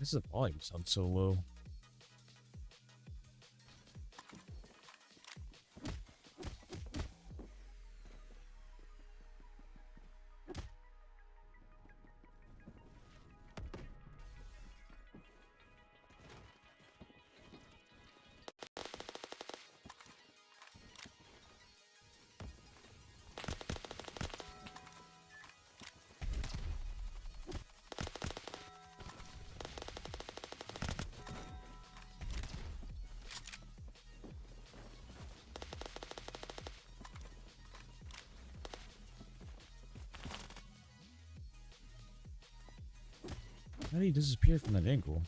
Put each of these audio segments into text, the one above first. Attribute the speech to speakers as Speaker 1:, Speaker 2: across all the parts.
Speaker 1: This is the volume sounds so low. How did he disappear from that angle?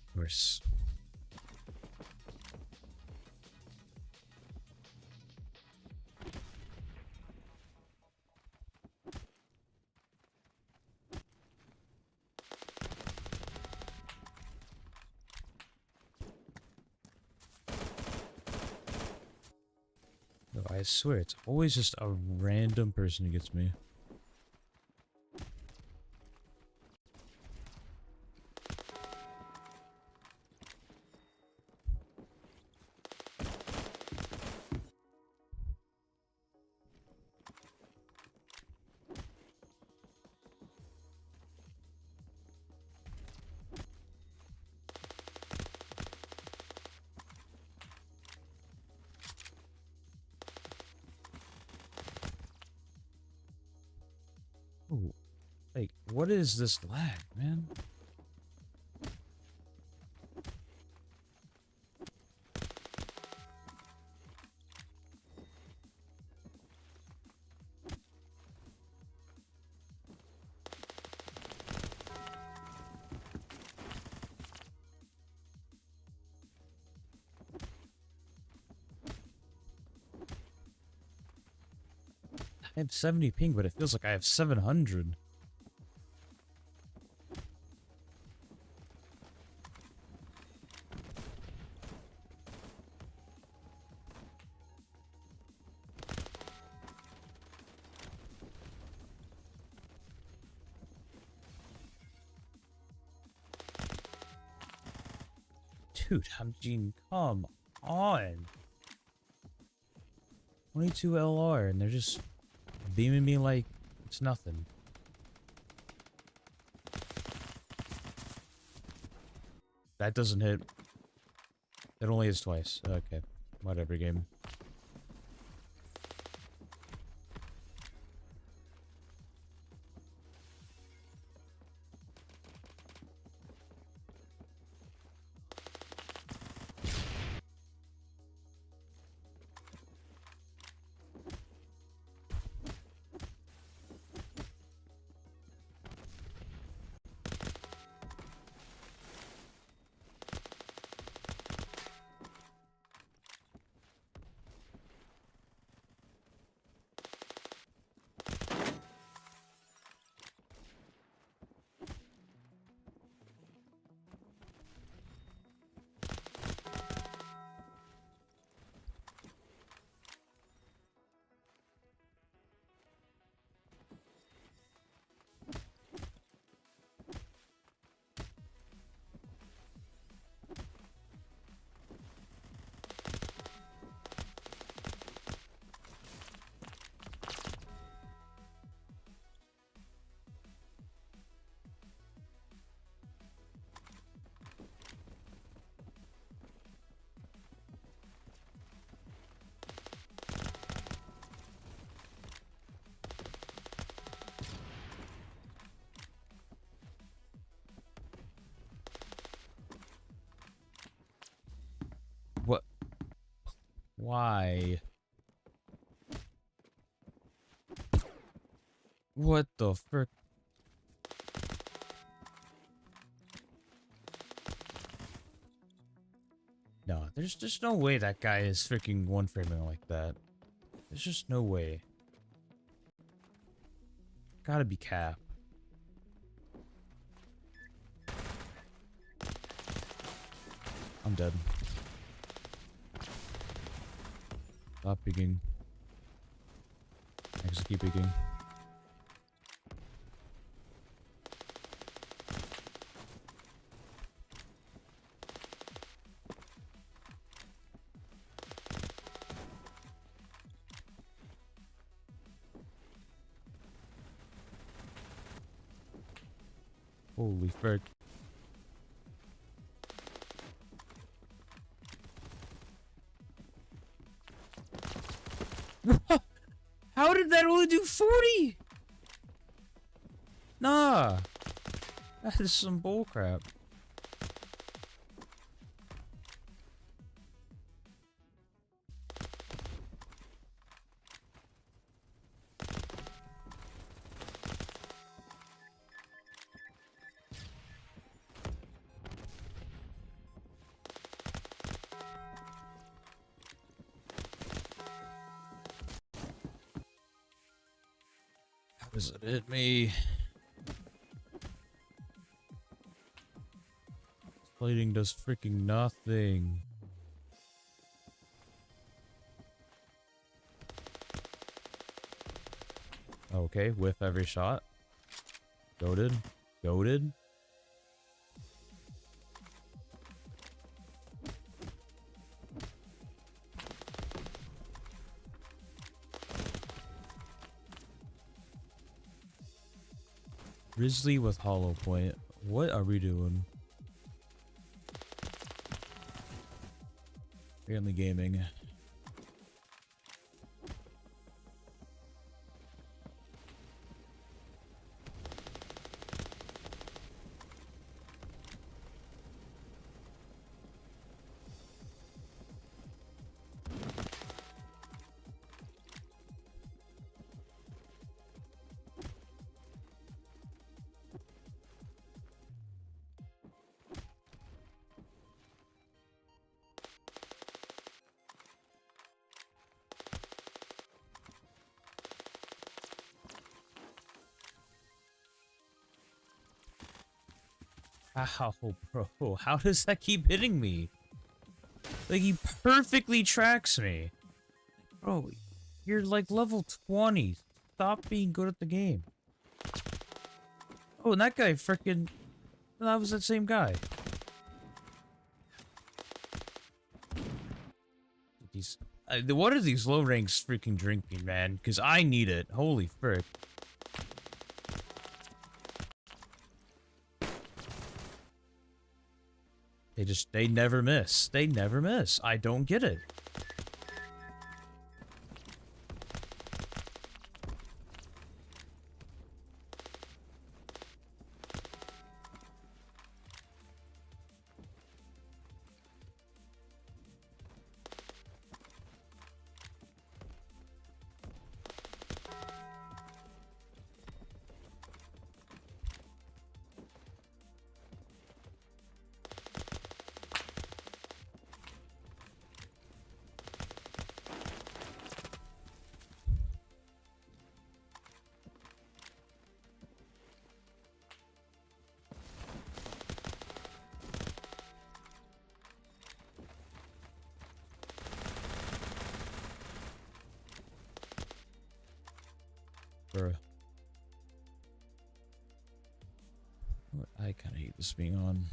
Speaker 1: Of course. No, I swear, it's always just a random person who gets me. Ooh, like, what is this lag, man? I have 70 ping, but it feels like I have 700. Dude, I'm Gene, come on. 22 LR, and they're just beaming me like it's nothing. That doesn't hit. It only hits twice. Okay. Whatever, game. What? Why? What the frick? No, there's just no way that guy is freaking one framing like that. There's just no way. Gotta be cap. I'm dead. Stop peeking. I just keep peeking. Holy frick. How did that only do 40? Nah. That is some bullcrap. How does it hit me? Plating does freaking nothing. Okay, whiff every shot. Goated. Goated. Grizzly with hollow point. What are we doing? Family gaming. Ow, bro. How does that keep hitting me? Like, he perfectly tracks me. Bro, you're like level 20. Stop being good at the game. Oh, and that guy freaking... That was that same guy. These... what are these low ranks freaking drinking, man? Because I need it. Holy frick. They never miss. They never miss. I don't get it. Bruh. I kind of hate this being on.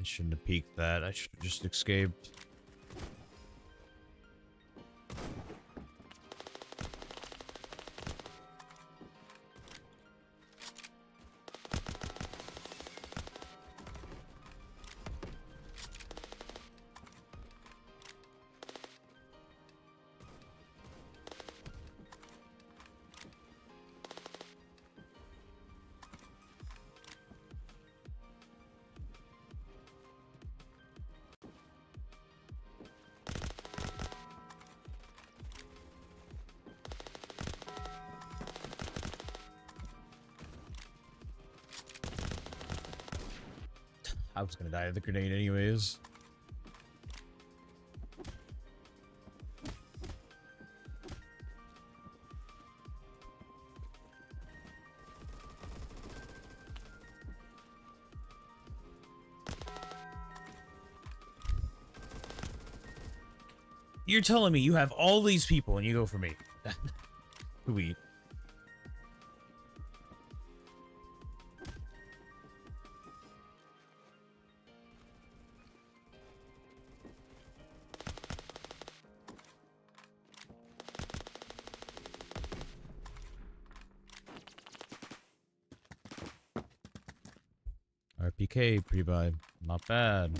Speaker 1: I shouldn't have peeked that. I should have just escaped. I was gonna die of the grenade anyways. You're telling me you have all these people and you go for me. Sweet. RPK pre-buy. Not bad.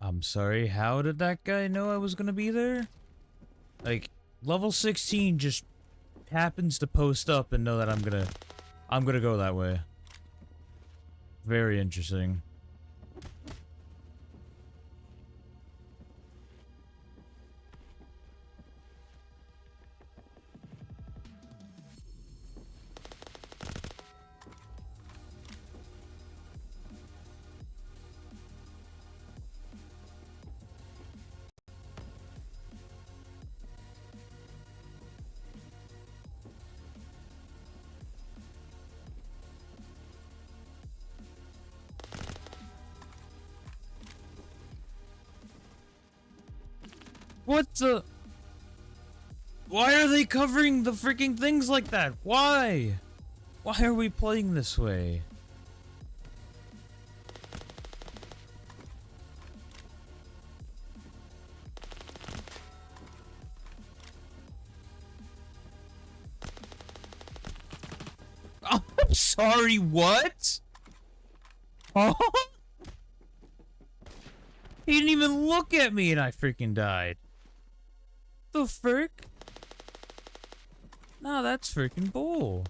Speaker 1: I'm sorry, how did that guy know I was gonna be there? Like, level 16 just happens to post up and know that I'm gonna go that way. Very interesting. What the? Why are they covering the freaking things like that? Why? Why are we playing this way? Oh, I'm sorry, what? Huh? He didn't even look at me and I freaking died. The frick? No, that's freaking bull.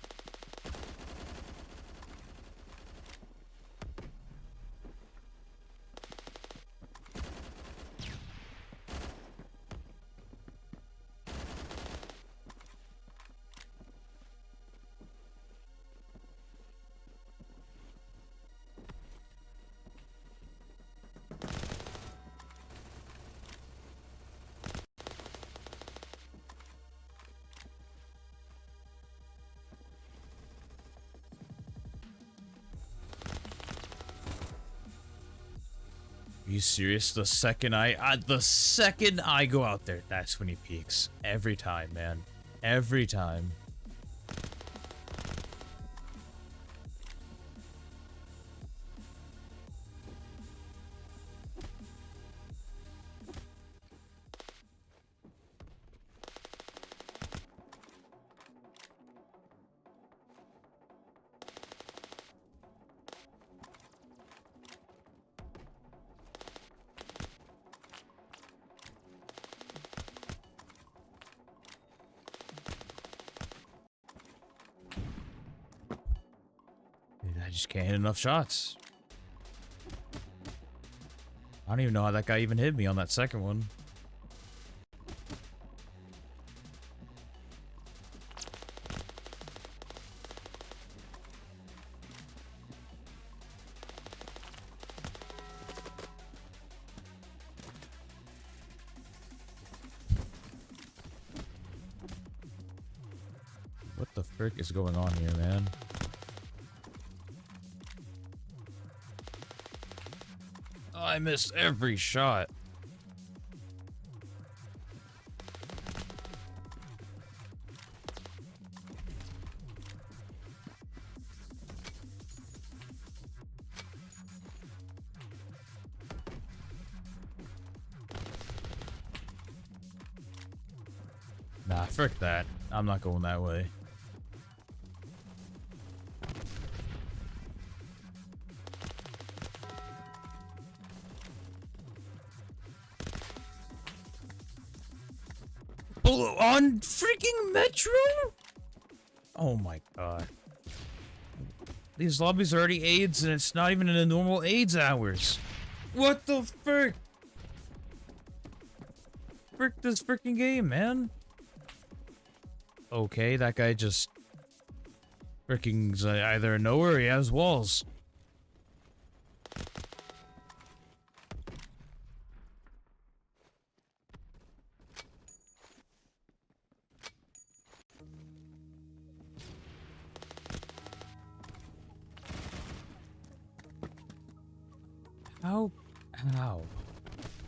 Speaker 1: Are you serious? The second I go out there, that's when he peeks. Every time, man. Every time. Dude, I just can't hit enough shots. I don't even know how that guy even hit me on that second one. frick is going on here, man? Oh, I missed every shot. Nah, frick that. I'm not going that way. On freaking Metro? Oh my god. These lobbies are already AIDS and it's not even in the normal AIDS hours. What the frick? Frick this freaking game, man. Okay, that guy just freaking's either nowhere or he has walls. How?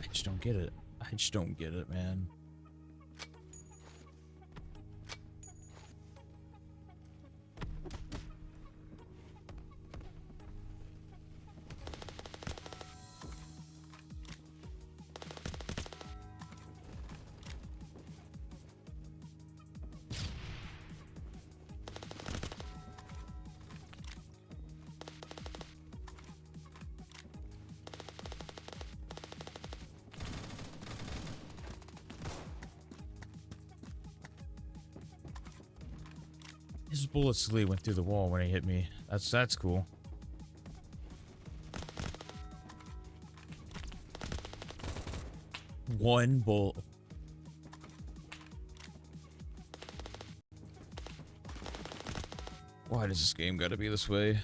Speaker 1: I just don't get it. I just don't get it, man. His bullets literally went through the wall when he hit me. That's cool. One bullet. Why does this game gotta be this way?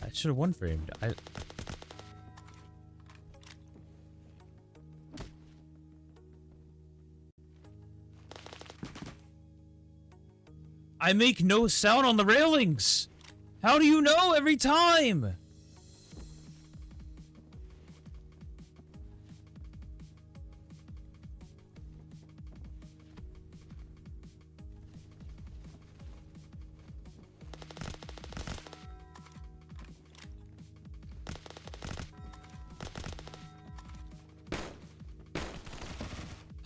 Speaker 1: I should have one framed. I make no sound on the railings. How do you know every time?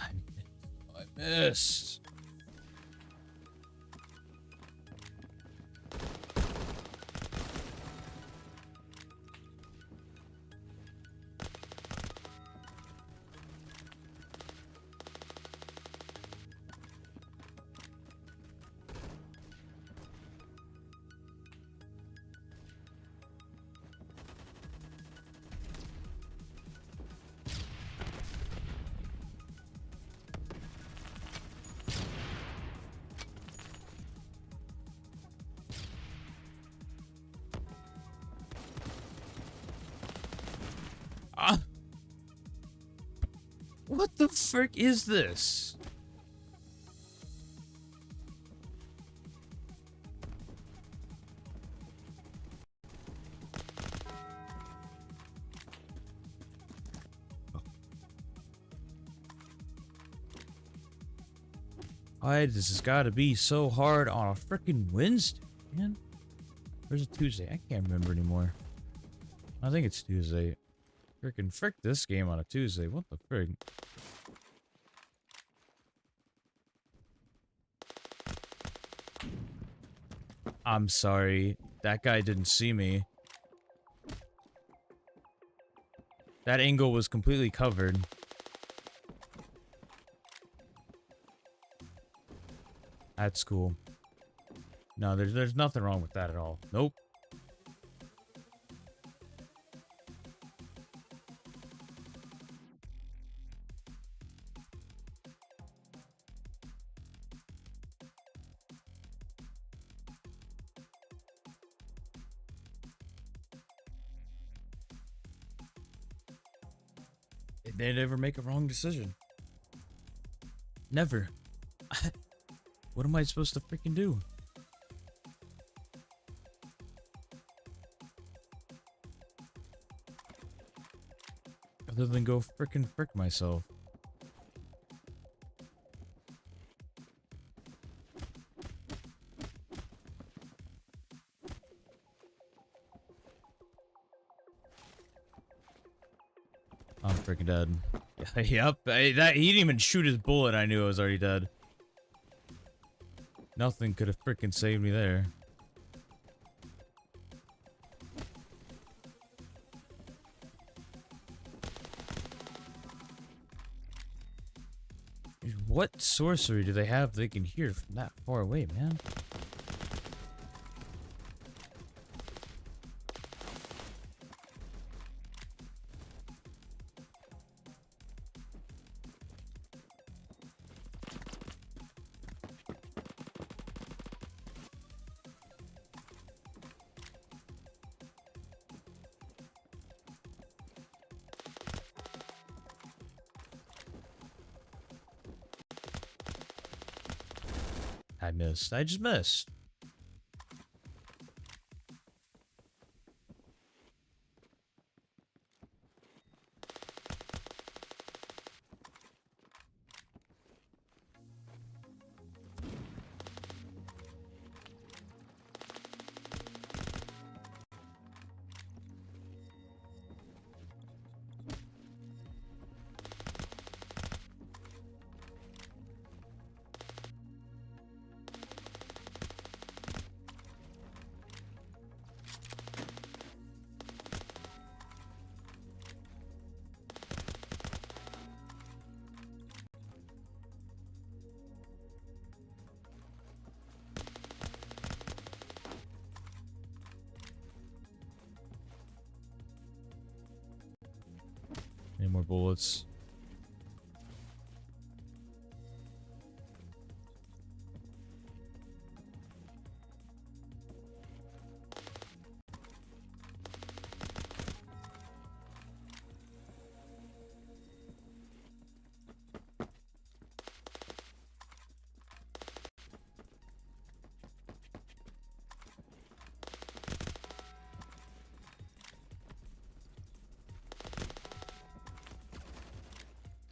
Speaker 1: I missed. What the frick is this? Why does this gotta be so hard on a freaking Wednesday, man? Where's a Tuesday? I can't remember anymore. I think it's Tuesday. Freaking frick this game on a Tuesday. What the frick? I'm sorry. That guy didn't see me. That angle was completely covered. That's cool. No, there's nothing wrong with that at all. Nope. they never make a wrong decision. Never. What am I supposed to freaking do? Other than go frickin' frick myself. I'm freaking dead. Yep, he didn't even shoot his bullet. I knew I was already dead. Nothing could have freaking saved me there. What sorcery do they have they can hear from that far away, man? I missed. I just missed. Any more bullets?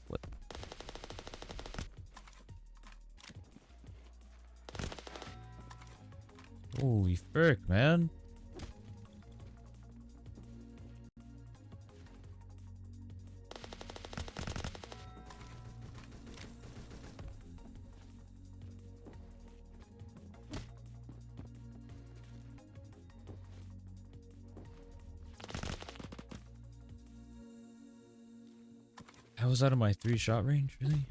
Speaker 1: What? Holy frick, man. I was out of my 3-shot range, really?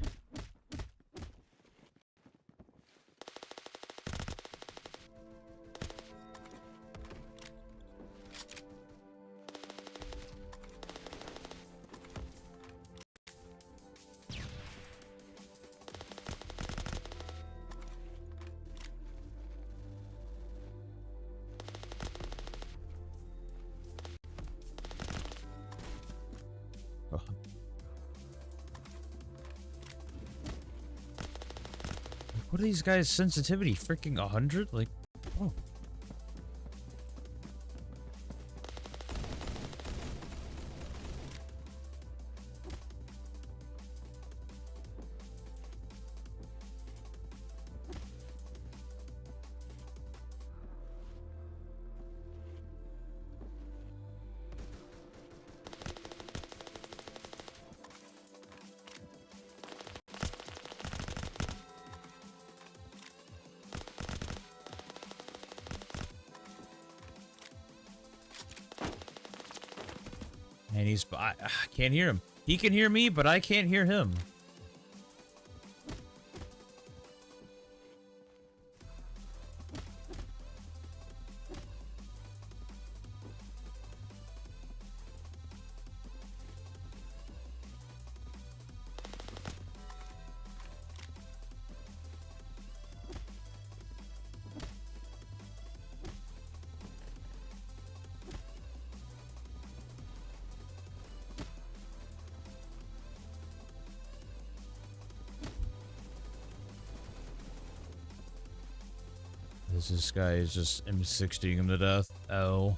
Speaker 1: Oh. What are these guys' sensitivity? Freaking 100? Like, oh. And I can't hear him. He can hear me, but I can't hear him. This guy is just M60ing him to death. Oh.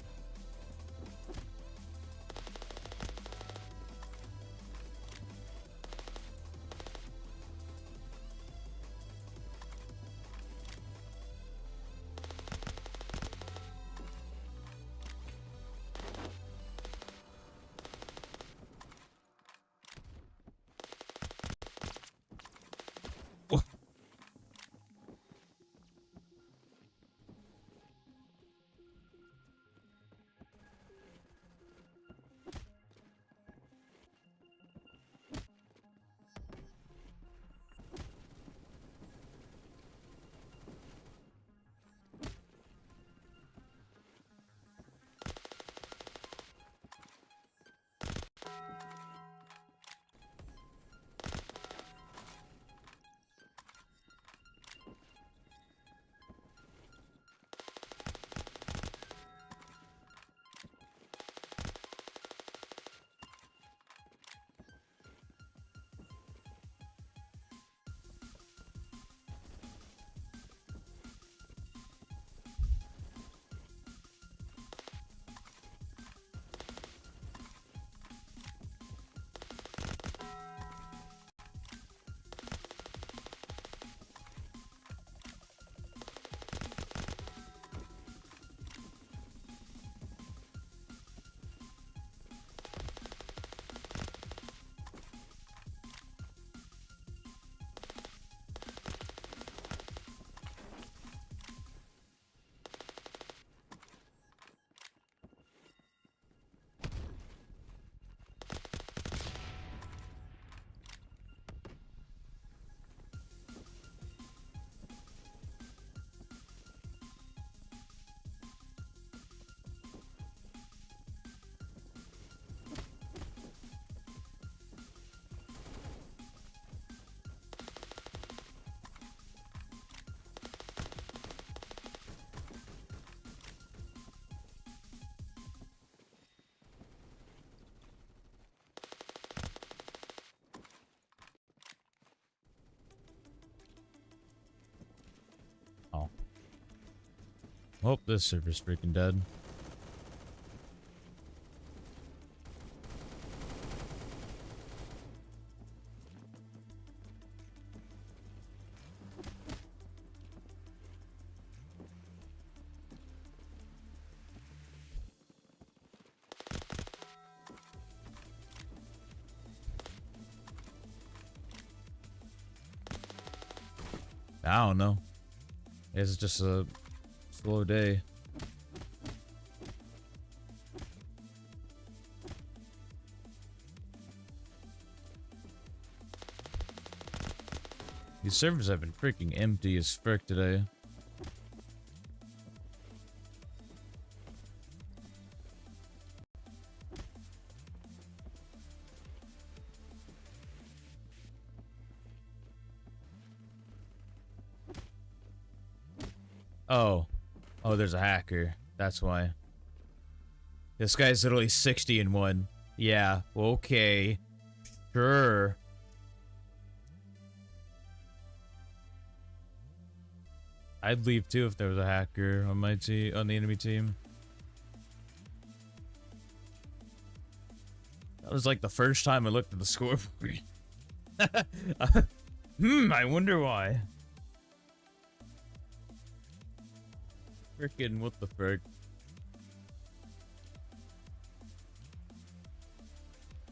Speaker 1: Oh, this server's freaking dead. I don't know. It's just a slow day. These servers have been freaking empty as frick today. Oh. Oh, there's a hacker. That's why. This guy's literally 60-1. Yeah, okay. Sure. I'd leave too if there was a hacker on my team, on the enemy team. That was like the first time I looked at the scoreboard. I wonder why. Frickin' what the frick?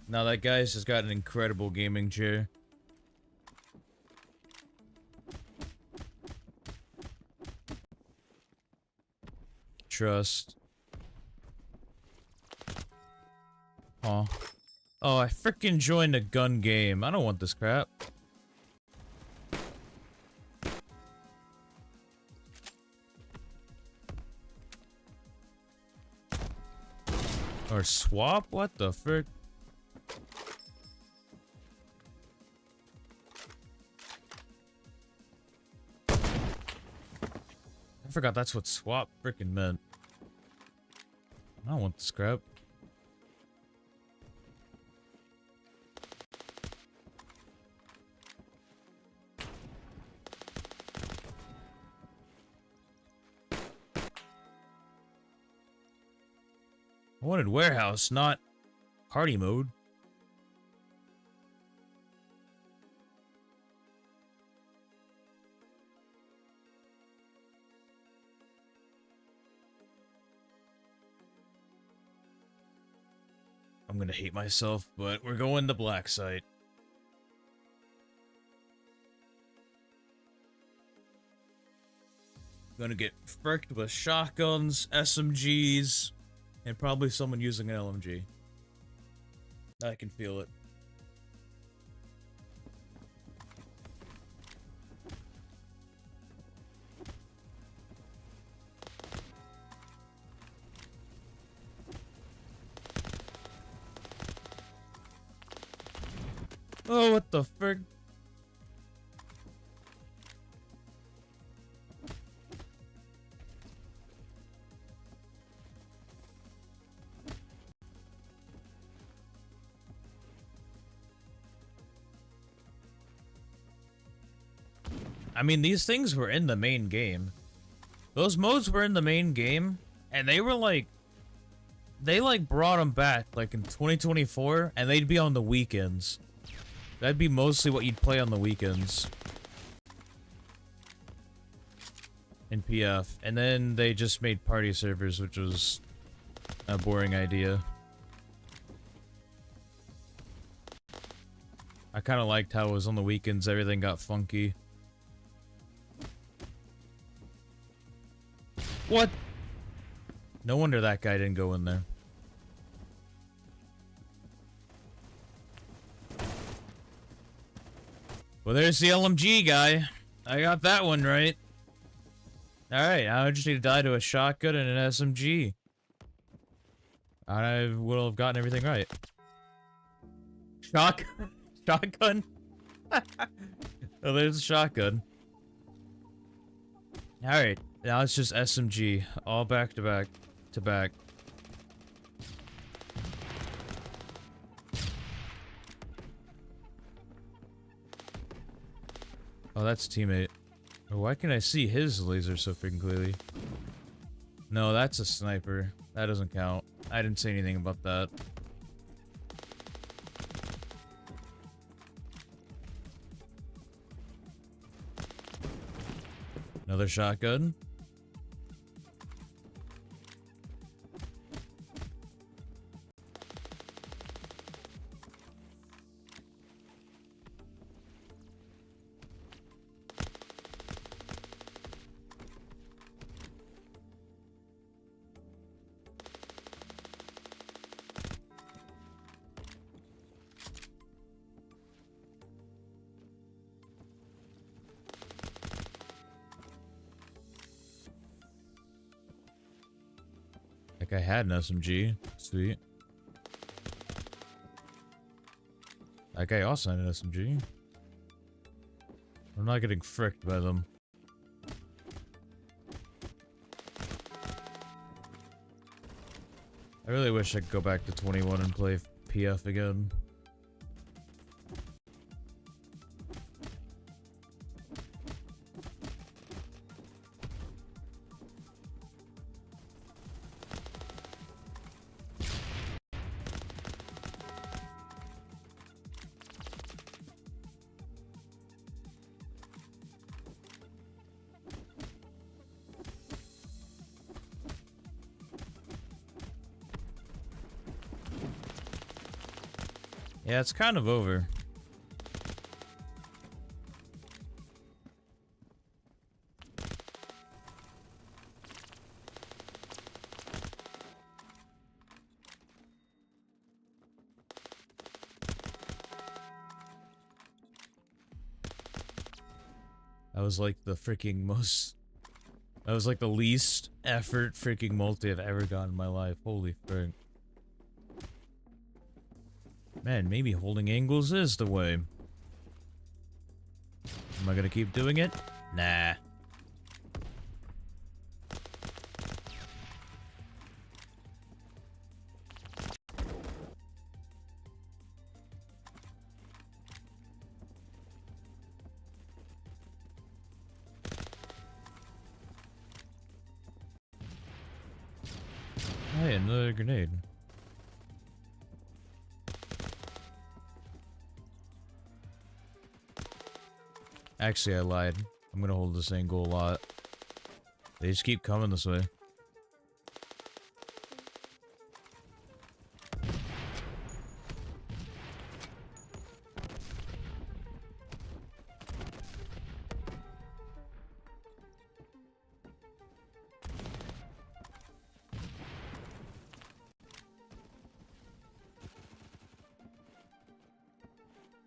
Speaker 1: Now that guy's just got an incredible gaming chair. Trust. Oh. Oh, I frickin' joined a gun game. I don't want this crap. Or swap? What the frick? I forgot that's what swap frickin' meant. I don't want this crap. wanted warehouse, not party mode. I'm gonna hate myself, but we're going to black site. Gonna get fricked with shotguns, SMGs, and probably someone using an LMG. I can feel it. Oh, what the frick? I mean, these things were in the main game. Those modes were in the main game, and they were like... They, like, brought them back, like, in 2024, and they'd be on the weekends. That'd be mostly what you'd play on the weekends. In PF. And then they just made party servers, which was a boring idea. I kind of liked how it was on the weekends, everything got funky. What? No wonder that guy didn't go in there. Well, there's the LMG guy. I got that one right. Alright, now I just need to die to a shotgun and an SMG. I will have gotten everything right. Shotgun? Oh, there's a shotgun. Alright, now it's just SMG. All back to back to back. Oh, that's a teammate. Oh, why can I see his laser so freaking clearly? No, that's a sniper. That doesn't count. I didn't say anything about that. Another shotgun. Like I had an SMG. Sweet. That guy also had an SMG. I'm not getting fricked by them. I really wish I could go back to 21 and play PF again. Yeah, it's kind of over. That was like the freaking most... That was like the least effort freaking multi I've ever gotten in my life. Holy frick. Man, maybe holding angles is the way. Am I gonna keep doing it? Nah. Hey, another grenade. Actually, I lied. I'm gonna hold this angle a lot. They just keep coming this way.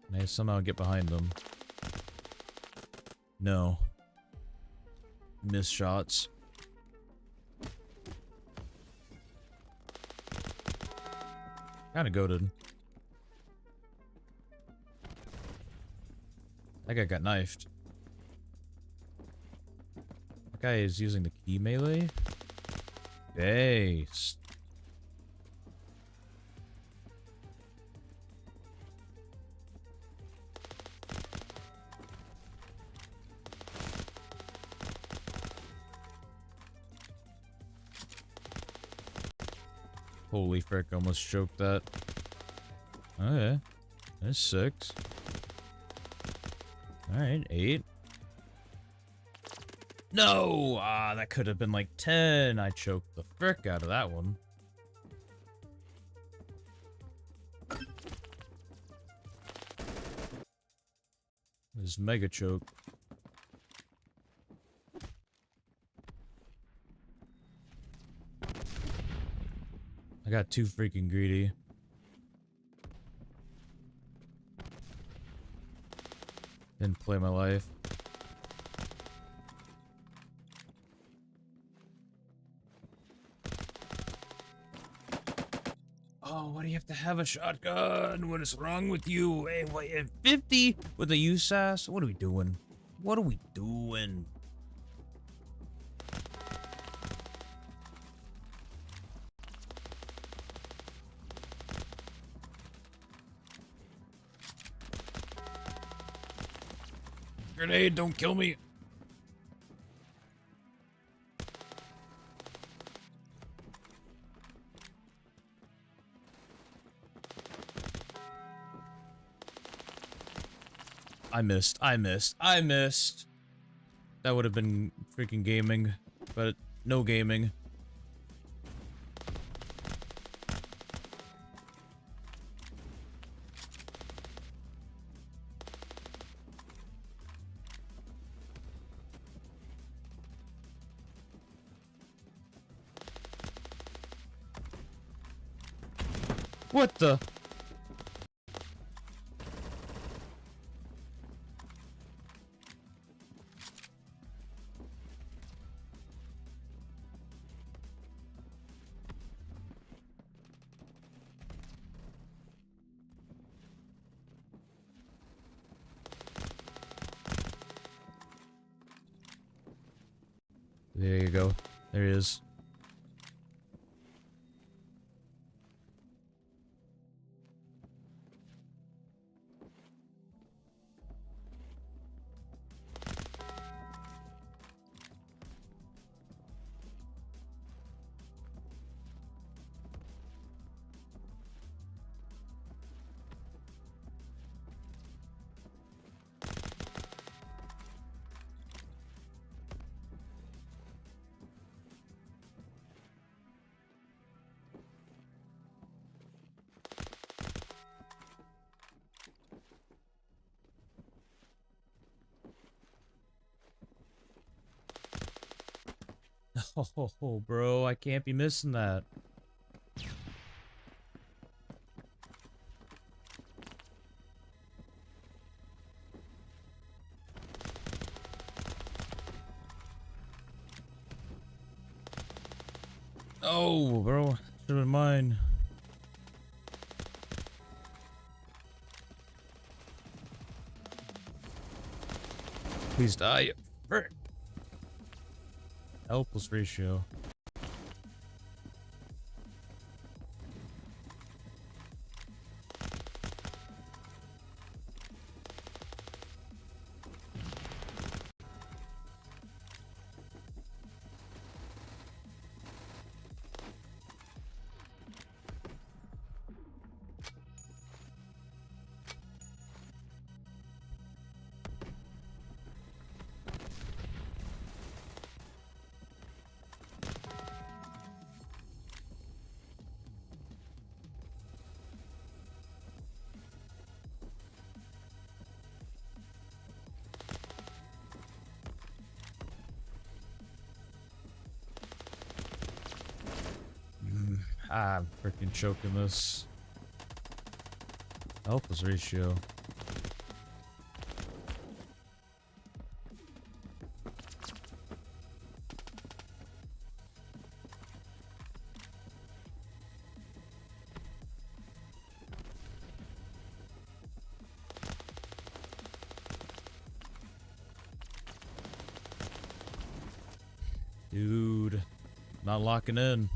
Speaker 1: And I somehow get behind them. No. Miss shots. Kinda goated. That guy got knifed. That guy is using the key melee? Base. Holy frick, almost choked that. Okay. That's 6. Alright, 8. No! Ah, that could have been like 10. I choked the frick out of that one. This mega choke. I got too freaking greedy. Didn't play my life. Oh, why do you have to have a shotgun? What is wrong with you? Hey, what, 50 with a USAS? What are we doing? What are we doing? Grenade, don't kill me. I missed. That would have been freaking gaming, but no gaming. What the? There you go. There he is. Oh, bro, I can't be missing that. Oh, bro, should have been mine. Please die. Frick. Helpless ratio. I'm freaking choking this. Helpless ratio. Dude, not locking in.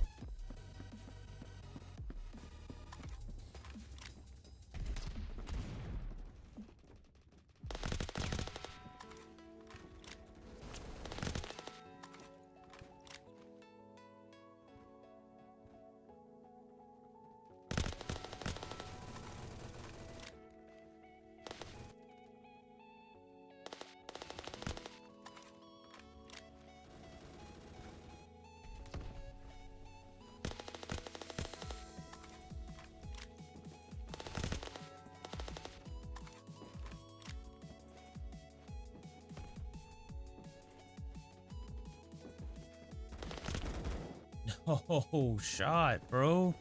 Speaker 1: Oh, shot, bro.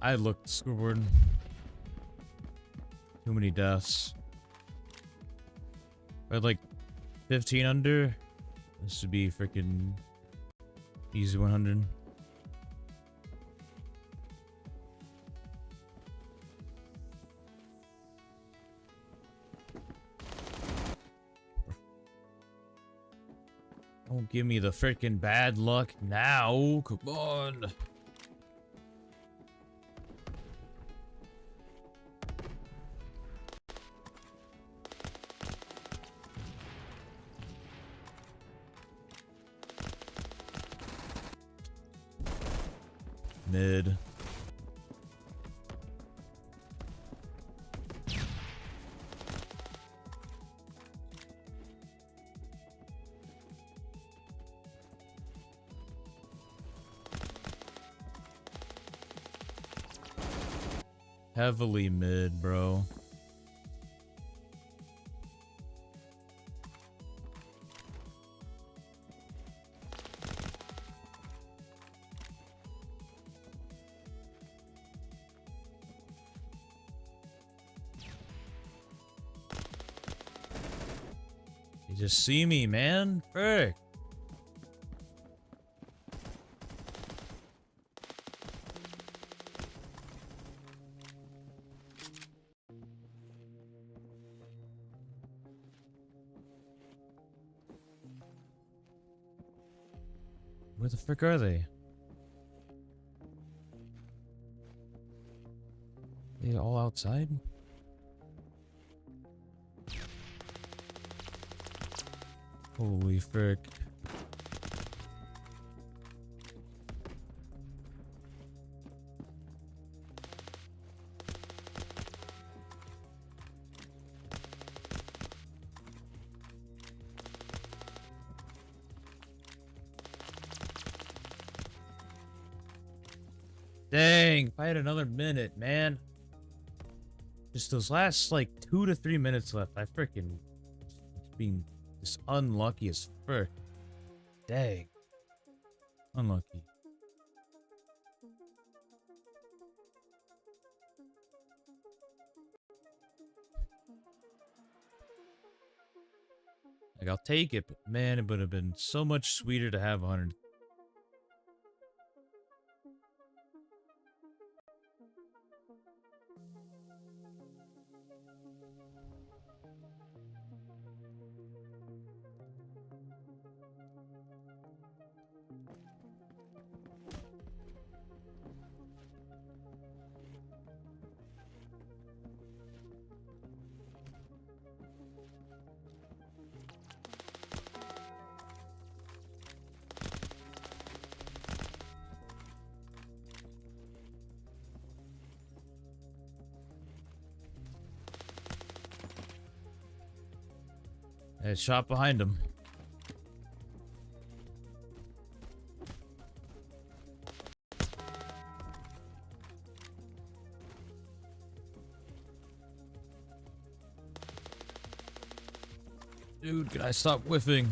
Speaker 1: I looked scoreboard. Too many deaths. I had like 15 under. This would be freaking easy 100. Don't give me the freaking bad luck now. Come on. Mid. Heavily mid, bro. You just see me, man. Frick. Where the frick are they? They all outside? Holy frick. Dang, if I had another minute, man. Just those last like 2 to 3 minutes left. I freaking being just unlucky as frick. Dang. Unlucky. Like, I'll take it, but man, it would have been so much sweeter to have 100. It's shot behind him. Dude, can I stop whiffing?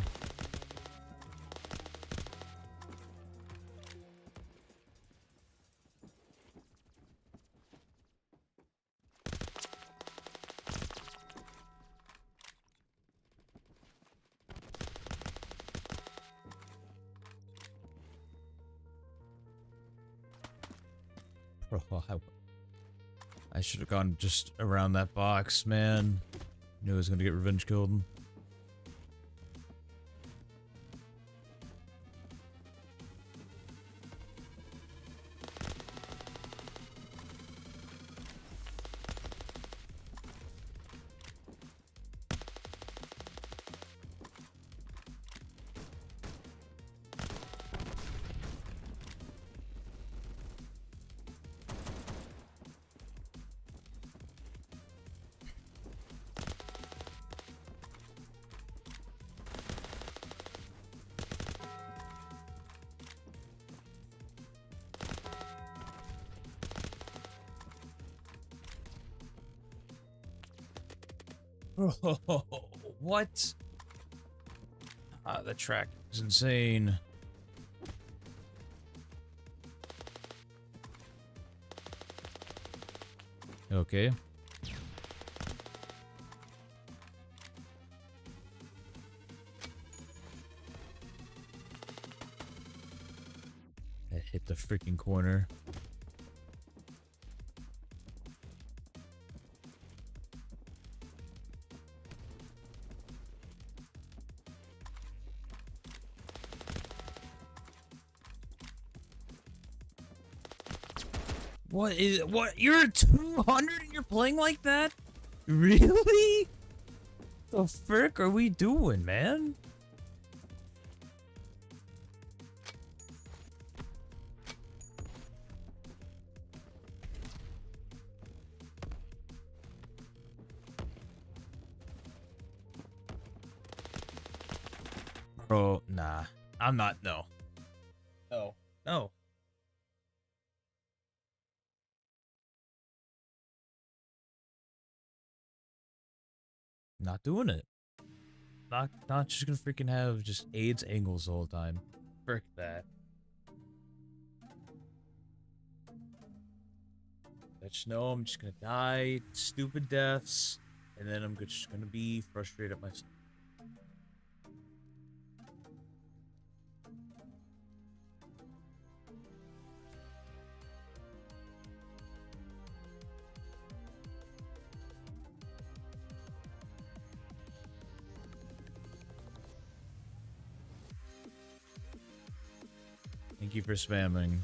Speaker 1: Bro, I should have gone just around that box, man. Knew I was gonna get revenge killed. Oh, what? Ah, the track is insane. Okay. I hit the freaking corner. What? You're at 200 and you're playing like that? Really? The frick are we doing, man? Bro, nah. I'm not, no. No. No. Not doing it. Not just gonna freaking have just AIDS angles the whole time. Frick that. I just know I'm just gonna die stupid deaths, and then I'm just gonna be frustrated at myself. Thank you for spamming.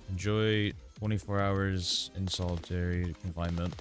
Speaker 1: Enjoy 24 hours in solitary confinement.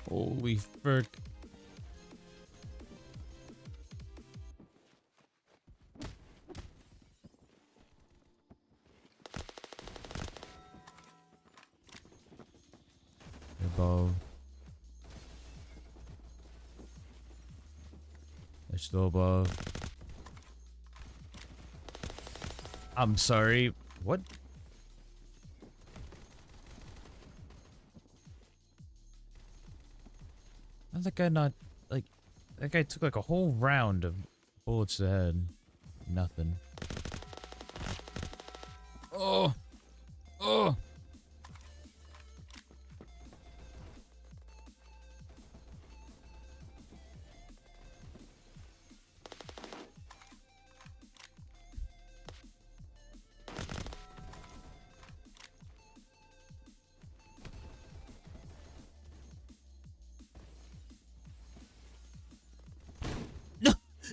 Speaker 1: Holy frick. Above. They're still above. I'm sorry. What? How's that guy not, like, that guy took like a whole round of bullets to the head. Nothing. Oh! Oh!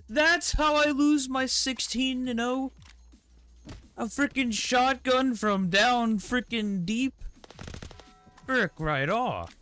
Speaker 1: That's how I lose my 16-0? A freaking shotgun from down freaking deep? Frick right off.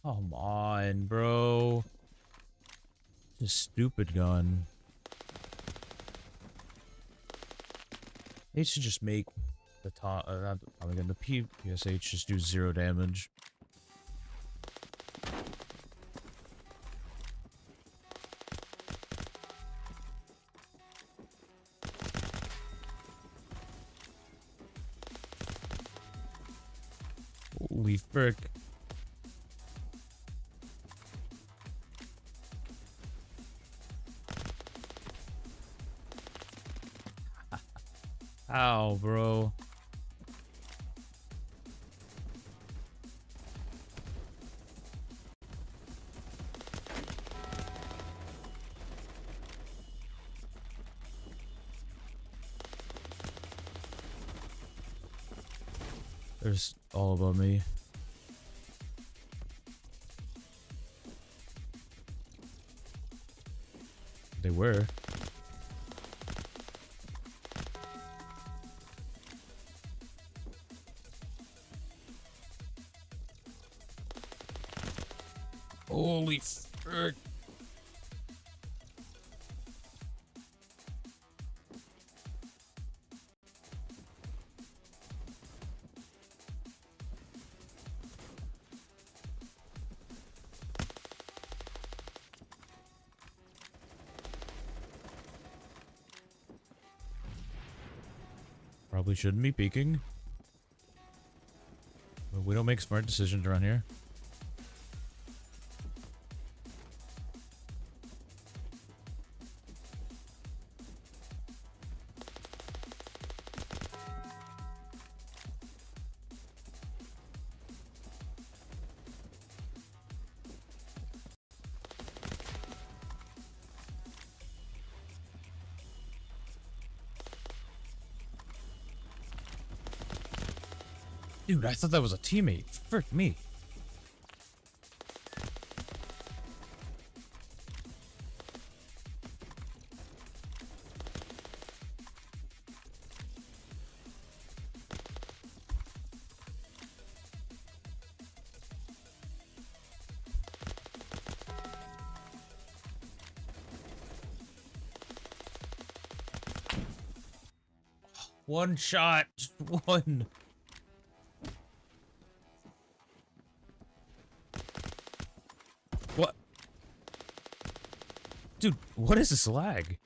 Speaker 1: Come on, bro. This stupid gun. They should just make the top, not the Tommy gun, the PSH just do 0 damage. Holy frick. Ow, bro. There's all above me. They were. Holy frick. Probably shouldn't be peeking. But we don't make smart decisions around here. Dude, I thought that was a teammate. Frick me. One shot. Just one. What? Dude, what is this lag?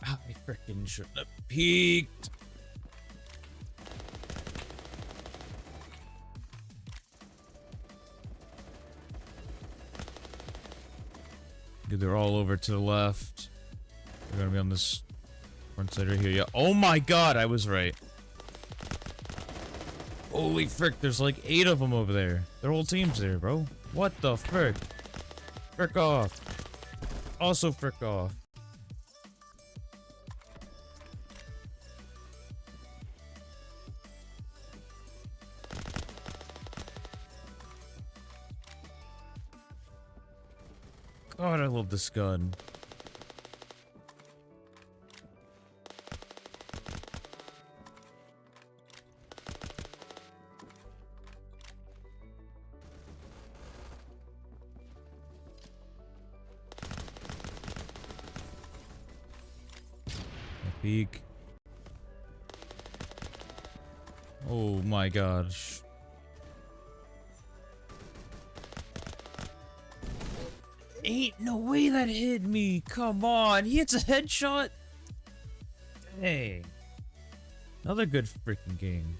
Speaker 1: I frickin' shouldn't have peeked. Dude, they're all over to the left. They're gonna be on this front side right here. Yeah. Oh my god, I was right. Holy frick, there's like 8 of them over there. Their whole team's there, bro. What the frick? Frick off. Also frick off. God, I love this gun. Peek. Oh my gosh. Ain't no way that hit me. Come on. He hits a headshot. Dang. Another good freaking game.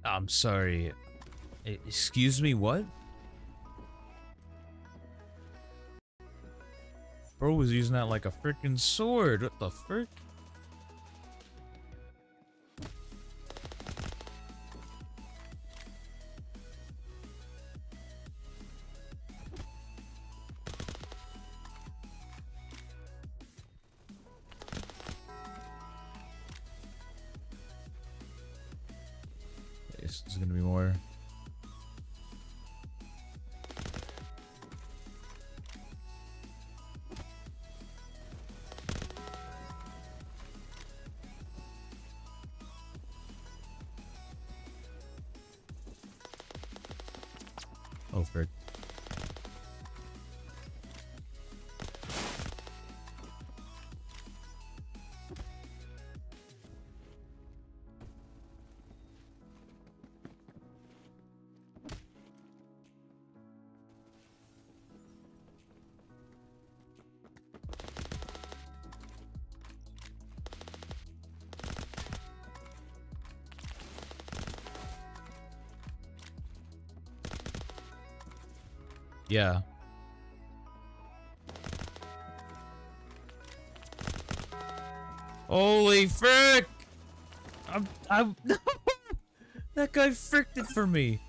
Speaker 1: I'm sorry. Excuse me, what? Bro was using that like a freaking sword. What the frick? This is gonna be more. Oh, frick. Yeah. Holy frick! I'm no! That guy fricked it for me.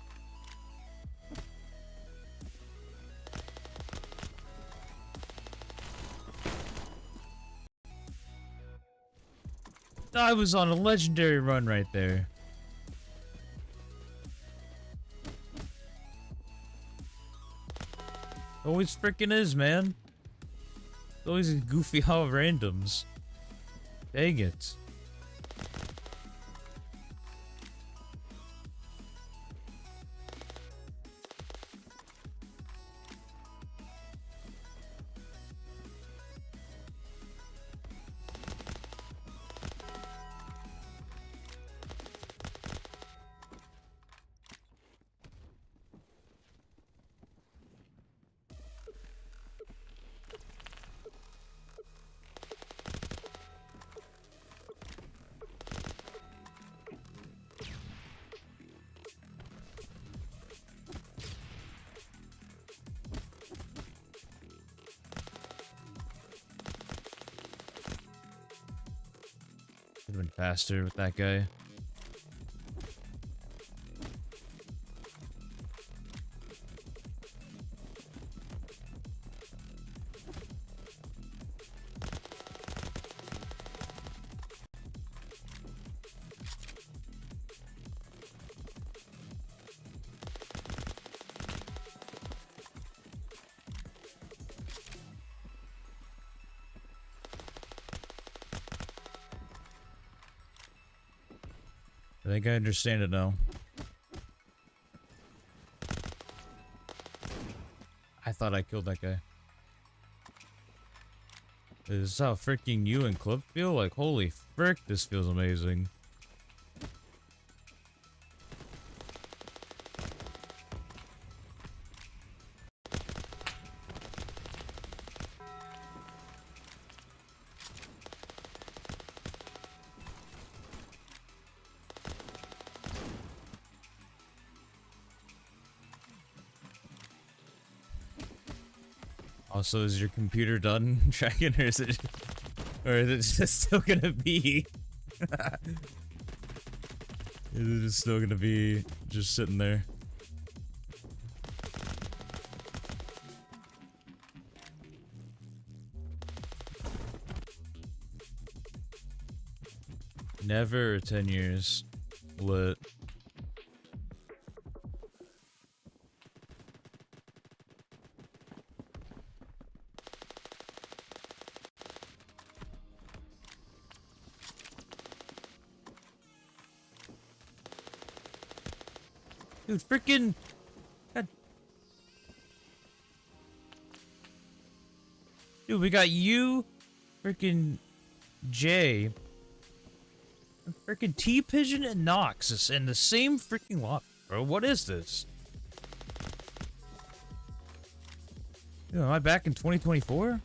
Speaker 1: I was on a legendary run right there. Always frickin' is, man. It's always these goofy how randoms. Dang it. Could've been faster with that guy. I think I understand it now. I thought I killed that guy. This is how freaking you and Clip feel? Like, holy frick, this feels amazing. Also, is your computer done tracking, or is it just still gonna be? Is it just still gonna be just sitting there? Never 10 years. Lit. Dude, freaking... God. Dude, we got you, freaking Jay, freaking T-Pigeon and Nox in the same freaking lot, bro. What is this? Dude, am I back in 2024?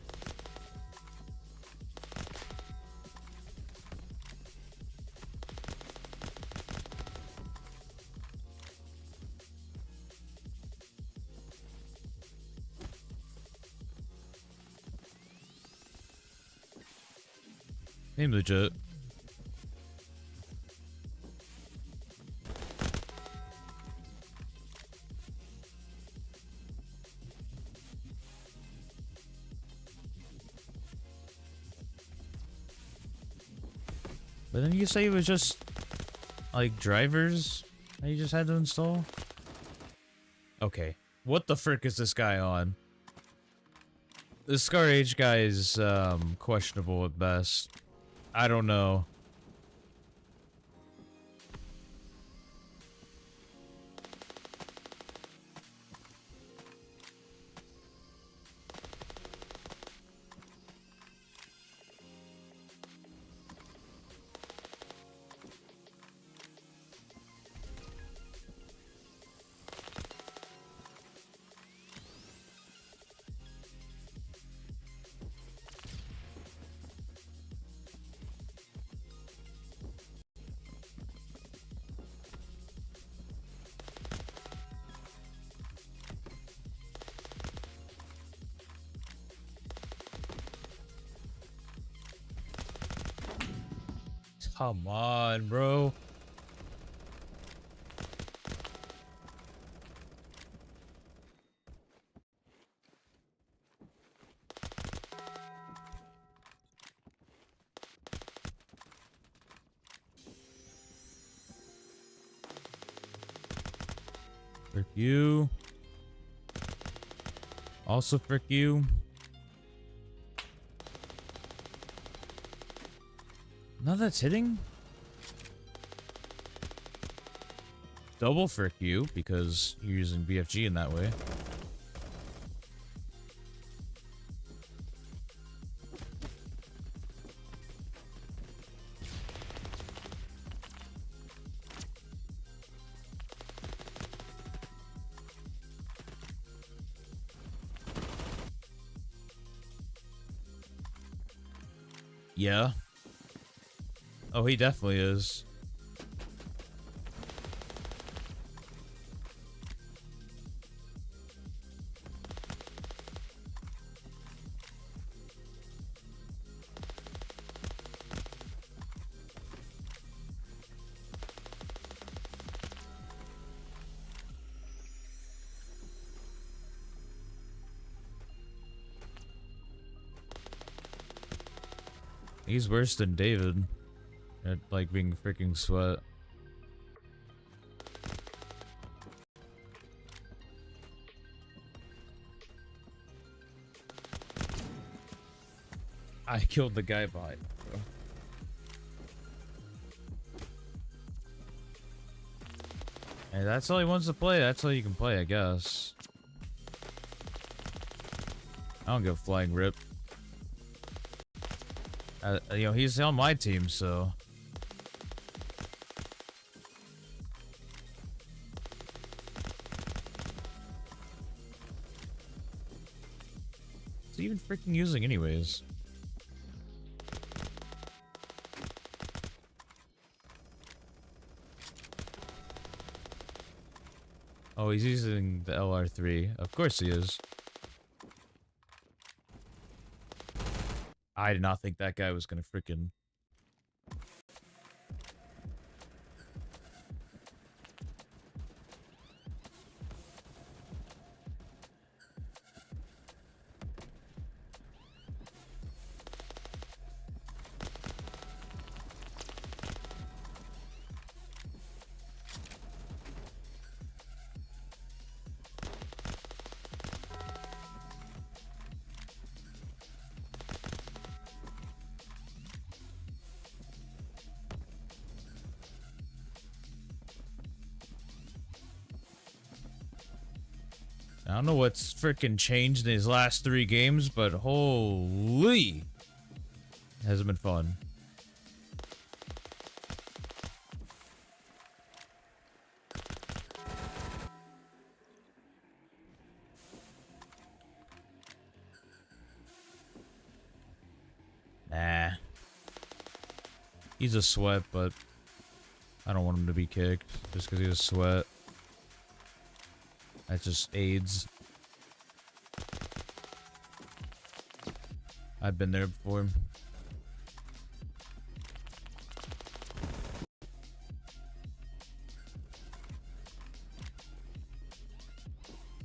Speaker 1: Seems legit. But then you say it was just like drivers that you just had to install? Okay. What the frick is this guy on? This Scar H guy is questionable at best. I don't know. Come on, bro. Frick you. Also frick you. None of that's hitting? Double frick you, because you're using BFG in that way. Yeah. Oh, he definitely is. He's worse than David at like being freaking sweat. I killed the guy behind, bro. Hey, that's all he wants to play. That's all you can play, I guess. I don't give a flying rip. You know, he's on my team, so... What's he even freaking using anyways? Oh, he's using the LR3. Of course he is. I did not think that guy was gonna freaking... I don't know what's freaking changed in his last 3 games, but holy... It hasn't been fun. Nah. He's a sweat, but I don't want him to be kicked just because he's a sweat. That just aids. I've been there before.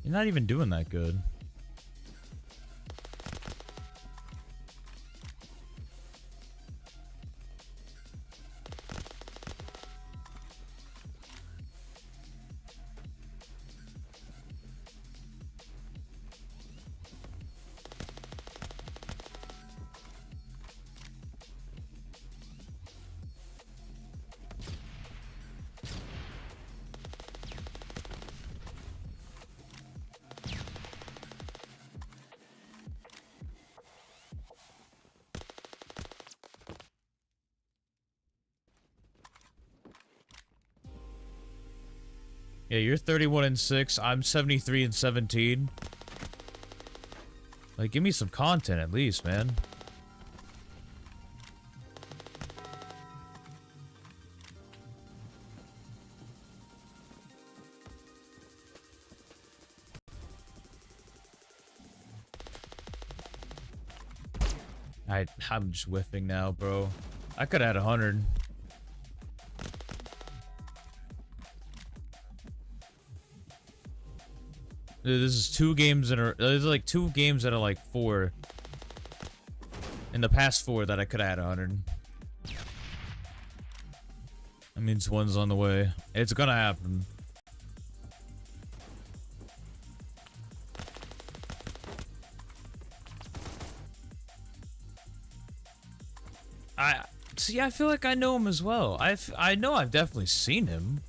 Speaker 1: You're not even doing that good. Yeah, you're 31-6. I'm 73-17. Like, give me some content at least, man. I'm just whiffing now, bro. I could have had 100. Dude, this is 2 games in a... There's like 2 games that are like 4. In the past 4 that I could have had 100. That means one's on the way. It's gonna happen. See, I feel like I know him as well. I know I've definitely seen him.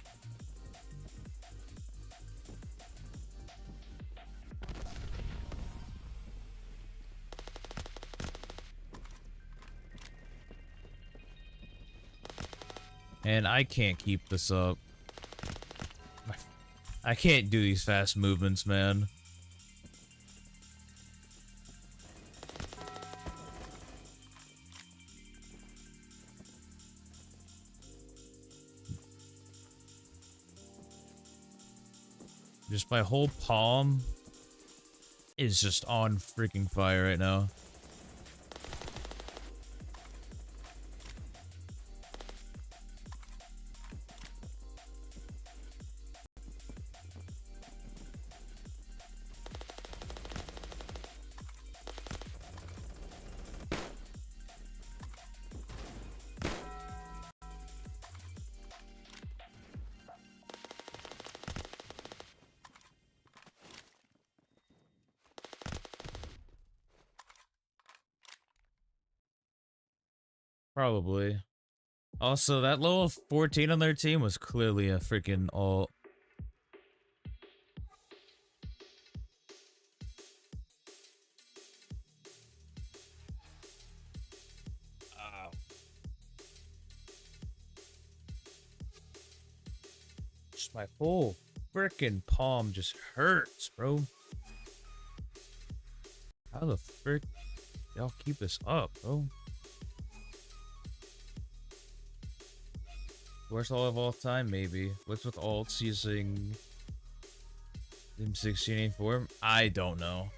Speaker 1: And I can't keep this up. I can't do these fast movements, man. Just my whole palm is just on freaking fire right now. Probably. Also, that level 14 on their team was clearly a freaking ult. My whole frickin' palm just hurts, bro. How the frick y'all keep this up, bro? Worst all of all time, maybe. What's with alts using M16 form? I don't know.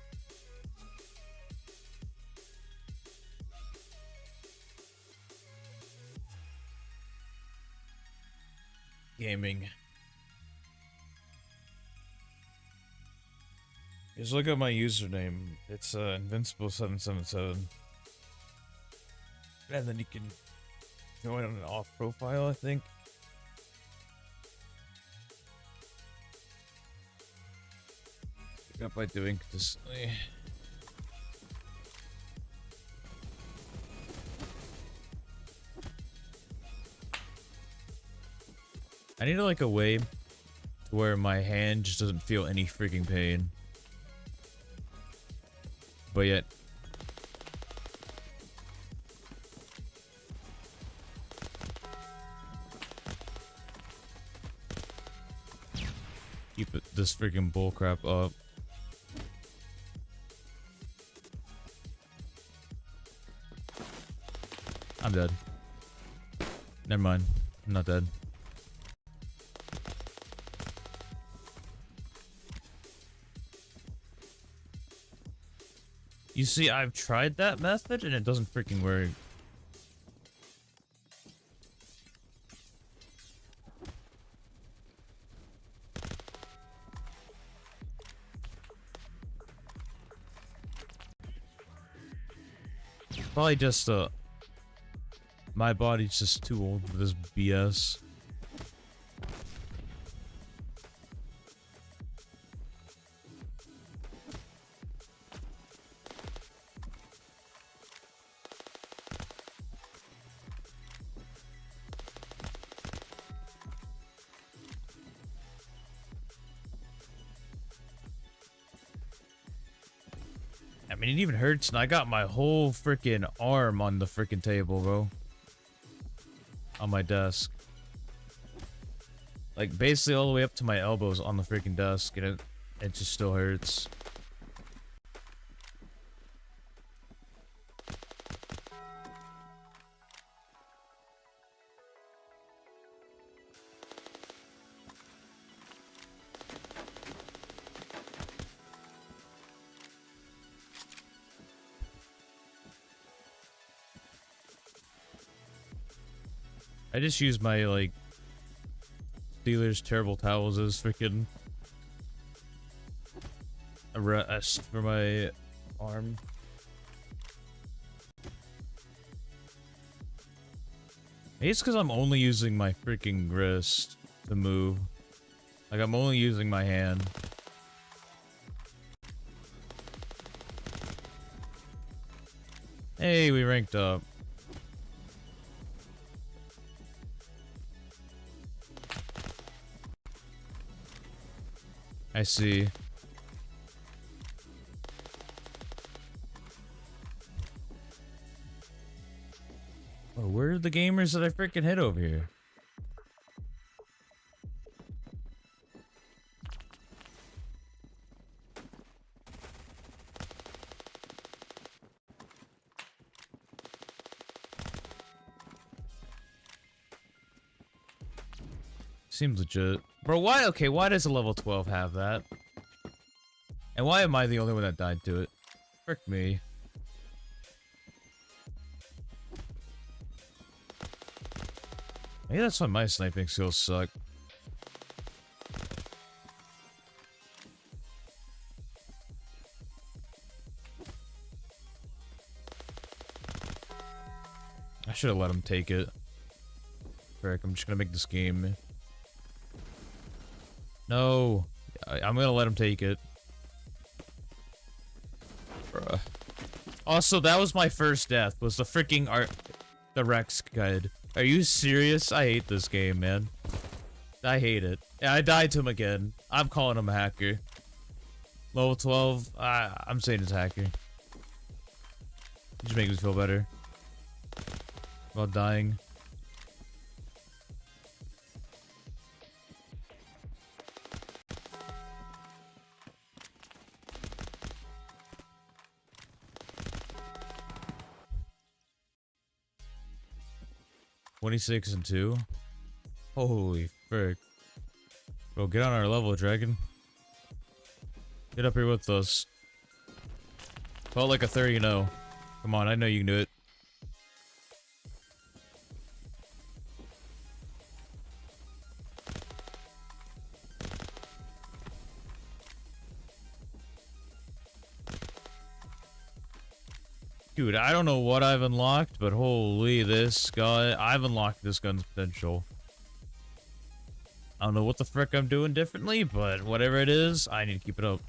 Speaker 1: Gaming. Just look at my username. It's Invincible777. And then you can join on an off profile, I think. Pick up by doing consistently. I need like a way to where my hand just doesn't feel any freaking pain. But yet keep this freaking bullcrap up. I'm dead. Never mind. I'm not dead. You see, I've tried that method and it doesn't freaking work. Probably just my body's just too old for this BS. I mean, it even hurts, and I got my whole freaking arm on the freaking table, bro. On my desk. Like, basically all the way up to my elbows on the freaking desk, and it just still hurts. I just use my, like, Steelers terrible towels as freaking a rest for my arm. Maybe it's because I'm only using my freaking wrist to move. Like, I'm only using my hand. Hey, we ranked up. I see. Oh, where are the gamers that I freaking hit over here? Seems legit. Bro, why? Okay, why does a level 12 have that? And why am I the only one that died to it? Frick me. Maybe that's why my sniping skills suck. I should have let him take it. Frick, I'm just gonna make this game. No, I'm gonna let him take it. Bruh. Also, that was my first death, was the freaking the Rex guide. Are you serious? I hate this game, man. I hate it. Yeah, I died to him again. I'm calling him a hacker. Level 12, I'm saying it's a hacker. Just make me feel better about dying. 26 and 2. Holy frick. Bro, get on our level, Dragon. Get up here with us. Felt like a 30-0. Come on, I know you can do it. Dude, I don't know what I've unlocked, but holy, this guy... I've unlocked this gun's potential. I don't know what the frick I'm doing differently, but whatever it is, I need to keep it up.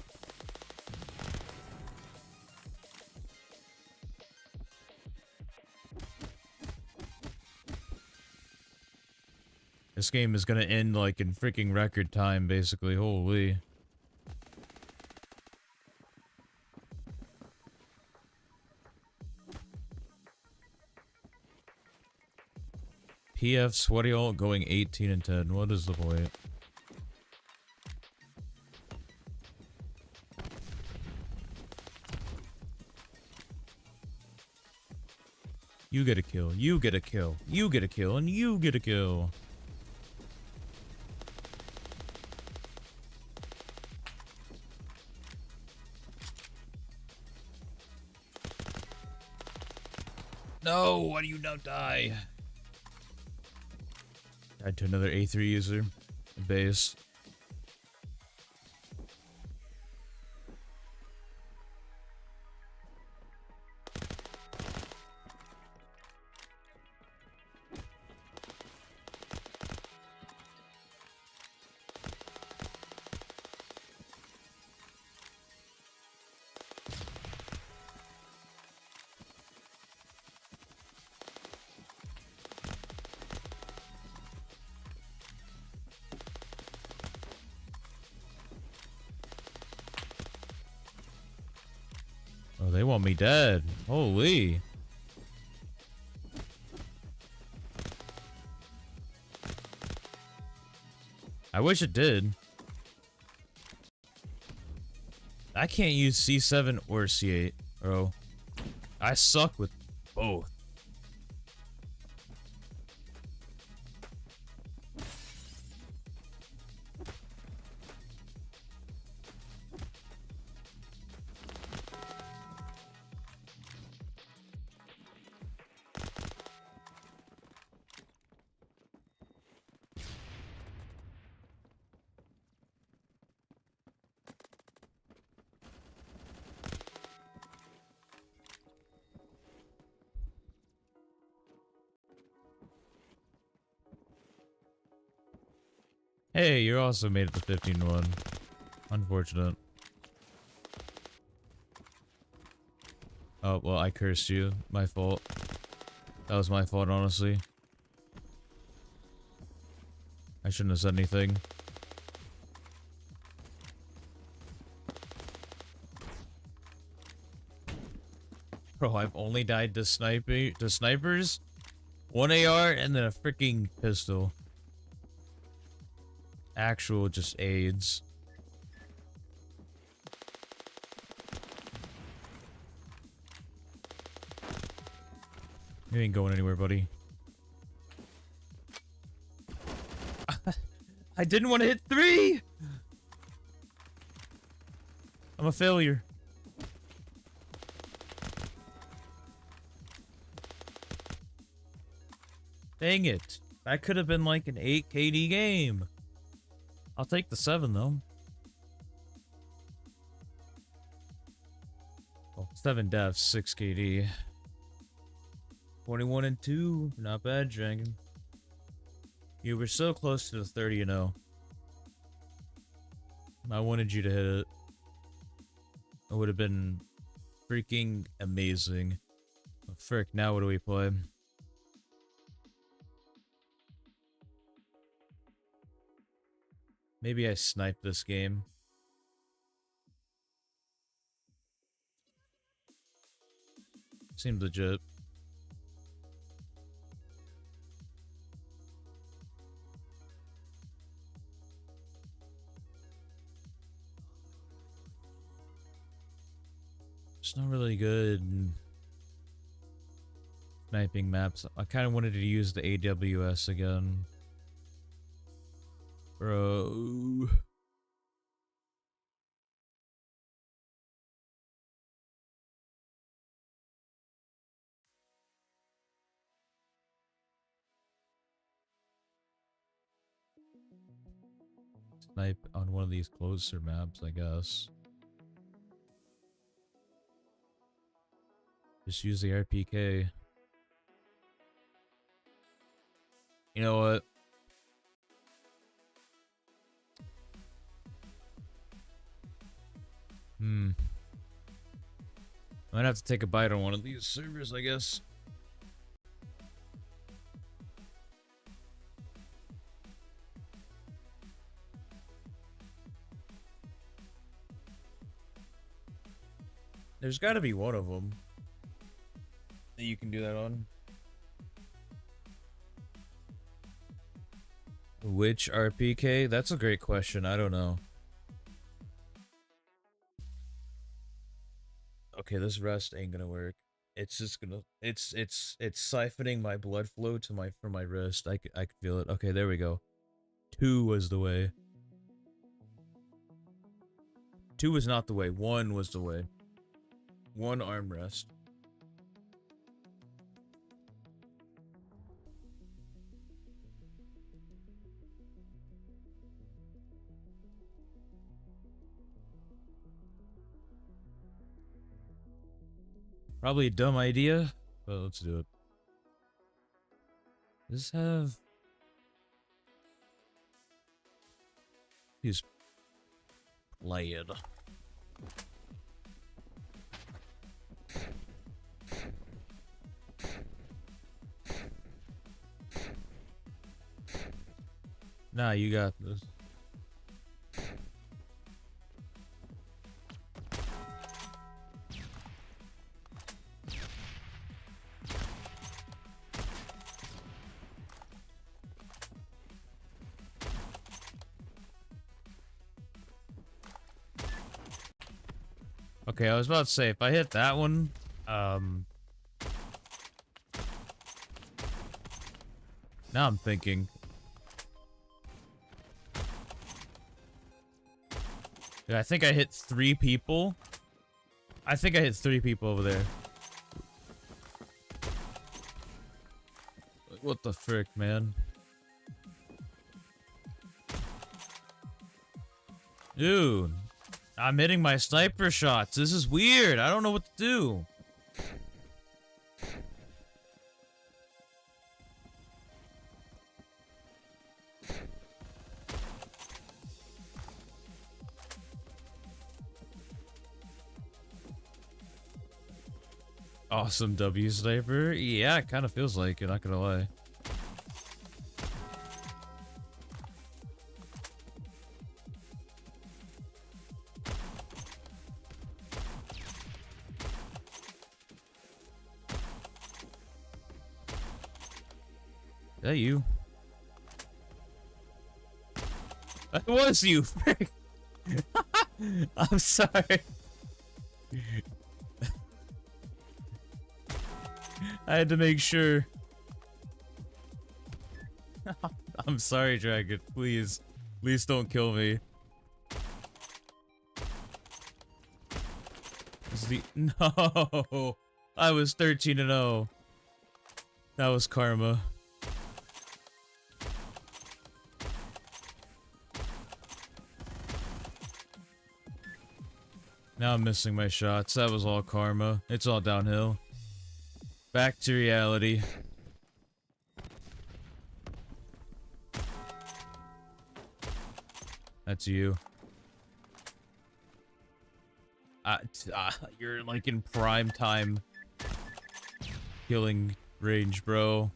Speaker 1: This game is gonna end, like, in freaking record time, basically. Holy. PF Sweaty Ult going 18 and 10. What is the point? You get a kill, you get a kill, you get a kill, and you get a kill. No, why do you not die? Died to another A3 user. Base. Oh, they want me dead. Holy. I wish it did. I can't use C7 or C8, bro. I suck with both. Hey, you also made it to 15-1. Unfortunate. Oh, well, I cursed you. My fault. That was my fault, honestly. I shouldn't have said anything. Bro, I've only died to snipers, 1 AR, and then a freaking pistol. Actual just AIDS. You ain't going anywhere, buddy. I didn't want to hit 3! I'm a failure. Dang it. That could have been like an 8 KD game. I'll take the 7 though. Oh, 7 deaths, 6 KD. 21 and 2. Not bad, Dragon. You were so close to the 30-0. I wanted you to hit it. It would have been freaking amazing. Oh, frick, now what do we play? Maybe I snipe this game. Seems legit. It's not really good. sniping maps. I kind of wanted to use the AWS again. Bro. Snipe on one of these closer maps, I guess. Just use the RPK. You know what? Might have to take a bite on one of these servers, I guess. There's got to be one of them that you can do that on. Which RPK? That's a great question. I don't know. Okay, this rest ain't gonna work. It's just gonna. It's siphoning my blood flow to from my wrist. I can feel it. Okay, there we go. 2 was the way. 2 was not the way. 1 was the way. 1 armrest. Probably a dumb idea, but let's do it. Does this have... He's played. Nah, you got this. Okay, I was about to say, if I hit that one, now I'm thinking. Yeah, I think I hit 3 people. I think I hit 3 people over there. What the frick, man? Dude, I'm hitting my sniper shots. This is weird. I don't know what to do. Awesome W sniper. Yeah, it kind of feels like it, not gonna lie. Is that you? That was you, frick. I'm sorry. I had to make sure. I'm sorry, Dragon. Please. Please don't kill me. No. I was 13-0. That was karma. Now I'm missing my shots. That was all karma. It's all downhill. Back to reality. That's you. You're like in prime time killing range, bro.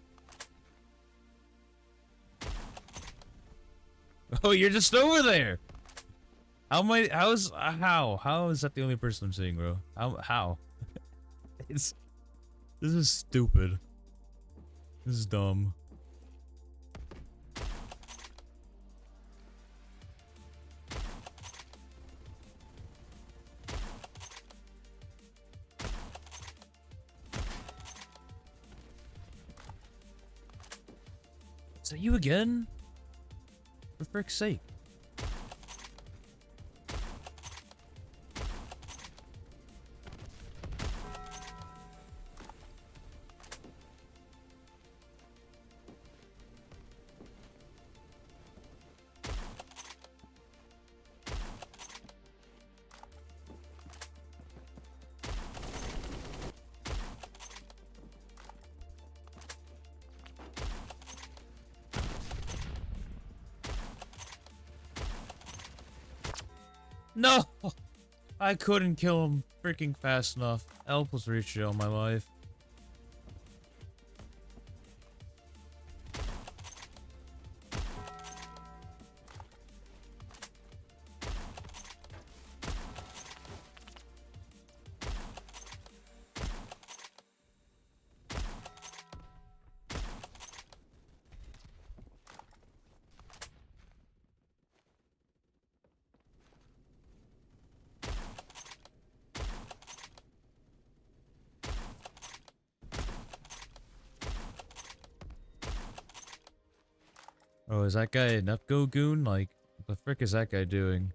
Speaker 1: Oh, you're just over there. How am I? How is that the only person I'm seeing, bro? How? This is stupid. This is dumb. Is that you again? For frick's sake. No! I couldn't kill him freaking fast enough. Help was reached all my life. Oh, is that guy an Upgo goon? Like, what the frick is that guy doing?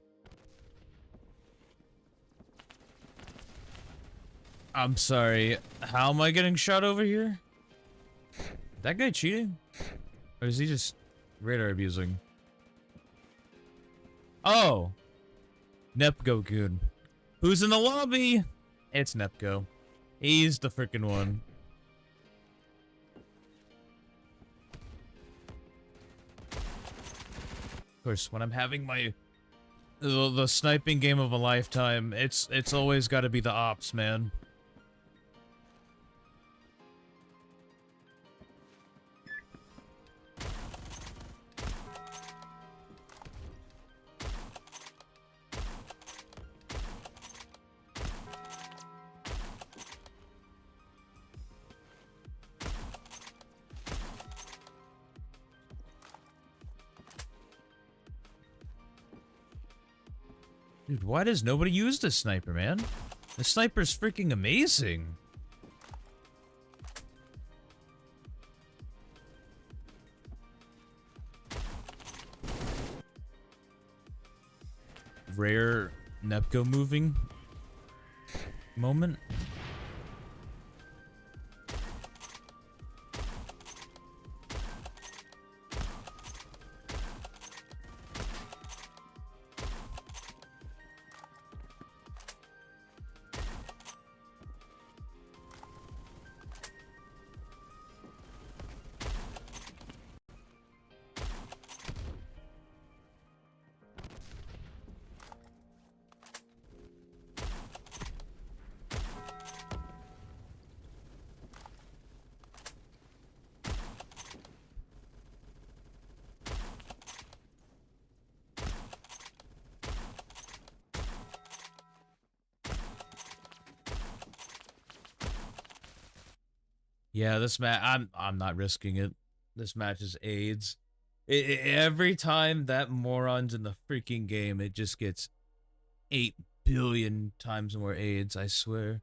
Speaker 1: I'm sorry, how am I getting shot over here? That guy cheating? Or is he just radar abusing? Oh! Nepgo goon. Who's in the lobby? It's Nepgo. He's the frickin' one. Of course, when I'm having my the sniping game of a lifetime, it's always got to be the ops, man. Dude, why does nobody use this sniper, man? The sniper's freaking amazing. Rare Nepco moving moment. Yeah, this match, I'm not risking it. This match is AIDS. Every time that moron's in the freaking game, it just gets 8 billion times more AIDS, I swear.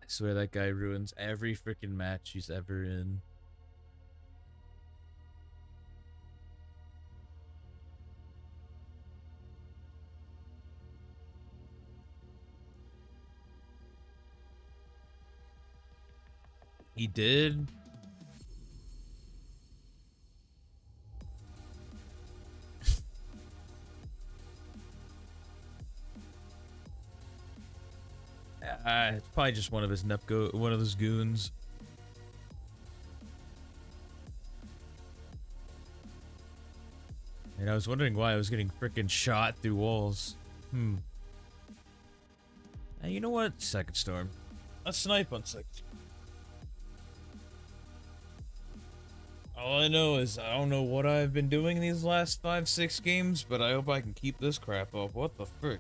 Speaker 1: I swear that guy ruins every freaking match he's ever in. He did? It's probably just one of his one of his goons. And I was wondering why I was getting frickin' shot through walls. And you know what? Second Storm. Let's snipe on Second Storm. All I know is I don't know what I've been doing these last 5-6 games, but I hope I can keep this crap up. What the frick?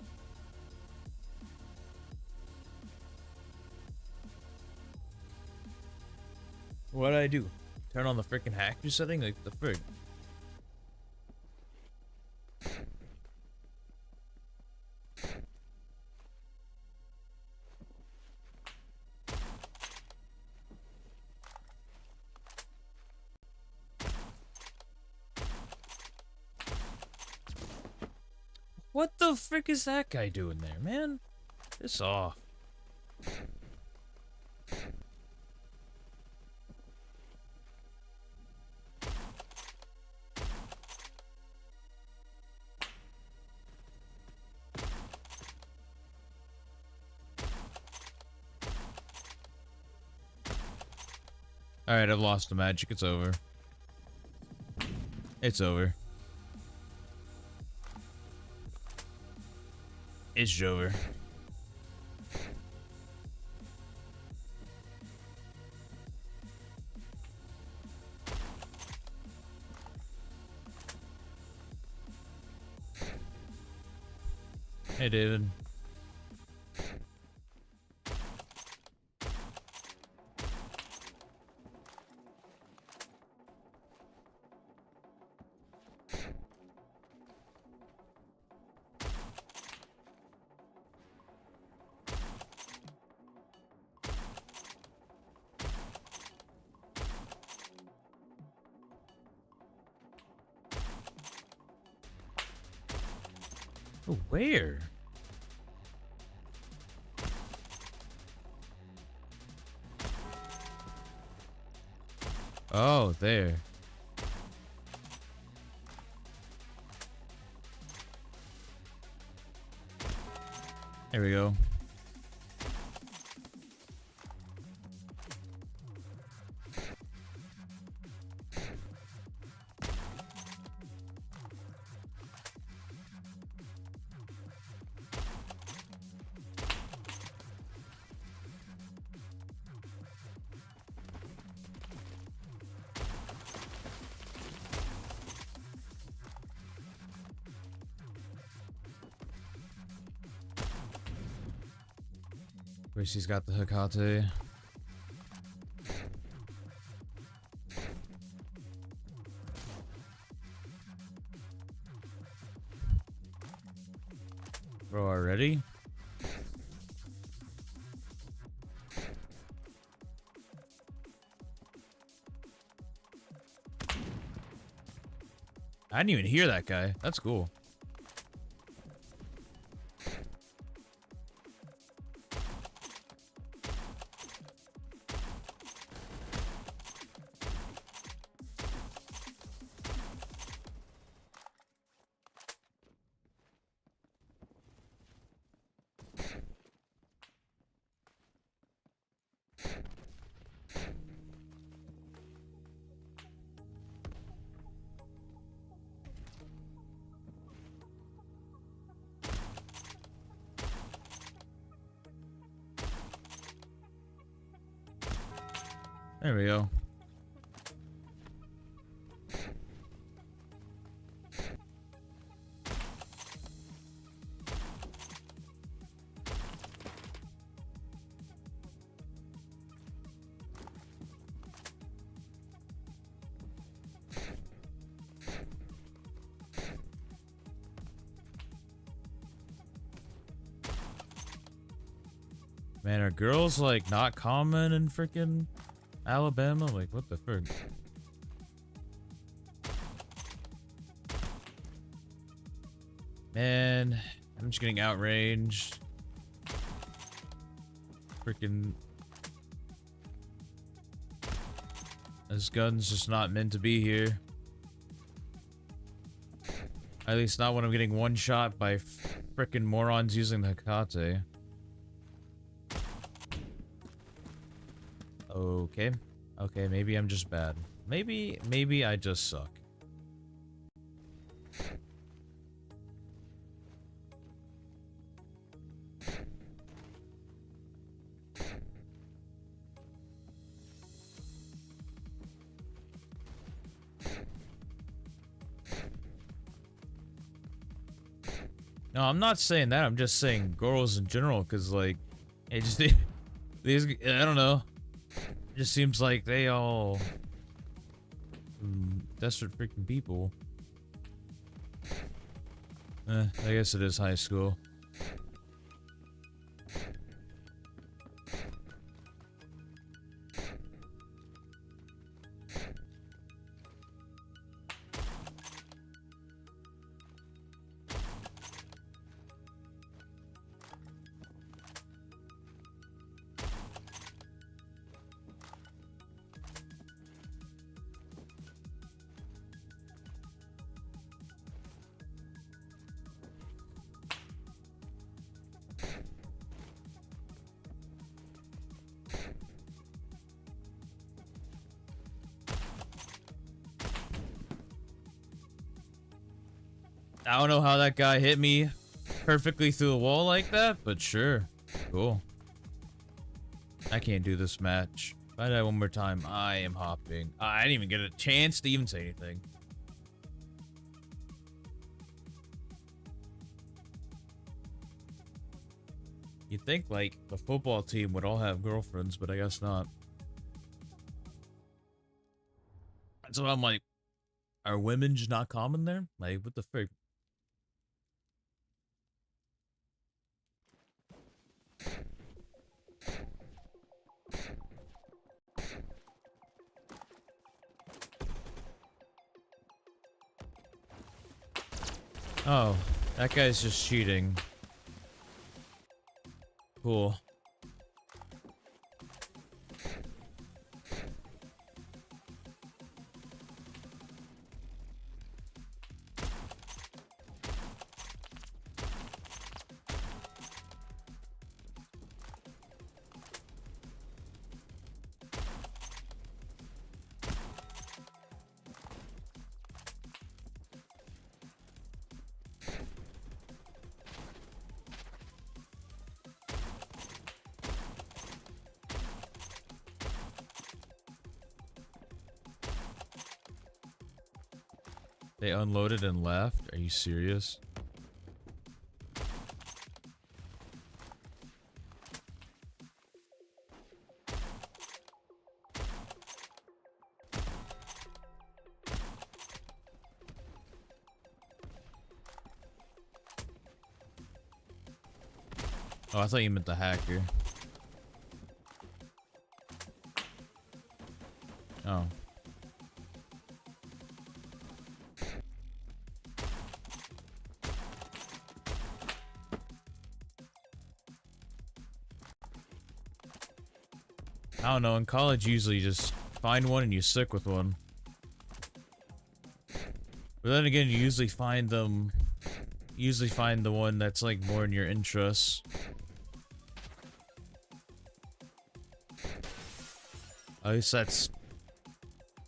Speaker 1: What'd I do? Turn on the frickin' hacker setting? Like, the frick? What the frick is that guy doing there, man? Piss off. Alright, I've lost the magic. It's over. It's over. It's over. Hey, David. Oh, where? Oh, there. There we go. Gracie's got the Hecate. Bro, already? I didn't even hear that guy. That's cool. There we go. Man, are girls like not common in freaking Alabama? Like, what the frick? Man, I'm just getting outranged. Freaking. This gun's just not meant to be here. At least not when I'm getting one shot by freaking morons using the Hecate. Okay. Okay, maybe I'm just bad. Maybe I just suck. No, I'm not saying that. I'm just saying girls in general, because, like, it just... These... I don't know. It just seems like they all... desperate freaking people. I guess it is high school. I don't know how that guy hit me perfectly through the wall like that, but sure. Cool. I can't do this match. If I die one more time, I am hopping. I didn't even get a chance to even say anything. You'd think, like, the football team would all have girlfriends, but I guess not. So I'm like, are women just not common there? Like, what the frick? Oh, that guy's just cheating. Cool. They unloaded and left? Are you serious? Oh, I thought you meant the hacker. Oh. I don't know, in college usually you just find one and you stick with one. But then again, you usually find the one that's like more in your interests. At least that's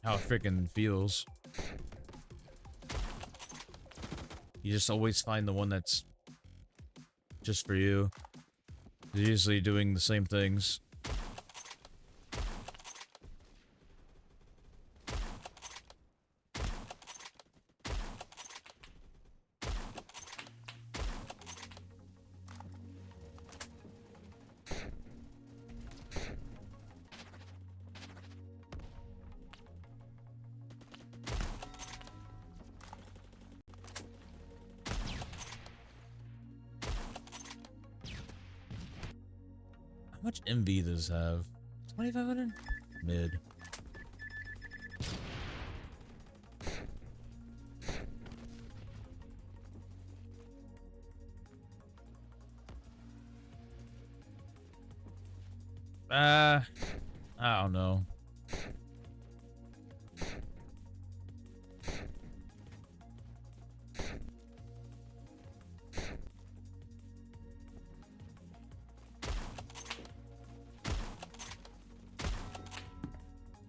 Speaker 1: how it freaking feels. You just always find the one that's just for you. They're usually doing the same things. How much MV does this have? 2,500? Mid. I don't know.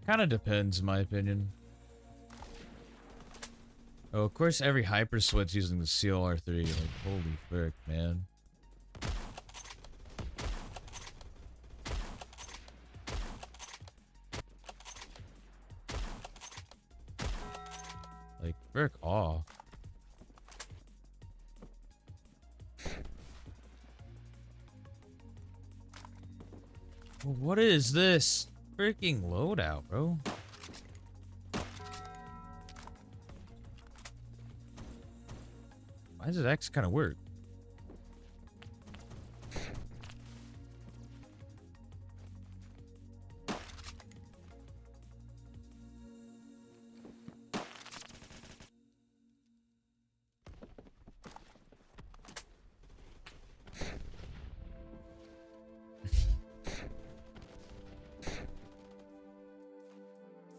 Speaker 1: Kind of depends, in my opinion. Oh, of course, every hyper sweat's using the CLR3. Like, holy frick, man. Like, frick off. Well, what is this? Freaking loadout, bro. Why does it actually kind of work?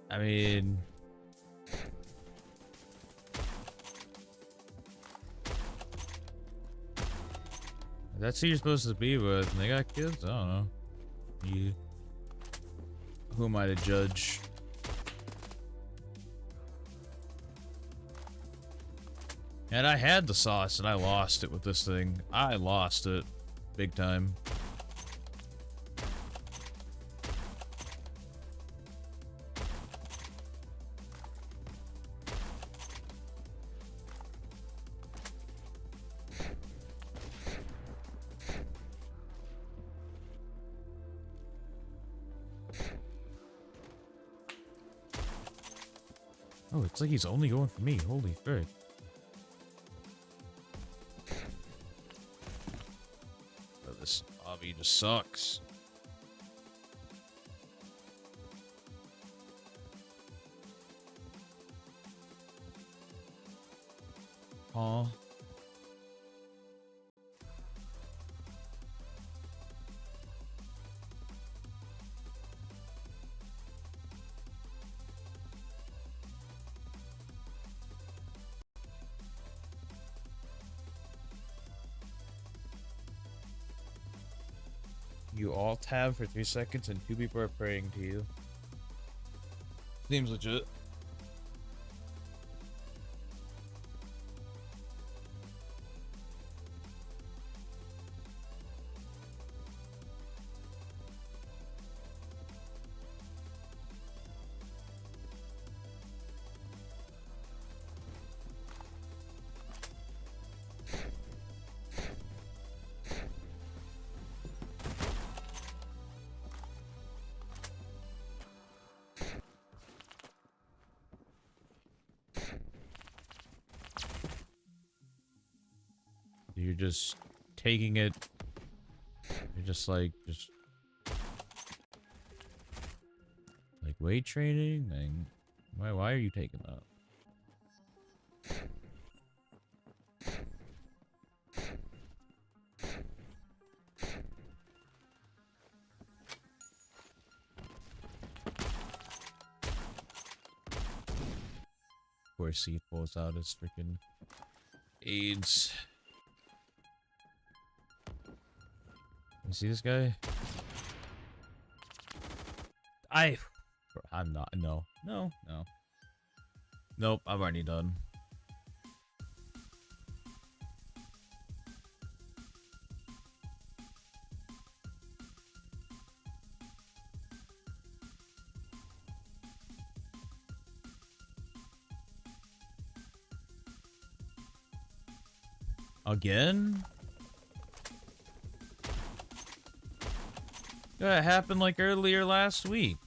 Speaker 1: I mean, that's who you're supposed to be with, and they got kids? I don't know. Who am I to judge? And I had the sauce, and I lost it with this thing. I lost it. Big time. Oh, it's like he's only going for me. Holy frick. Oh, this obby just sucks. Aw. You alt tab for 3 seconds and 2 people are praying to you. Seems legit. You're just taking it. You're just like weight training. Like, why are you taking that? Of course, he pulls out his freaking AIDS. You see this guy? I'm not. No. Nope, I'm already done. Again? Yeah, it happened like earlier last week.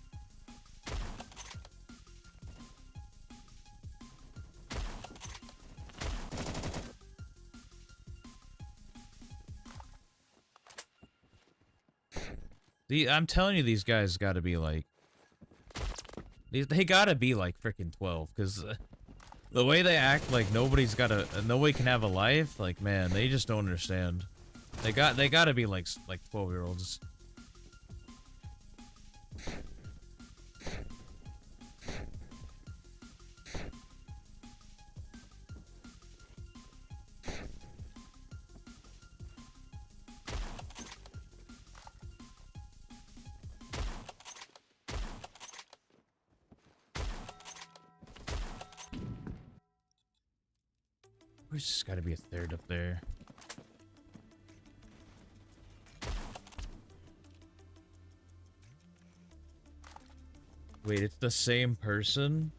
Speaker 1: I'm telling you, these guys gotta be like... They gotta be like freaking 12, because the way they act like nobody can have a life, like, man, they just don't understand. They gotta be like 12-year-olds. There's just gotta be a third up there. Wait, it's the same person?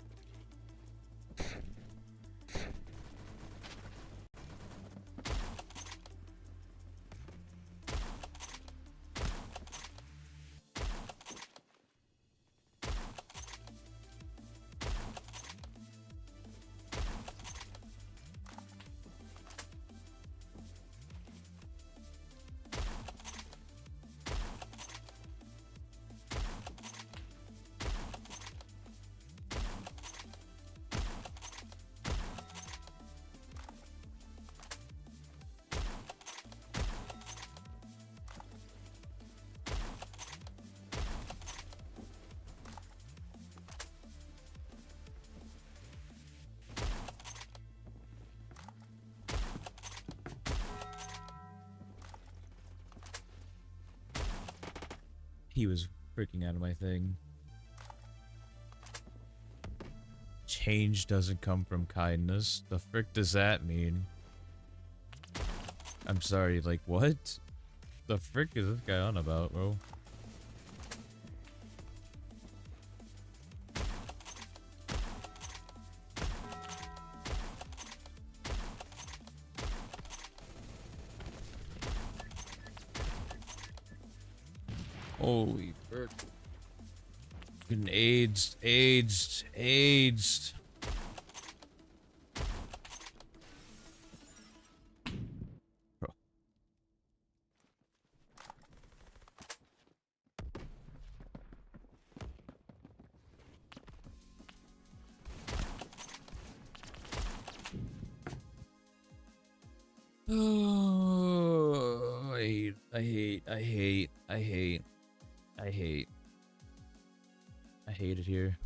Speaker 1: He was freaking out of my thing. Change doesn't come from kindness. The frick does that mean? I'm sorry, like what? The frick is this guy on about, bro? Holy frick. Getting aged. Bro. Oh, I hate it here.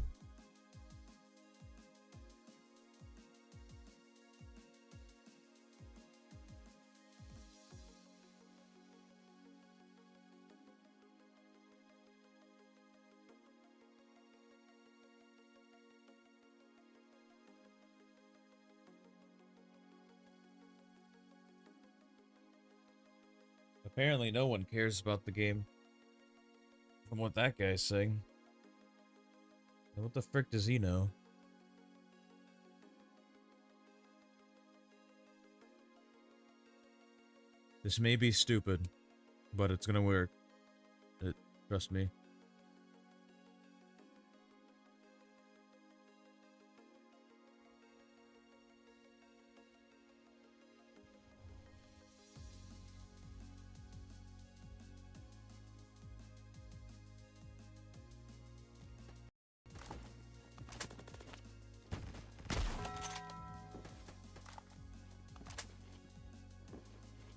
Speaker 1: Apparently no one cares about the game. From what that guy's saying. What the frick does he know? This may be stupid, but it's gonna work. Trust me.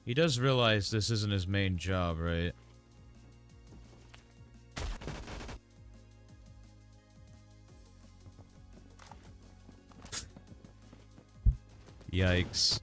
Speaker 1: He does realize this isn't his main job, right? Yikes.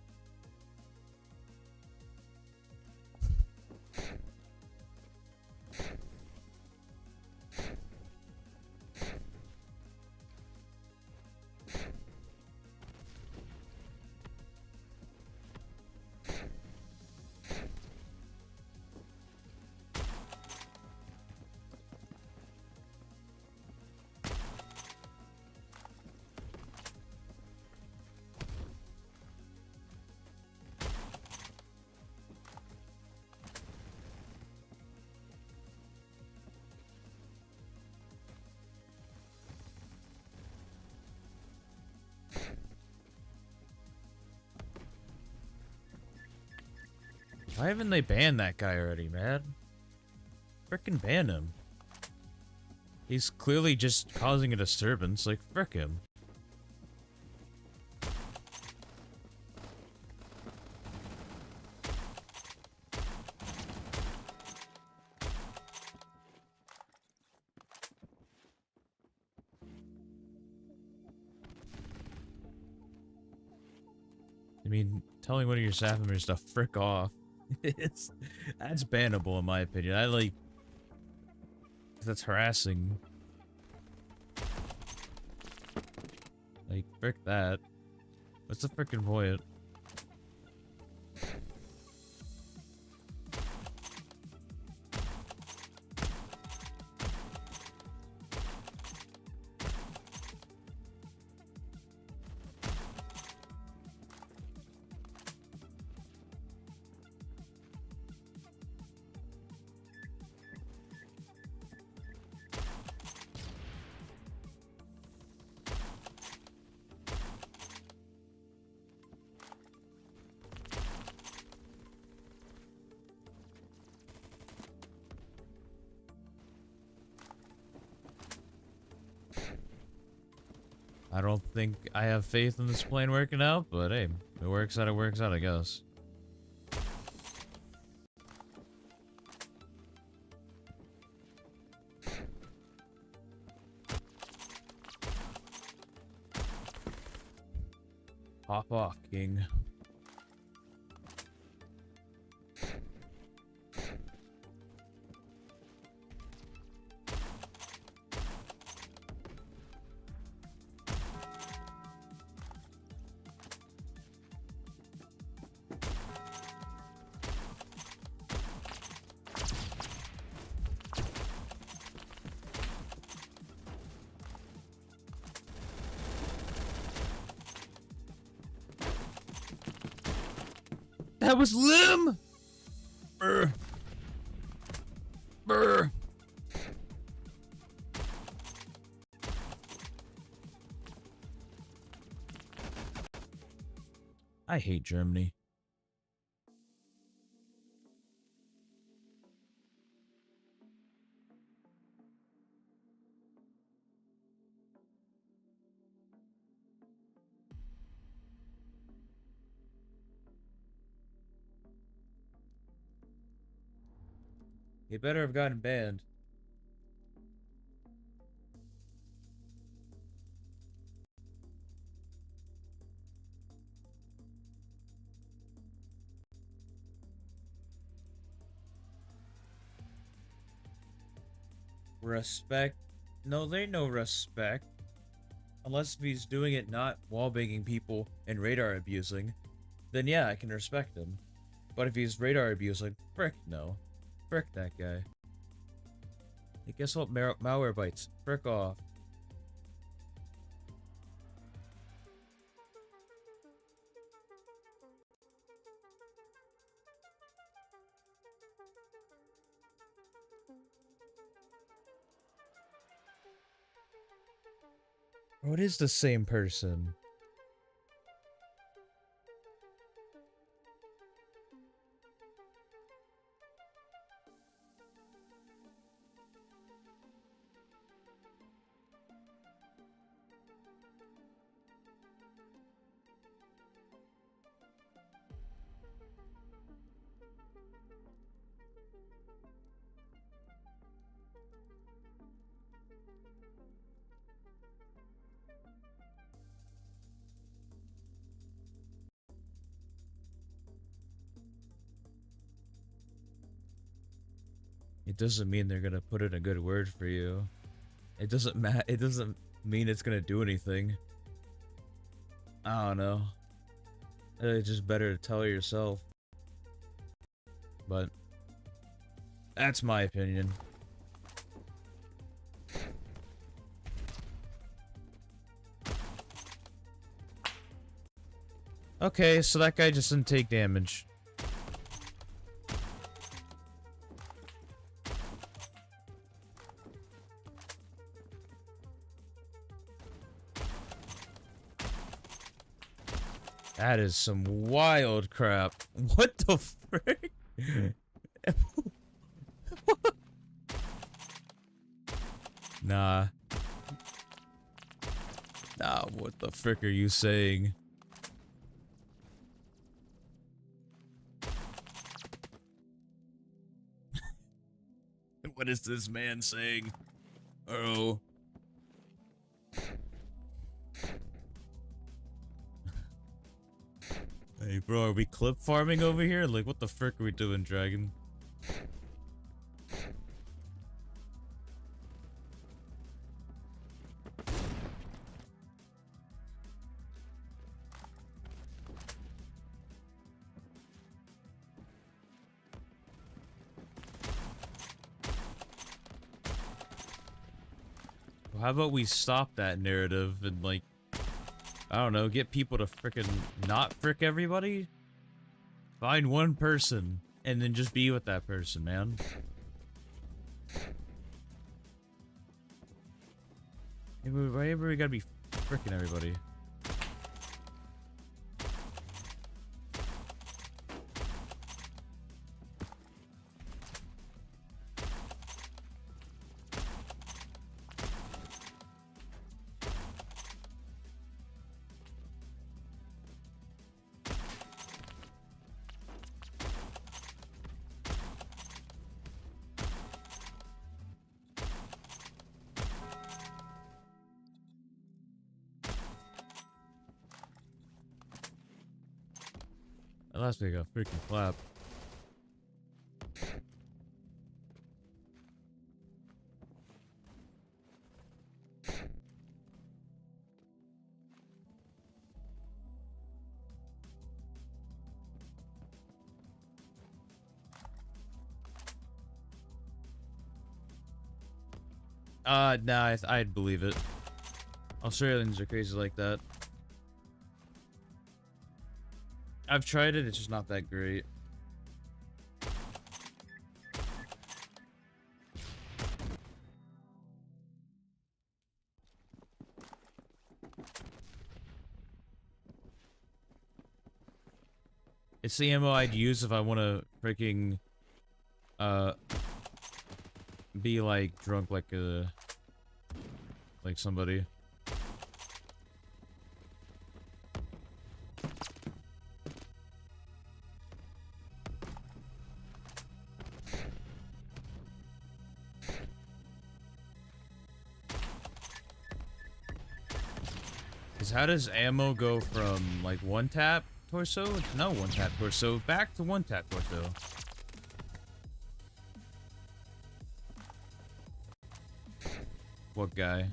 Speaker 1: Why haven't they banned that guy already, man? Frickin' ban him. He's clearly just causing a disturbance, like, frick him. I mean, telling one of your staff members to frick off. That's bannable in my opinion. I like that's harassing. Like frick that. What's the frickin' point? I don't think I have faith in this plan working out, but hey, it works out, I guess. Hop off, King. That was Lim! Brr. Brr. I hate Germany. You better have gotten banned. Respect? No, there ain't no respect. Unless if he's doing it not wallbanging people and radar abusing, then yeah, I can respect him. But if he's radar abusing, frick no. Frick that guy. Hey, guess what? Malware bites. Frick off. Oh, it is the same person. It doesn't mean they're gonna put in a good word for you. It doesn't it doesn't mean it's gonna do anything. I don't know. It's just better to tell yourself. But that's my opinion. Okay, so that guy just didn't take damage. That is some wild crap. What the frick? Nah. Nah, what the frick are you saying? What is this man saying? Uh-oh. Hey bro, are we clip farming over here? Like, what the frick are we doing, Dragon? Well, how about we stop that narrative and, like, I don't know, get people to frickin' not frick everybody? Find one person, and then just be with that person, man. Why we gotta be fricking everybody? Last week a freaking clap. Nah, I'd believe it. Australians are crazy like that. I've tried it, it's just not that great. It's the ammo I'd use if I want to freaking, be like drunk like somebody. Cause how does ammo go from like one tap torso? No, one tap torso back to one tap torso. What guy?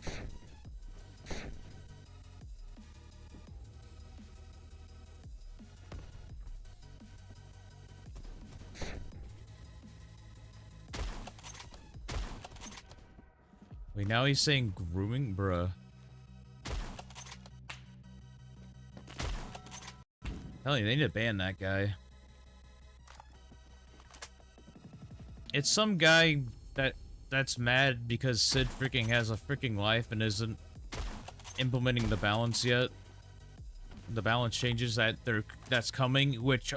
Speaker 1: Wait, now he's saying grooming? Bruh. Hell yeah, they need to ban that guy. It's some guy that's mad because Sid freaking has a freaking life and isn't implementing the balance yet. The balance changes that's coming, which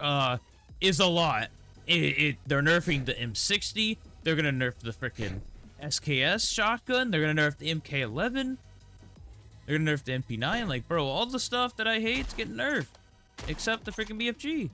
Speaker 1: is a lot. They're nerfing the M60. They're gonna nerf the freaking SKS shotgun. They're gonna nerf the MK11. They're gonna nerf the MP9. Like, bro, all the stuff that I hate's getting nerfed, except the freaking BFG.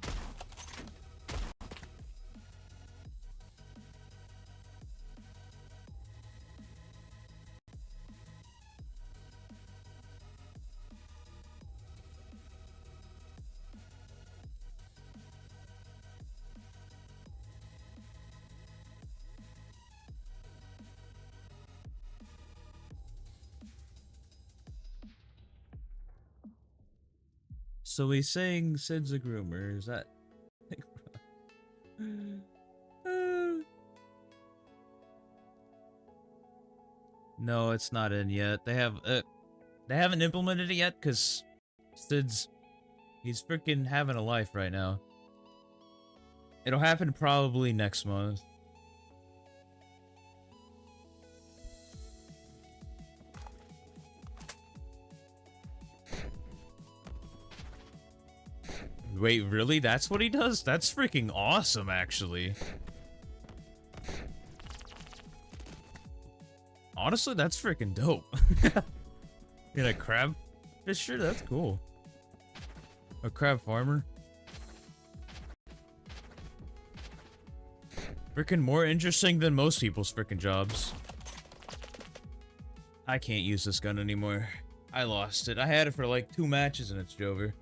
Speaker 1: So he's saying Sid's a groomer, is that... No, it's not in yet. They haven't implemented it yet, because he's freaking having a life right now. It'll happen probably next month. Wait, really? That's what he does? That's freaking awesome, actually. Honestly, that's freaking dope. In a crab fisher? That's cool. A crab farmer? Freaking more interesting than most people's freaking jobs. I can't use this gun anymore. I lost it. I had it for like 2 matches and it's over.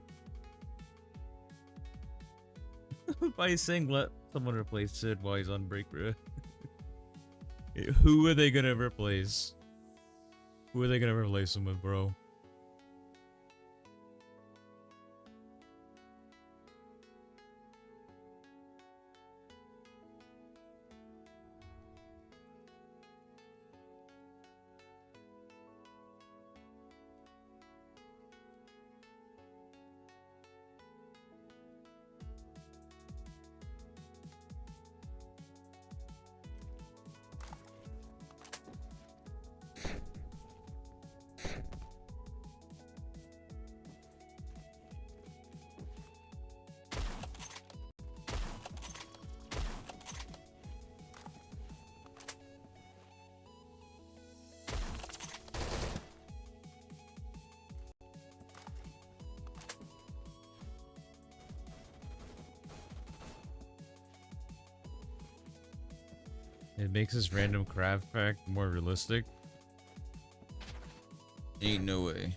Speaker 1: By saying let someone replace Sid while he's on break, bro. Who are they gonna replace? Who are they gonna replace him with, bro? It makes this random crab fact more realistic. Ain't no way.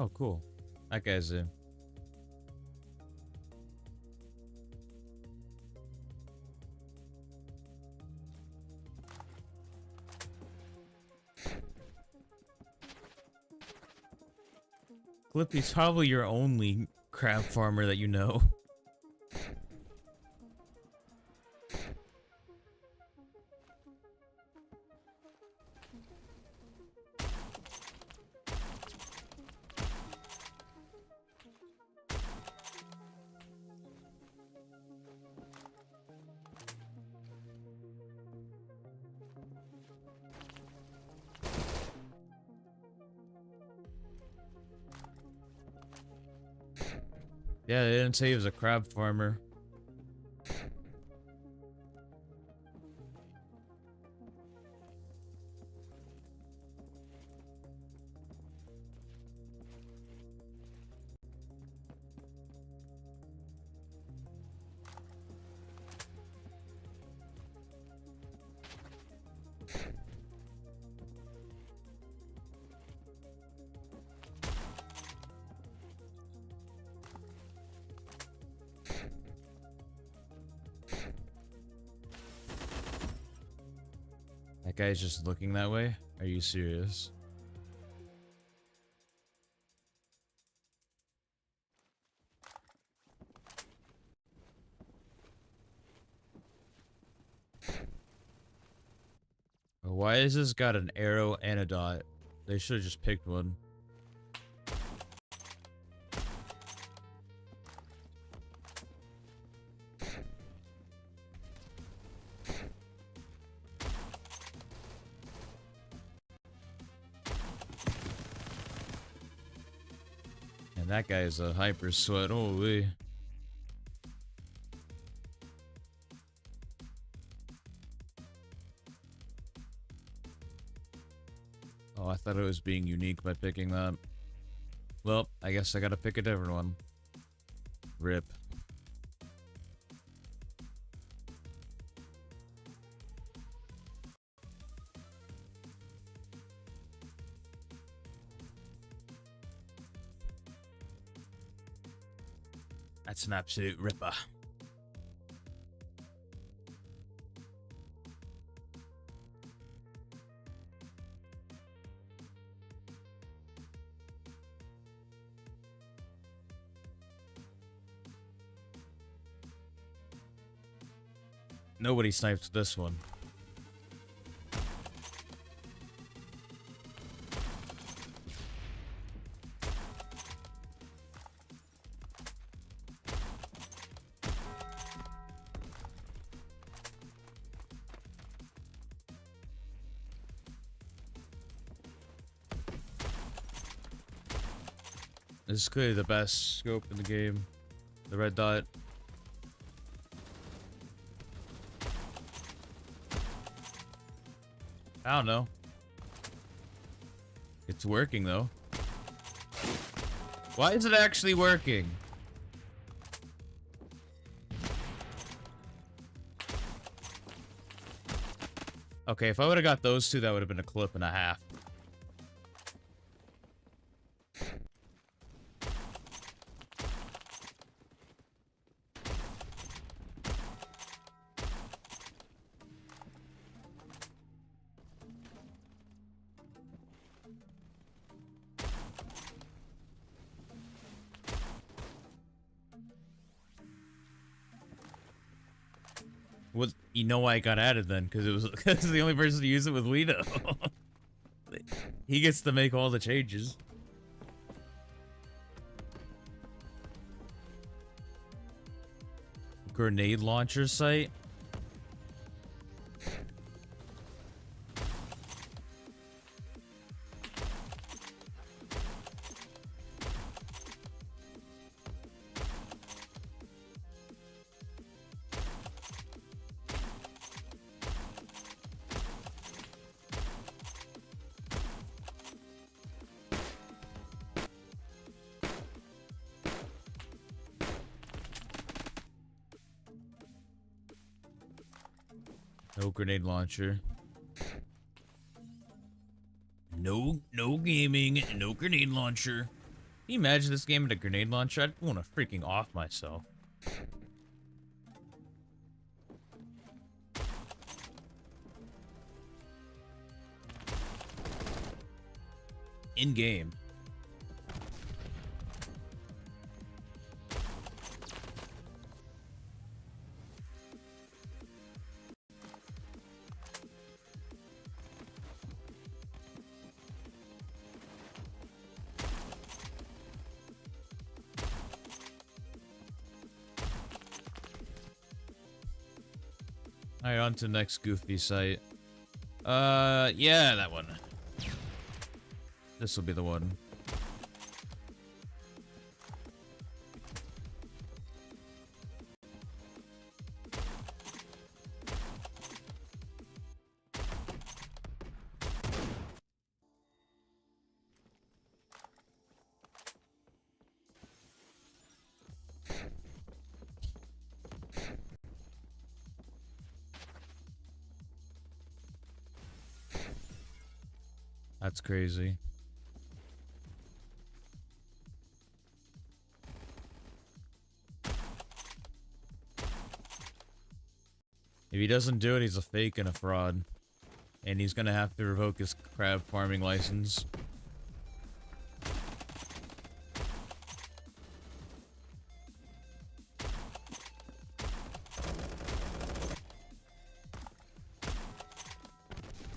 Speaker 1: Oh, cool. That guy's in. Clippy's probably your only crab farmer that you know. Yeah, they didn't say he was a crab farmer. That guy's just looking that way? Are you serious? Why has this got an arrow and a dot? They should have just picked one. And that guy is a hyper sweat. Holy. Oh, I thought it was being unique by picking that. Well, I guess I gotta pick a different one. Rip. That's an absolute ripper. Nobody sniped this one. This is clearly the best scope in the game. The red dot. I don't know. It's working though. Why is it actually working? Okay, if I would have got those two, that would have been a clip and a half. Well, you know why it got added then? Because it was because the only person to use it with Lito. He gets to make all the changes. Grenade launcher site. No grenade launcher. No gaming, no grenade launcher. you imagine this game with a grenade launcher? I'd want to freaking off myself. In game. Alright, on to the next goofy site. Yeah, that one. This will be the one. That's crazy. If he doesn't do it, he's a fake and a fraud. And he's gonna have to revoke his crab farming license.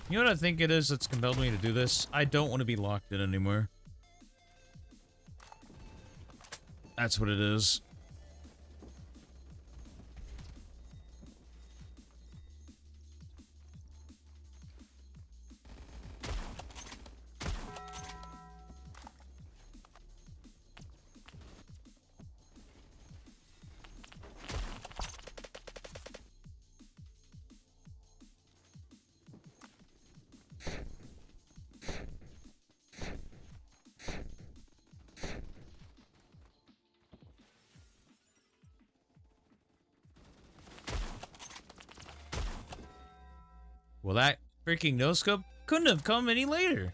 Speaker 1: You know what I think it is that's compelled me to do this? I don't want to be locked in anymore. That's what it is. Well, that freaking no-scope couldn't have come any later.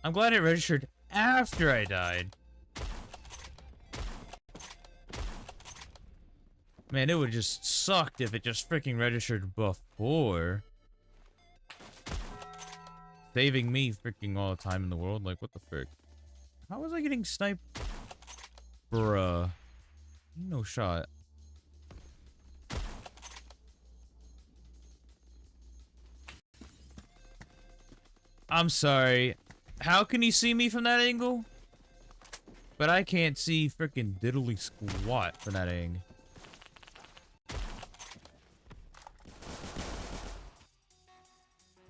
Speaker 1: I'm glad it registered after I died. Man, it would just sucked if it just freaking registered before. Saving me freaking all the time in the world. Like, what the frick? How was I getting sniped? Bruh. No shot. I'm sorry. How can you see me from that angle? But I can't see freaking diddly squat from that angle.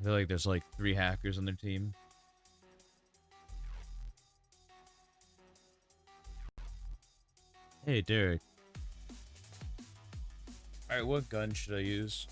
Speaker 1: I feel like there's like 3 hackers on their team. Hey, Derek. Alright, what gun should I use?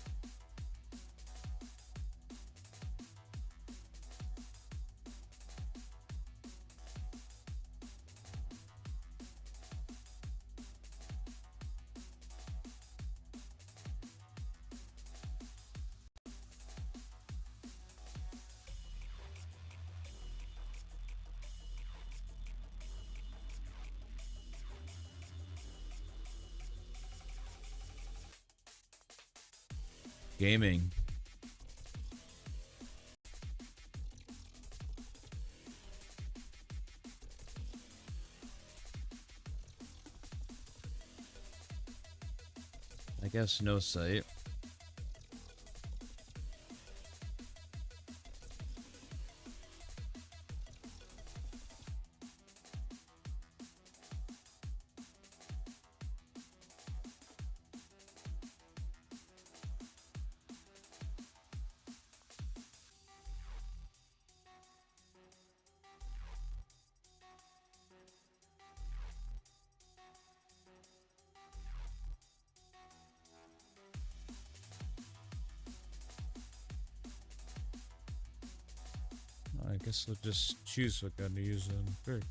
Speaker 1: Gaming. I guess no sight. I guess we'll just choose what gun to use then. Frick.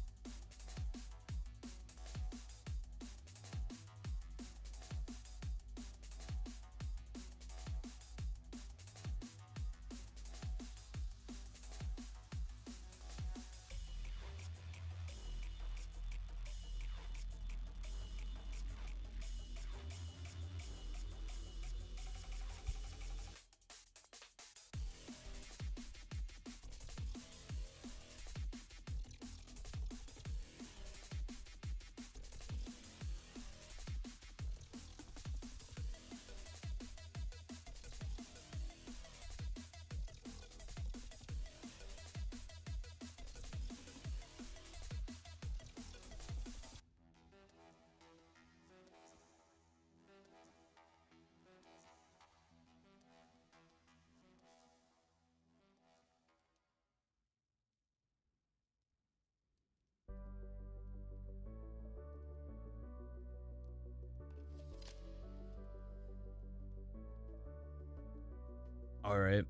Speaker 1: Alright.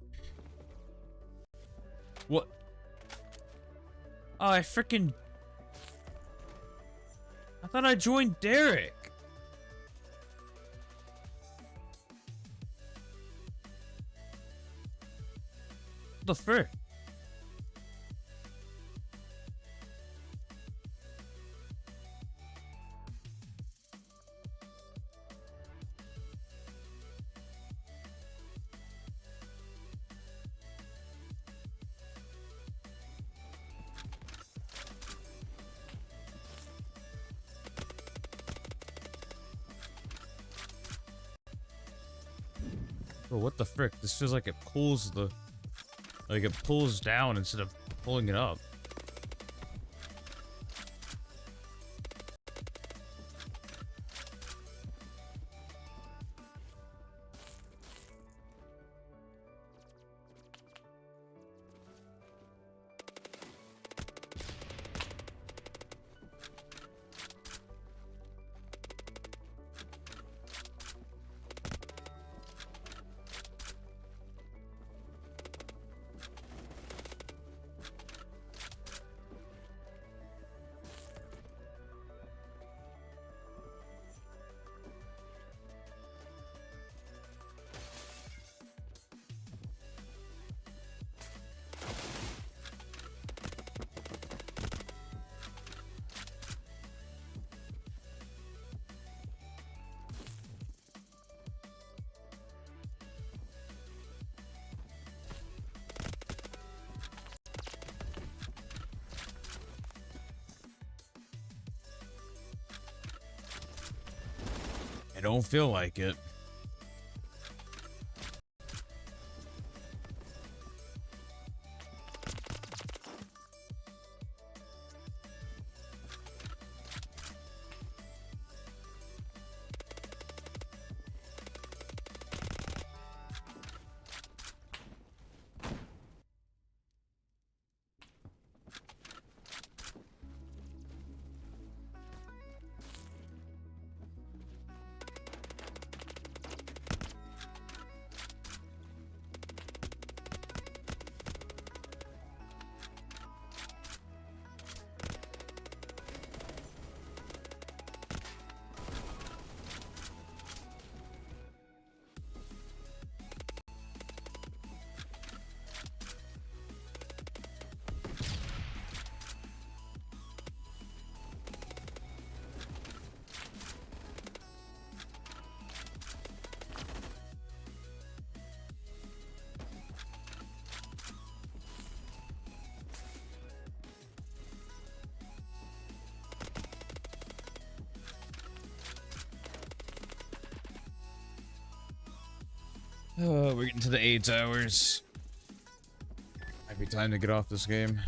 Speaker 1: What? Oh, I thought I joined Derek. What the frick? Oh, what the frick? This feels like it pulls the... Like it pulls down instead of pulling it up. I don't feel like it. Oh, we're getting to the AIDS hours. Might be time to get off this game.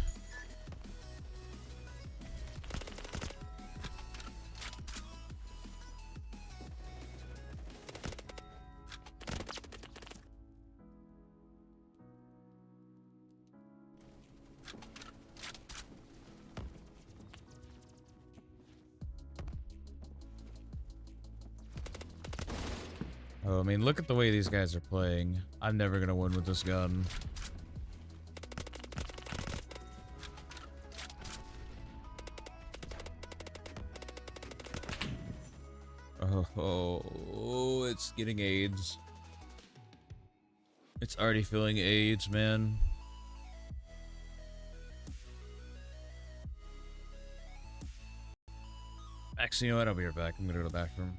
Speaker 1: Oh, I mean, look at the way these guys are playing. I'm never gonna win with this gun. Oh, it's getting AIDS. It's already feeling AIDS, man. Actually, you know what? I'll be right back. I'm gonna go to the bathroom.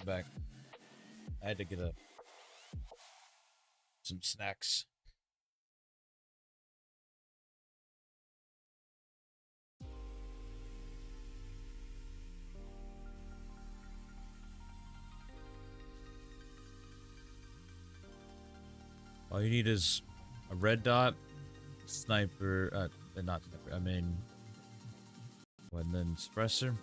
Speaker 1: back. I had to get some snacks. All you need is a red dot, sniper, not sniper, I mean, and then suppressor.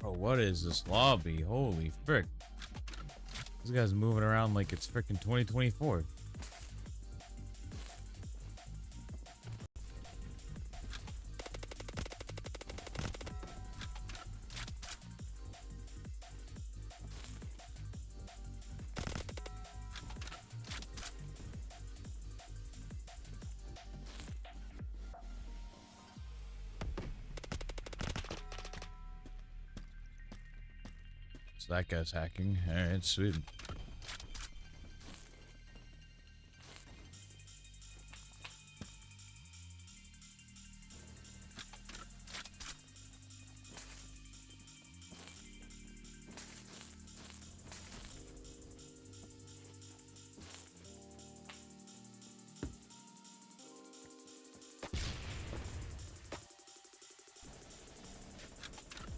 Speaker 1: Oh, what is this lobby? Holy frick. This guy's moving around like it's frickin' 2024. So that guy's hacking. Alright, sweet.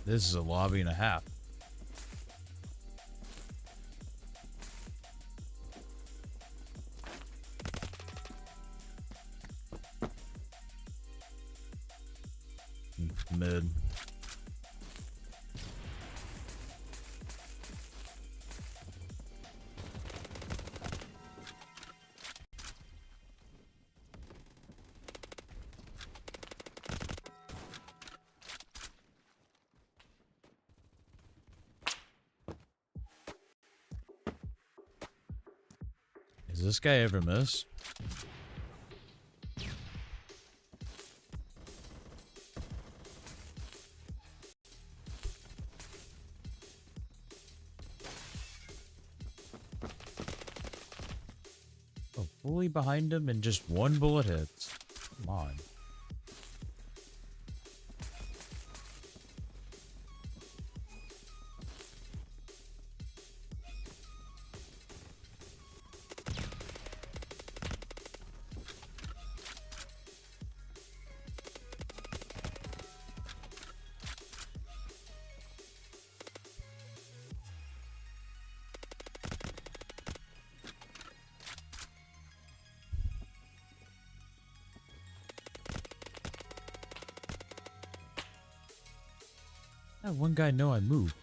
Speaker 1: This is a lobby and a half. Mid. Does this guy ever miss? Oh, fully behind him and just one bullet hits. Come on. How did one guy know I moved?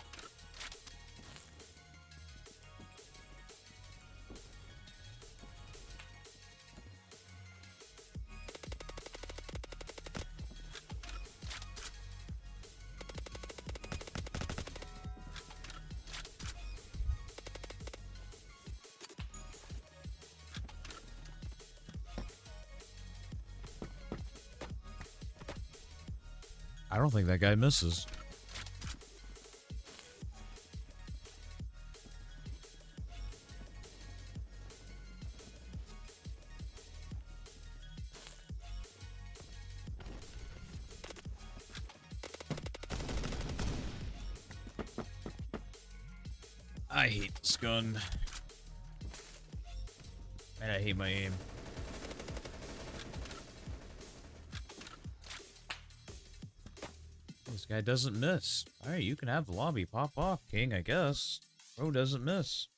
Speaker 1: I don't think that guy misses. I hate this gun. And I hate my aim. This guy doesn't miss. Alright, you can have the lobby. Pop off, King, I guess. Bro doesn't miss.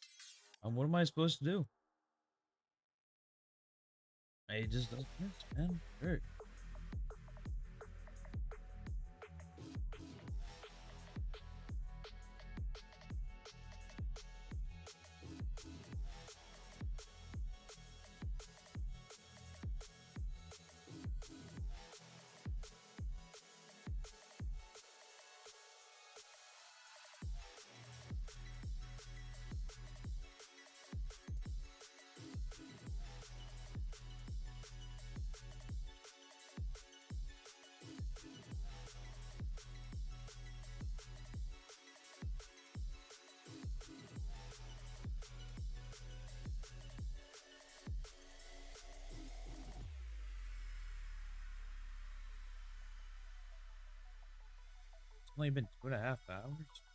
Speaker 1: What am I supposed to do? He just doesn't miss, man. Hurt. Only been 2.5 hours?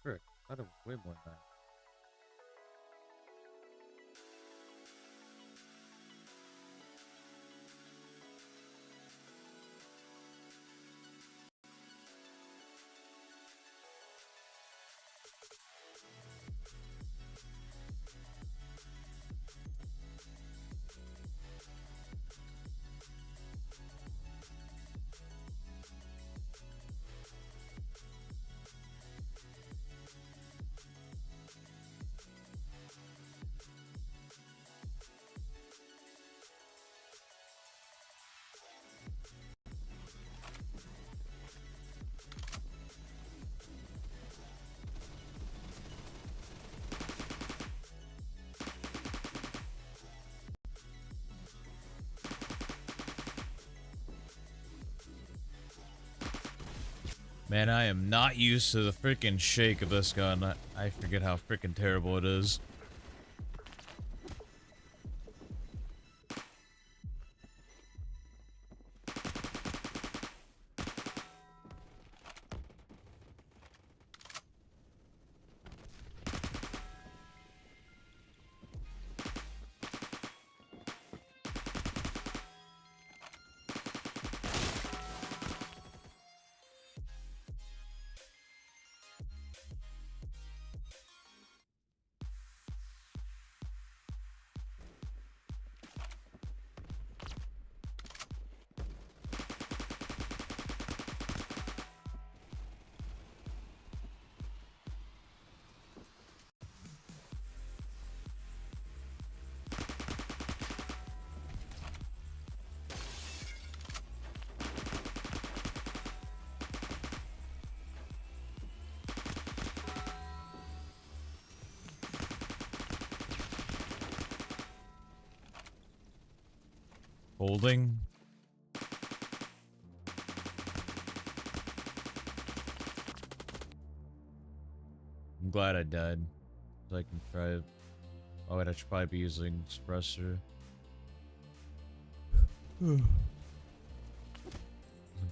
Speaker 1: Frick, I thought it was way more than that. Man, I am not used to the freaking shake of this gun. I forget how freaking terrible it is. Holding. I'm glad I died. So I can try it. Oh wait, I should probably be using suppressor. I'm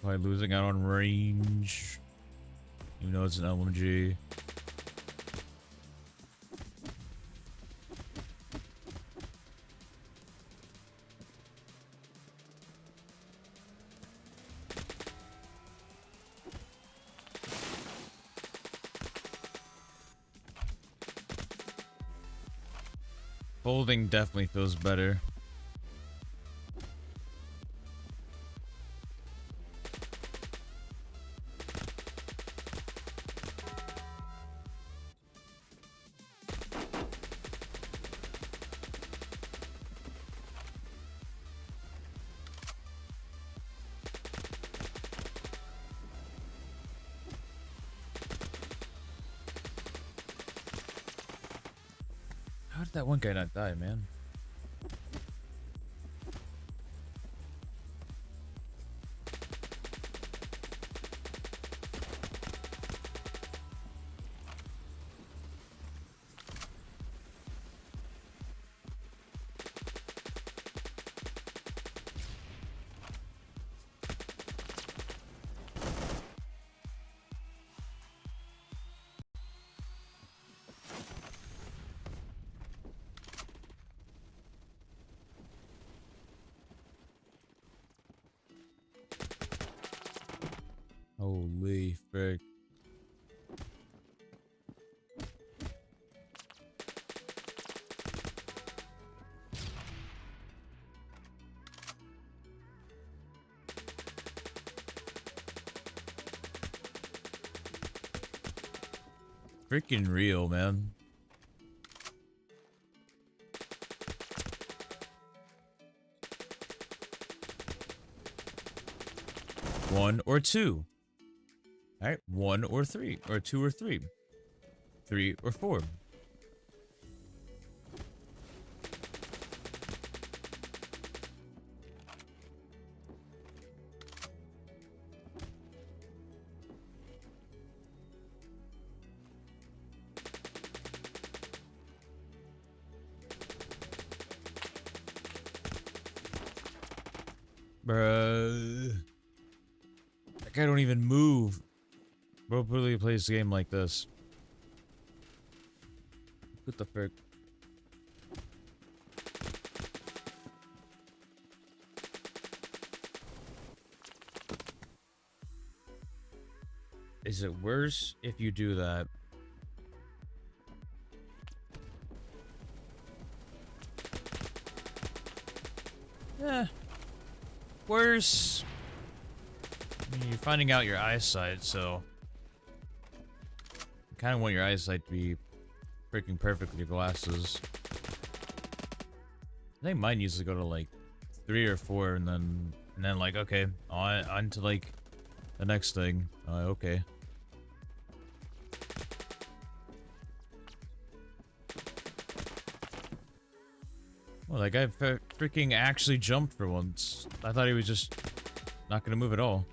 Speaker 1: probably losing out on range. Even though it's an LMG. Folding definitely feels better. How did that one guy not die, man? Holy frick. Freaking real, man. One or two. Alright, 1 or 3, or 2 or 3. 3 or 4. Bruh. That guy don't even move. Roblox plays the game like this. What the frick? Is it worse if you do that? Worse. I mean, you're finding out your eyesight, so you kind of want your eyesight to be freaking perfect with your glasses. I think mine usually go to like 3 or 4, and then like okay, on to like the next thing. Okay. Well, that guy freaking actually jumped for once. I thought he was just not gonna move at all.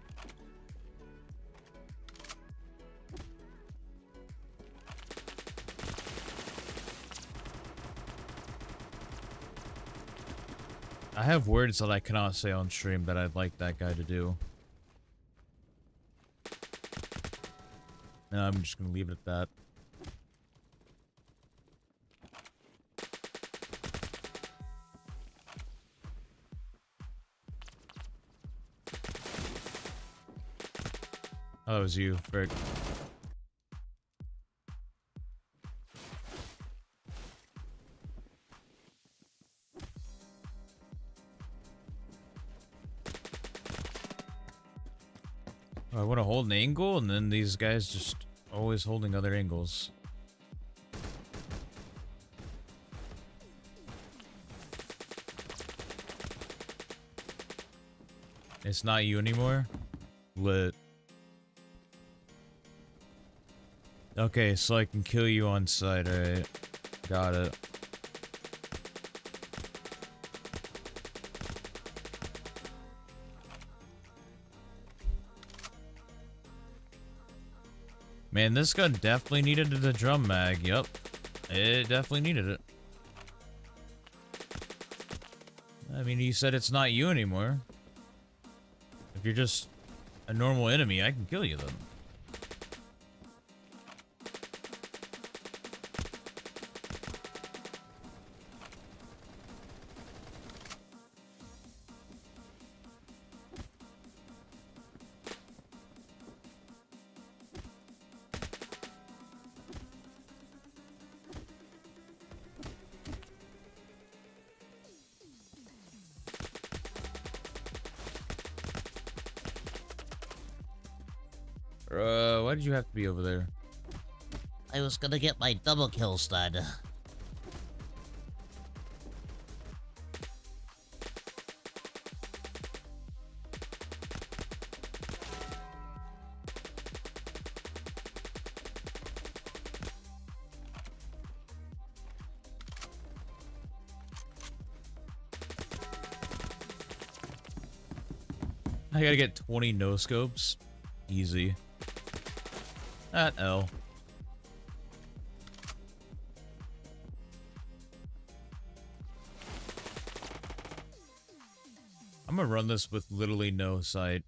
Speaker 1: I have words that I cannot say on stream that I'd like that guy to do. No, I'm just gonna leave it at that. Oh, that was you, Frick. Oh, I want to hold an angle, and then these guys just always holding other angles. It's not you anymore? Lit. Okay, so I can kill you on sight, alright. Got it. Man, this gun definitely needed the drum mag. Yup. It definitely needed it. I mean, you said it's not you anymore. If you're just a normal enemy, I can kill you then. Why did you have to be over there?
Speaker 2: I was gonna get my double kill stud.
Speaker 1: I gotta get 20 no-scopes. Easy. At L. I'm gonna run this with literally no sight.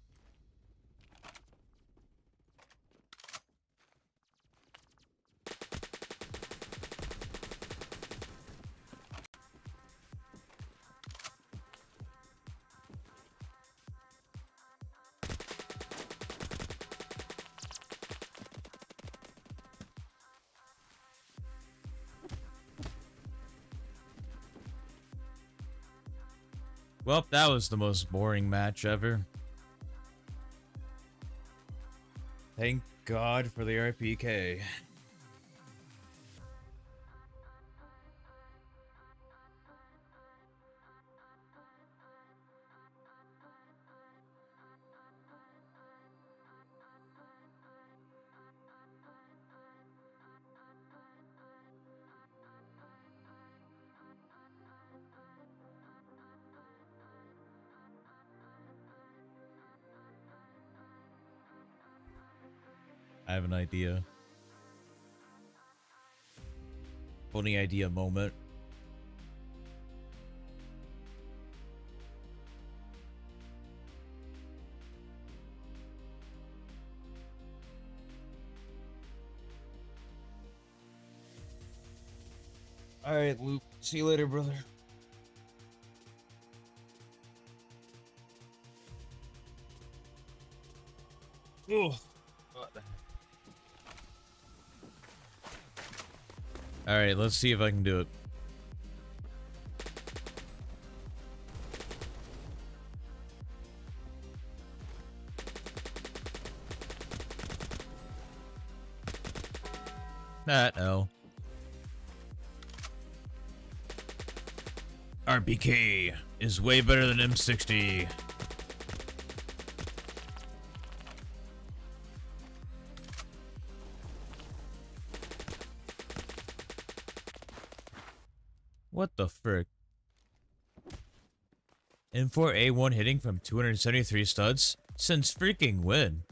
Speaker 1: Well, that was the most boring match ever. Thank God for the RPK. I have an idea. Funny idea moment. Alright, Luke. See you later, brother. Oh. Alright, let's see if I can do it. No. RPK is way better than M60. What the frick? M4A1 hitting from 273 studs? Since freaking when?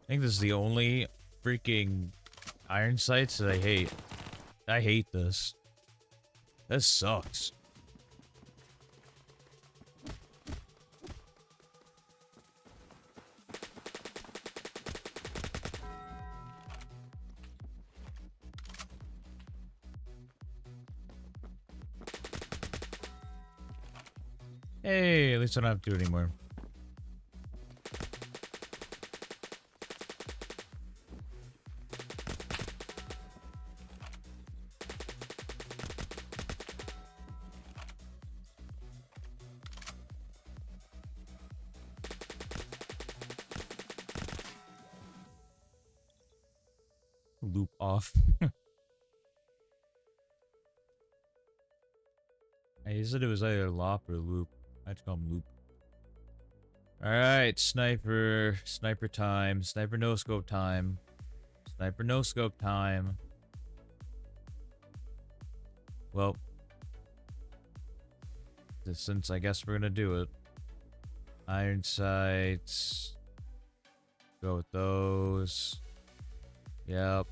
Speaker 1: I think this is the only freaking iron sights that I hate. I hate this. This sucks. Hey, at least I don't have to do it anymore. Loop off. I said it was either lop or loop. I had to call him loop. Alright, sniper. Sniper time. Sniper no scope time. Sniper no scope time. Well, since I guess we're gonna do it. Iron sights. Go with those. Yep.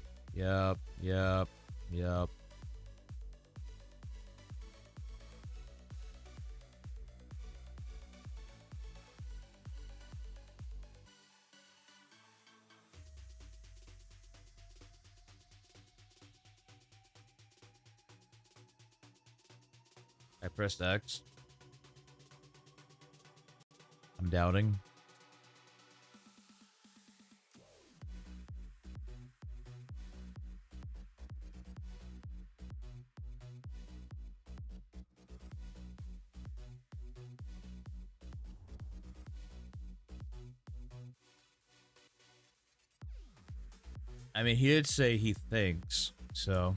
Speaker 1: I pressed X. I'm doubting. I mean, he did say he thinks, so.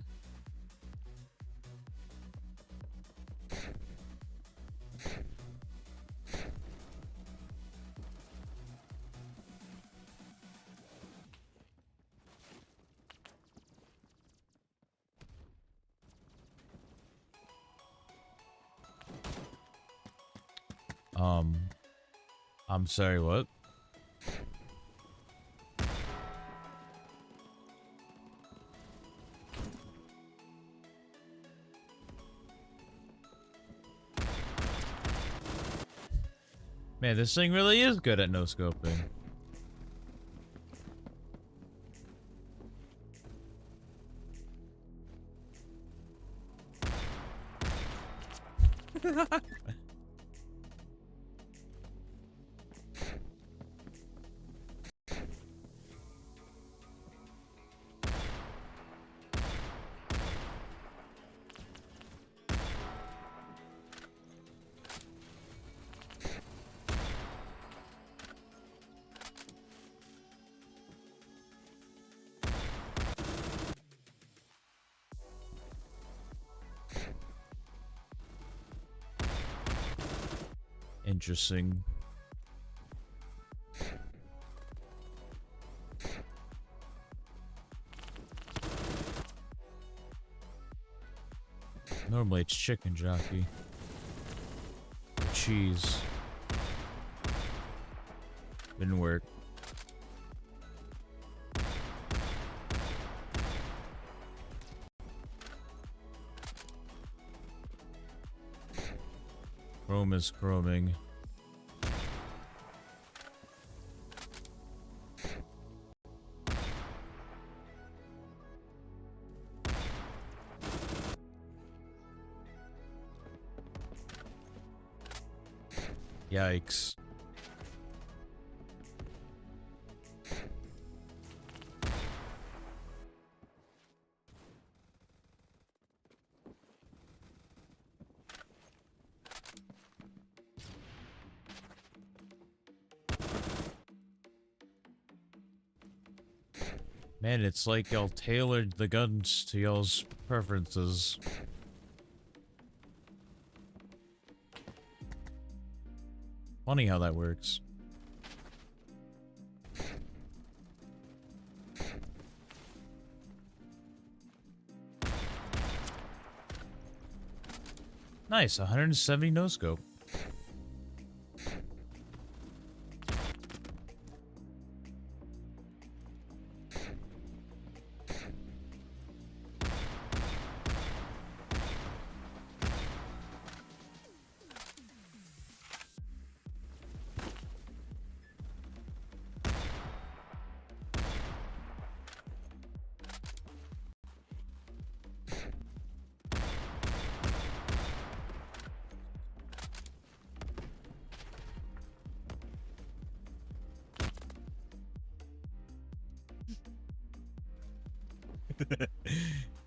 Speaker 1: I'm sorry, what? Man, this thing really is good at no scoping. Interesting. Normally it's chicken jockey. Cheese. Didn't work. Chrome is chroming. Yikes. Man, it's like y'all tailored the guns to y'all's preferences. Funny how that works. Nice, 170 no scope.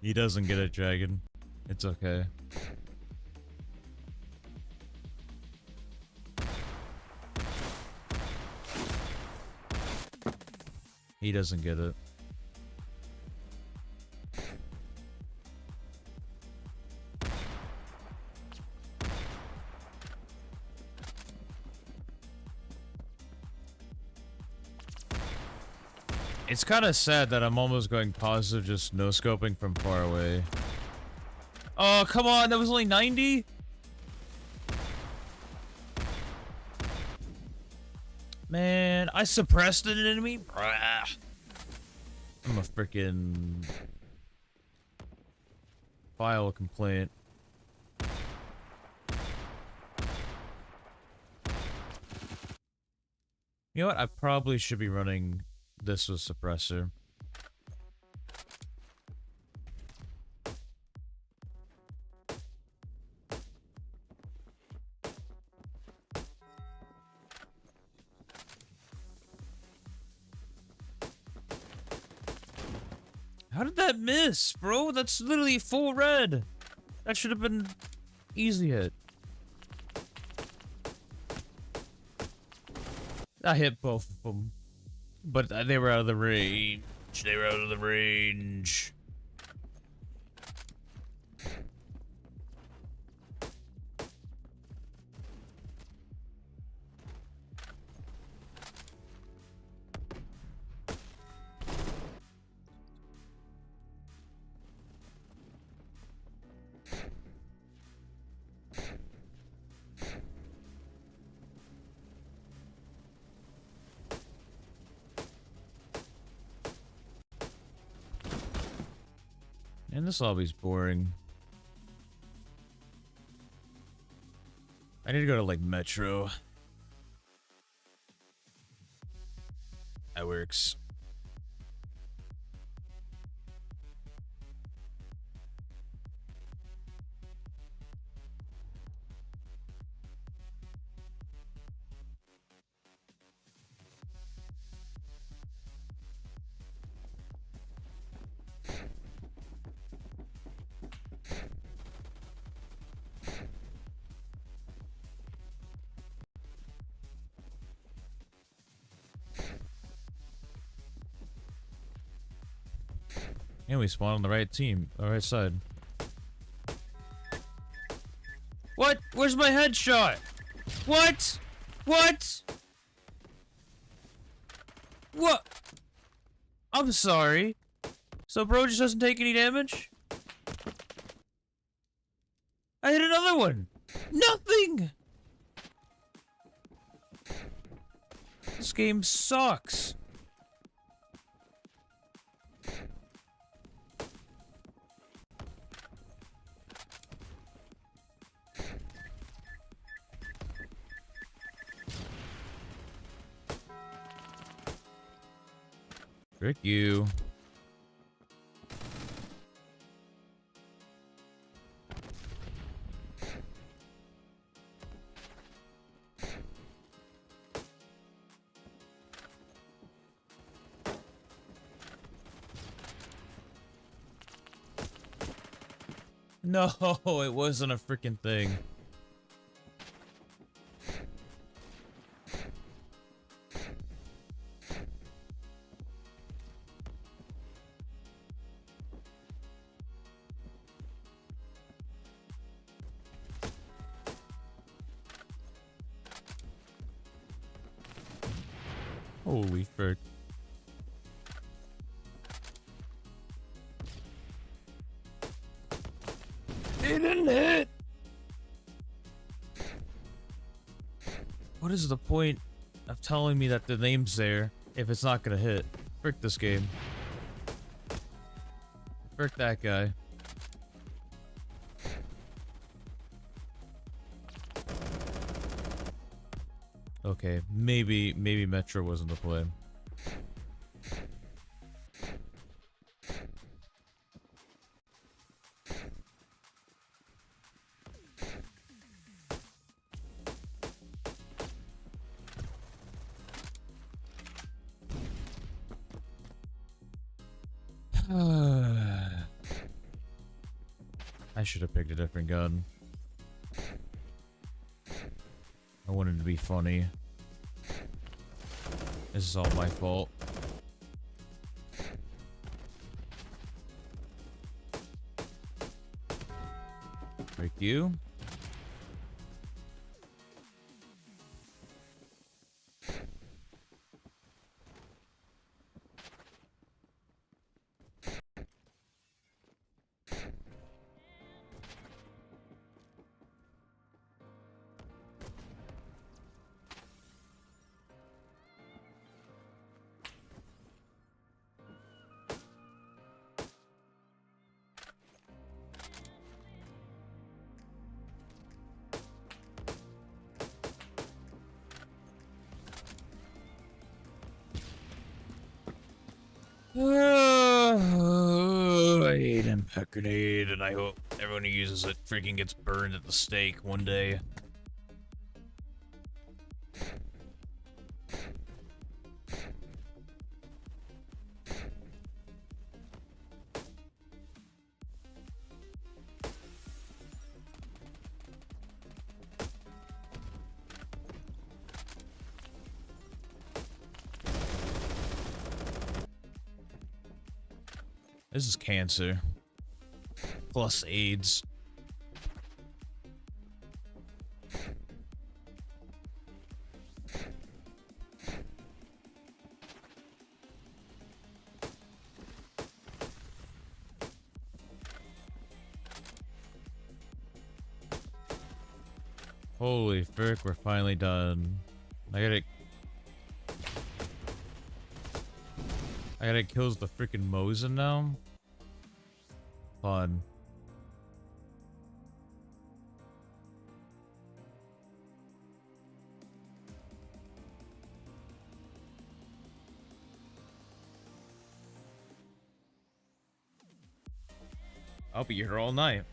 Speaker 1: He doesn't get it, Dragon. It's okay. He doesn't get it. It's kind of sad that I'm almost going positive just no-scoping from far away. Oh, come on, that was only 90? Man, I suppressed an enemy? Brah. I'm a freaking file a complaint. You know what? I probably should be running this with suppressor. How did that miss, bro? That's literally full red. That should have been easy hit. I hit both of them. But they were out of the range. They were out of the range. And this lobby's boring. I need to go to, like, Metro. That works. And we spawned on the right team, the right side. What? Where's my headshot? What? What? What? I'm sorry. So bro just doesn't take any damage? I hit another one. Nothing. This game sucks. Frick you. No, it wasn't a freaking thing. Holy frick. Didn't hit! What is the point of telling me that the name's there if it's not gonna hit? Frick this game. Frick that guy. Okay, maybe Metro wasn't the play. I should have picked a different gun. I wanted to be funny. This is all my fault. Thank you. I hate impact grenade, and I hope everyone who uses it freaking gets burned at the stake one day. This is cancer. Plus AIDS. Holy frick, we're finally done. I gotta kills the freaking Mosin now. Fun. I'll be here all night.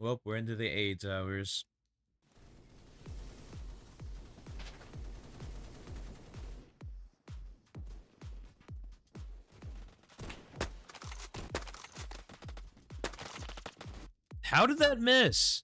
Speaker 1: Well, we're into the AIDS hours. How did that miss?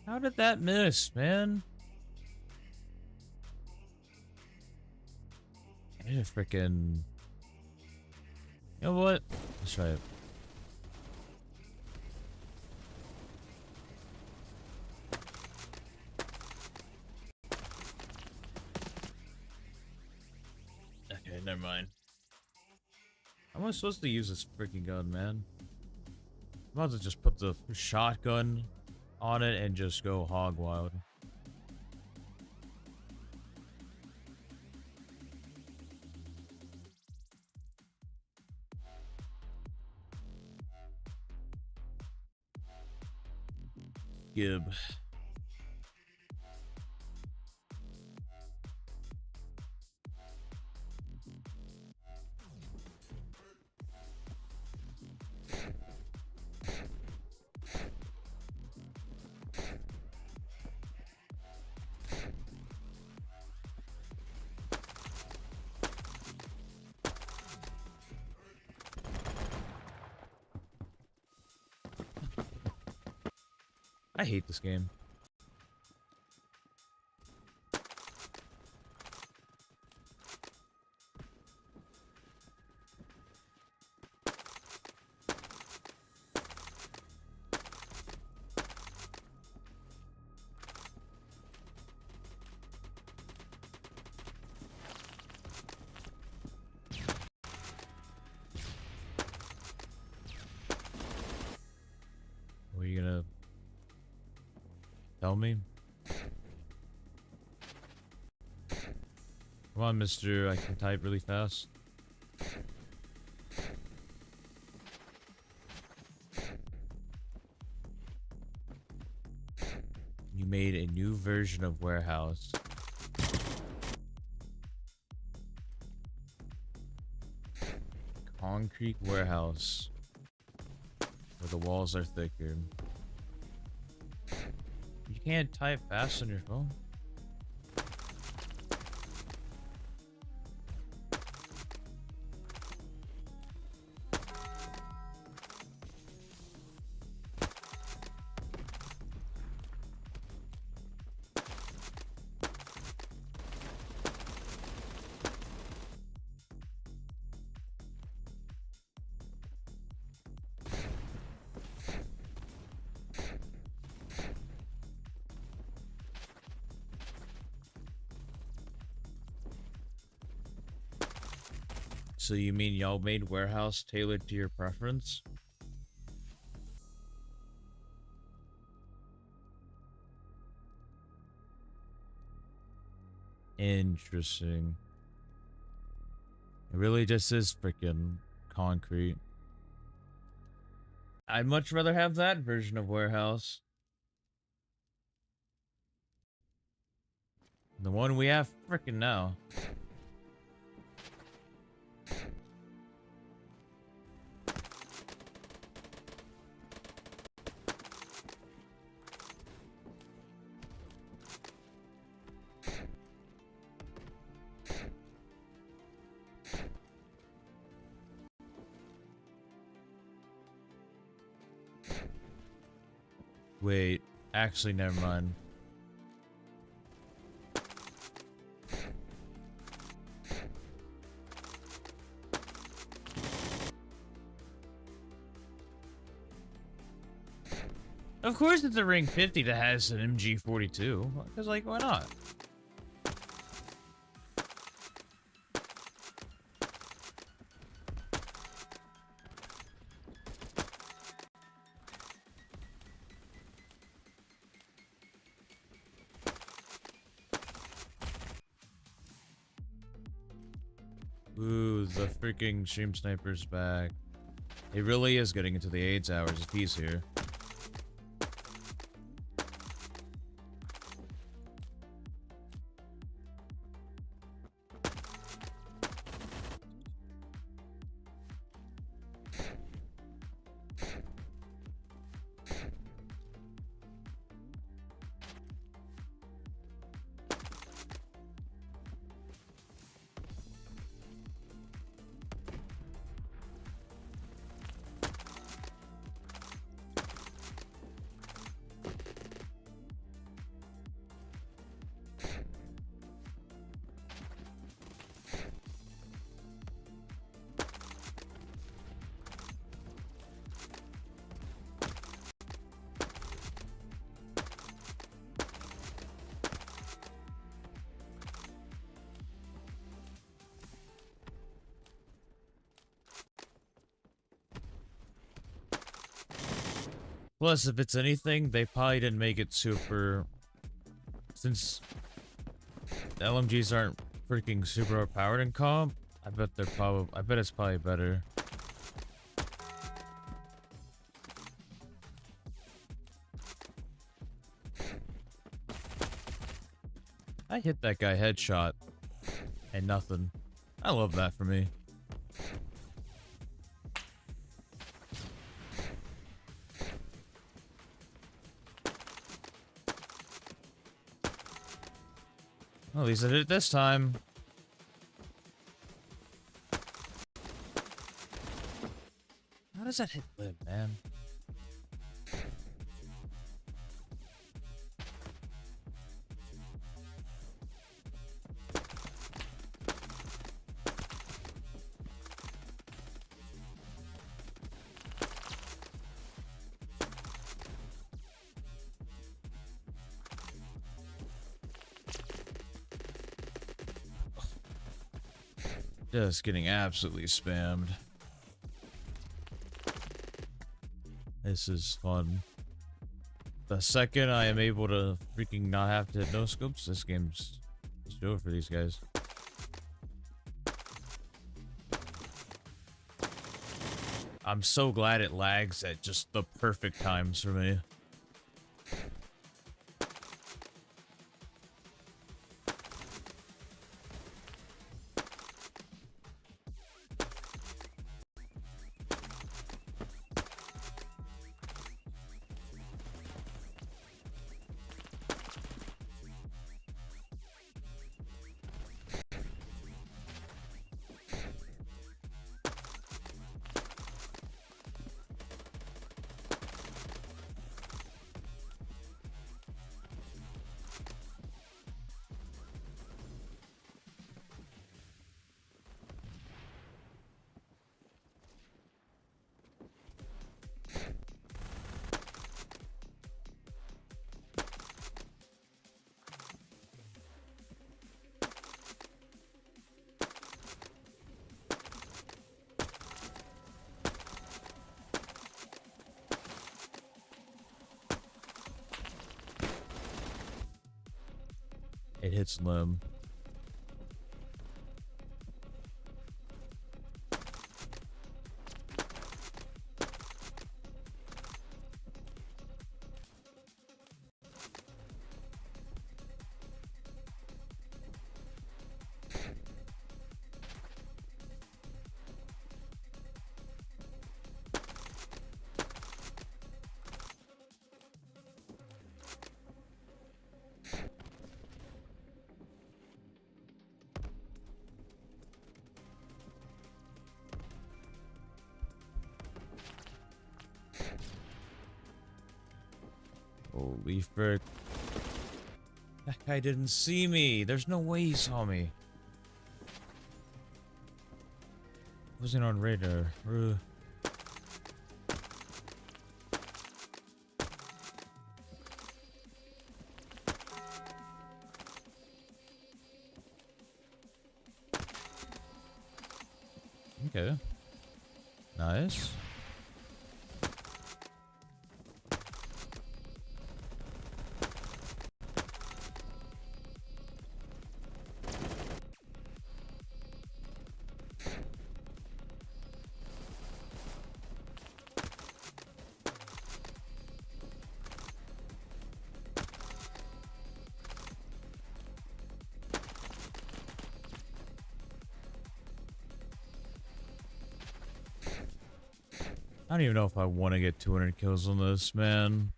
Speaker 1: How did that miss, man? I need a freaking... You know what? Let's try it. Okay, never mind. How am I supposed to use this freaking gun, man? I'm about to just put the shotgun on it and just go hog wild. Gib. I hate this game. What are you gonna tell me? Come on, mister. I can type really fast. You made a new version of Warehouse. Concrete warehouse. Where the walls are thicker. You can't type fast on your phone. So you mean y'all made Warehouse tailored to your preference? Interesting. It really just is freaking concrete. I'd much rather have that version of Warehouse. The one we have freaking now. Wait, actually, never mind. Of course it's a Ring 50 that has an MG42. Because, like, why not? Ooh, the freaking stream sniper's back. It really is getting into the AIDS hours if he's here. Plus, if it's anything, they probably didn't make it super... Since the LMGs aren't freaking super overpowered in comp, I bet they're probably... I bet it's probably better. I hit that guy headshot and nothing. I love that for me. Well, at least I did it this time. How does that hit live, man? Just getting absolutely spammed. This is fun. The second I am able to freaking not have to hit no scopes, this game's just over for these guys. I'm so glad it lags at just the perfect times for me. It hits limb. Holy frick. That guy didn't see me. There's no way he saw me. Wasn't on radar. Okay. Nice. I don't even know if I want to get 200 kills on this, man.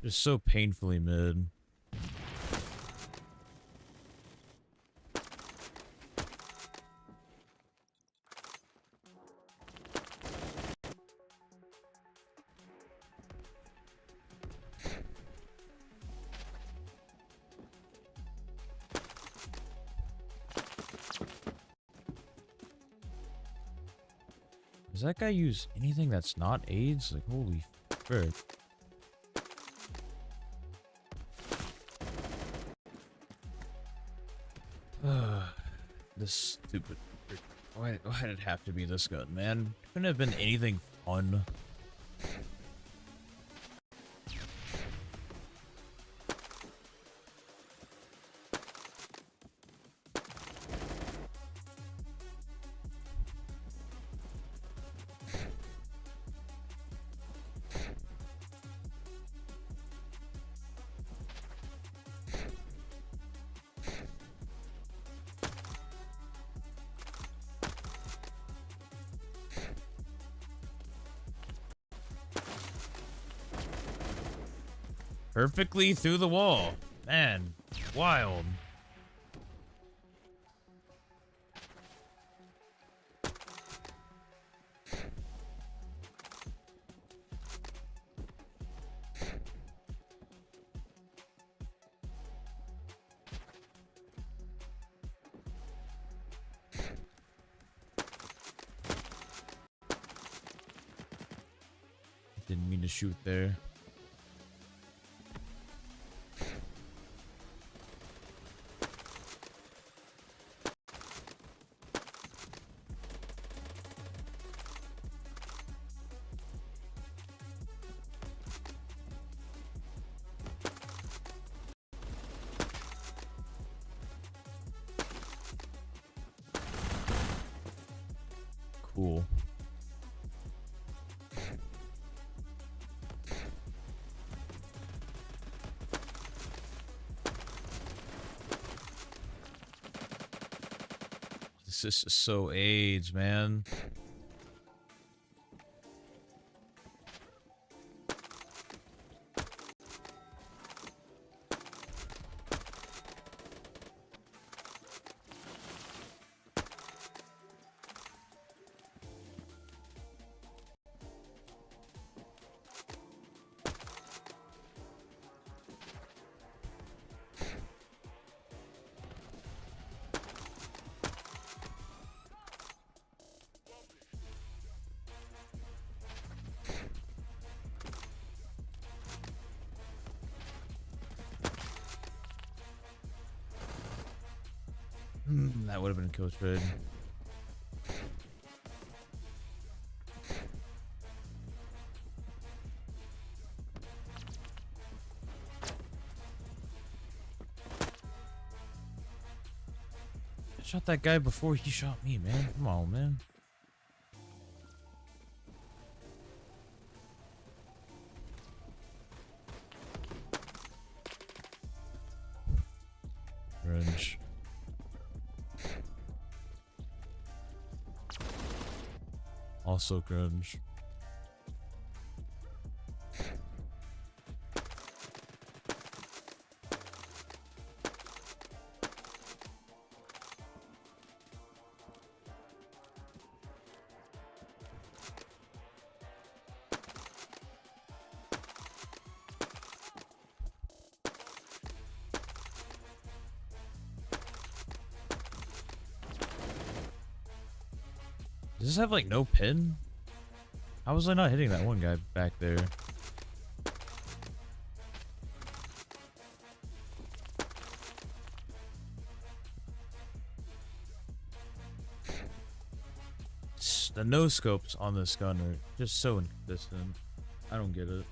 Speaker 1: Just so painfully mid. Does that guy use anything that's not AIDS? Like, holy frick. This stupid... Why did it have to be this gun, man? Couldn't have been anything fun. perfectly through the wall. Man, wild. Didn't mean to shoot there. Cool. This is just so AIDS, man. That would have been kill trade. I shot that guy before he shot me, man. Come on, man. Grunge. Also grunge. Does this have like no pin? How was I not hitting that one guy back there? The no scopes on this gun are just so inconsistent. I don't get it.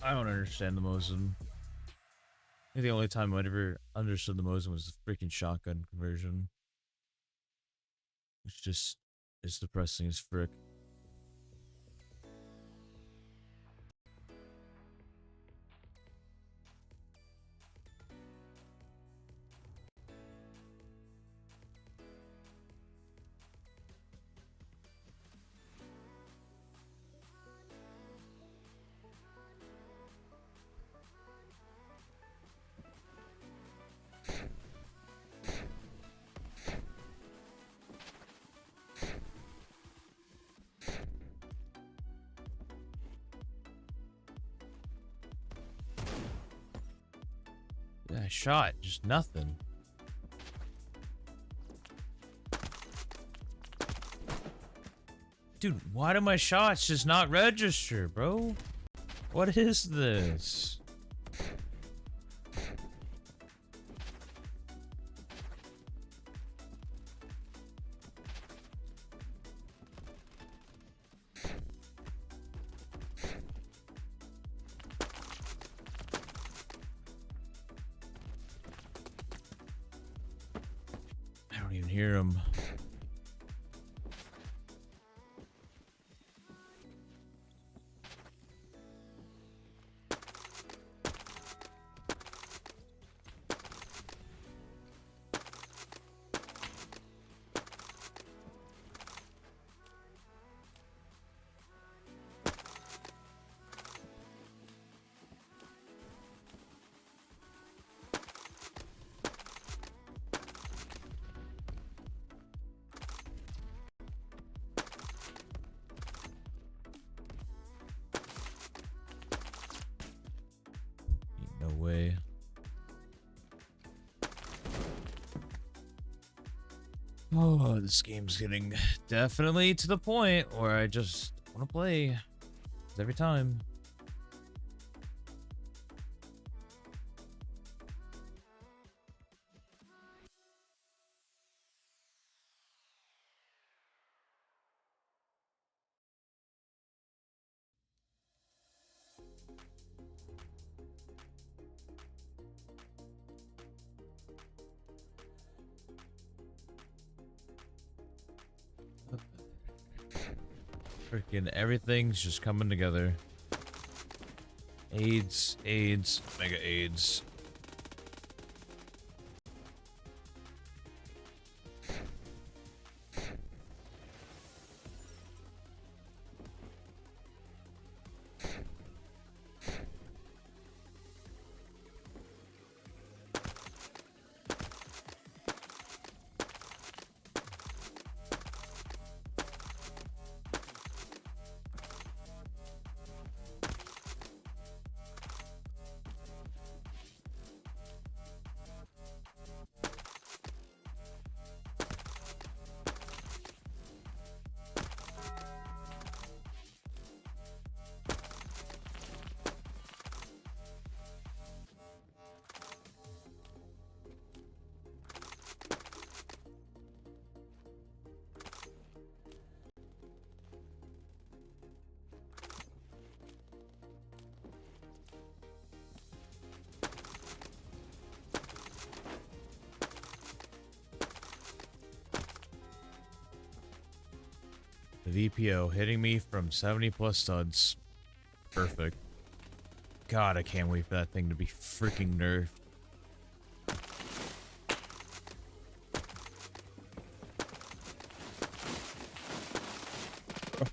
Speaker 1: I don't understand the Mosin. I think the only time I ever understood the Mosin was the freaking shotgun conversion. Which just is depressing as frick. Yeah, I shot, just nothing. Dude, why do my shots just not register, bro? What is this? I don't even hear him. Oh, this game's getting definitely to the point where I just want to play every time. Freaking everything's just coming together. AIDS, AIDS, mega AIDS. The VPO hitting me from 70 plus studs. Perfect. God, I can't wait for that thing to be freaking nerfed.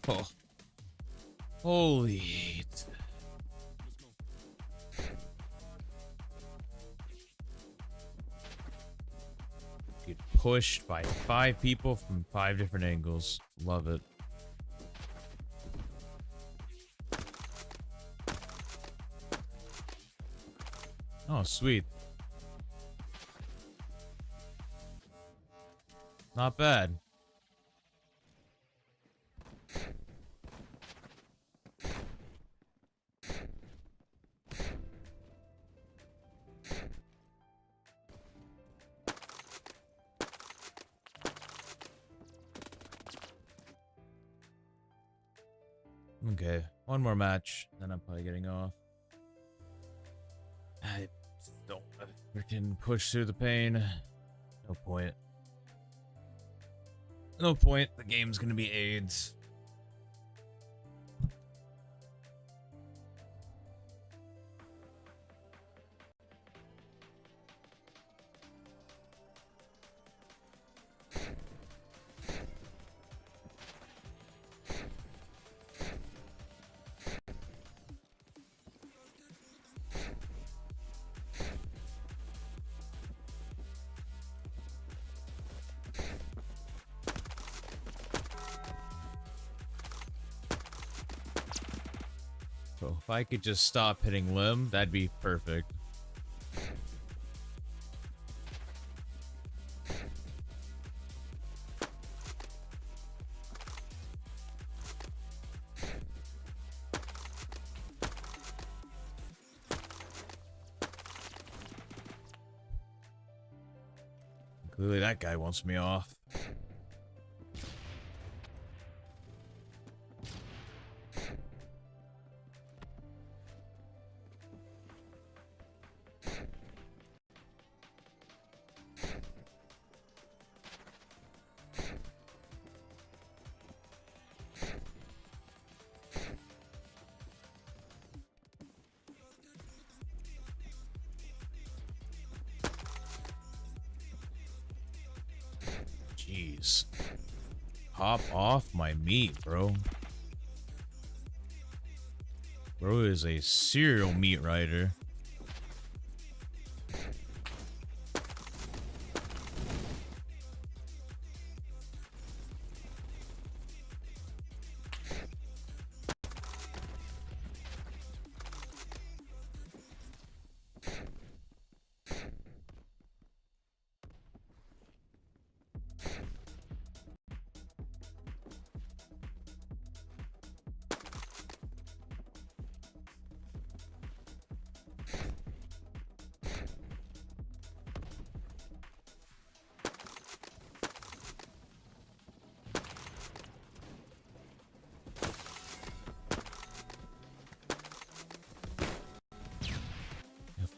Speaker 1: Oh. Holy. Get pushed by 5 people from 5 different angles. Love it. Oh, sweet. Not bad. Okay, one more match, then I'm probably getting off. I don't want to freaking push through the pain. No point. No point. The game's gonna be AIDS. So if I could just stop hitting limb, that'd be perfect. Clearly that guy wants me off. Jeez. Hop off my meat, bro. Bro is a serial meat rider.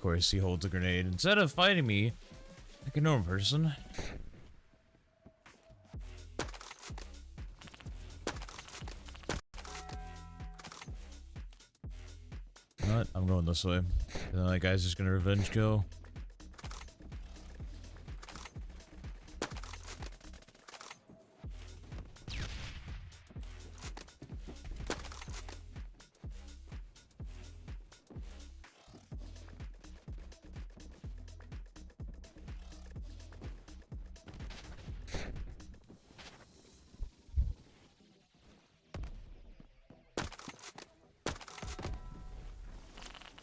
Speaker 1: course he holds a grenade. Instead of fighting me like a normal person. You know what? I'm going this way. And then that guy's just gonna revenge kill.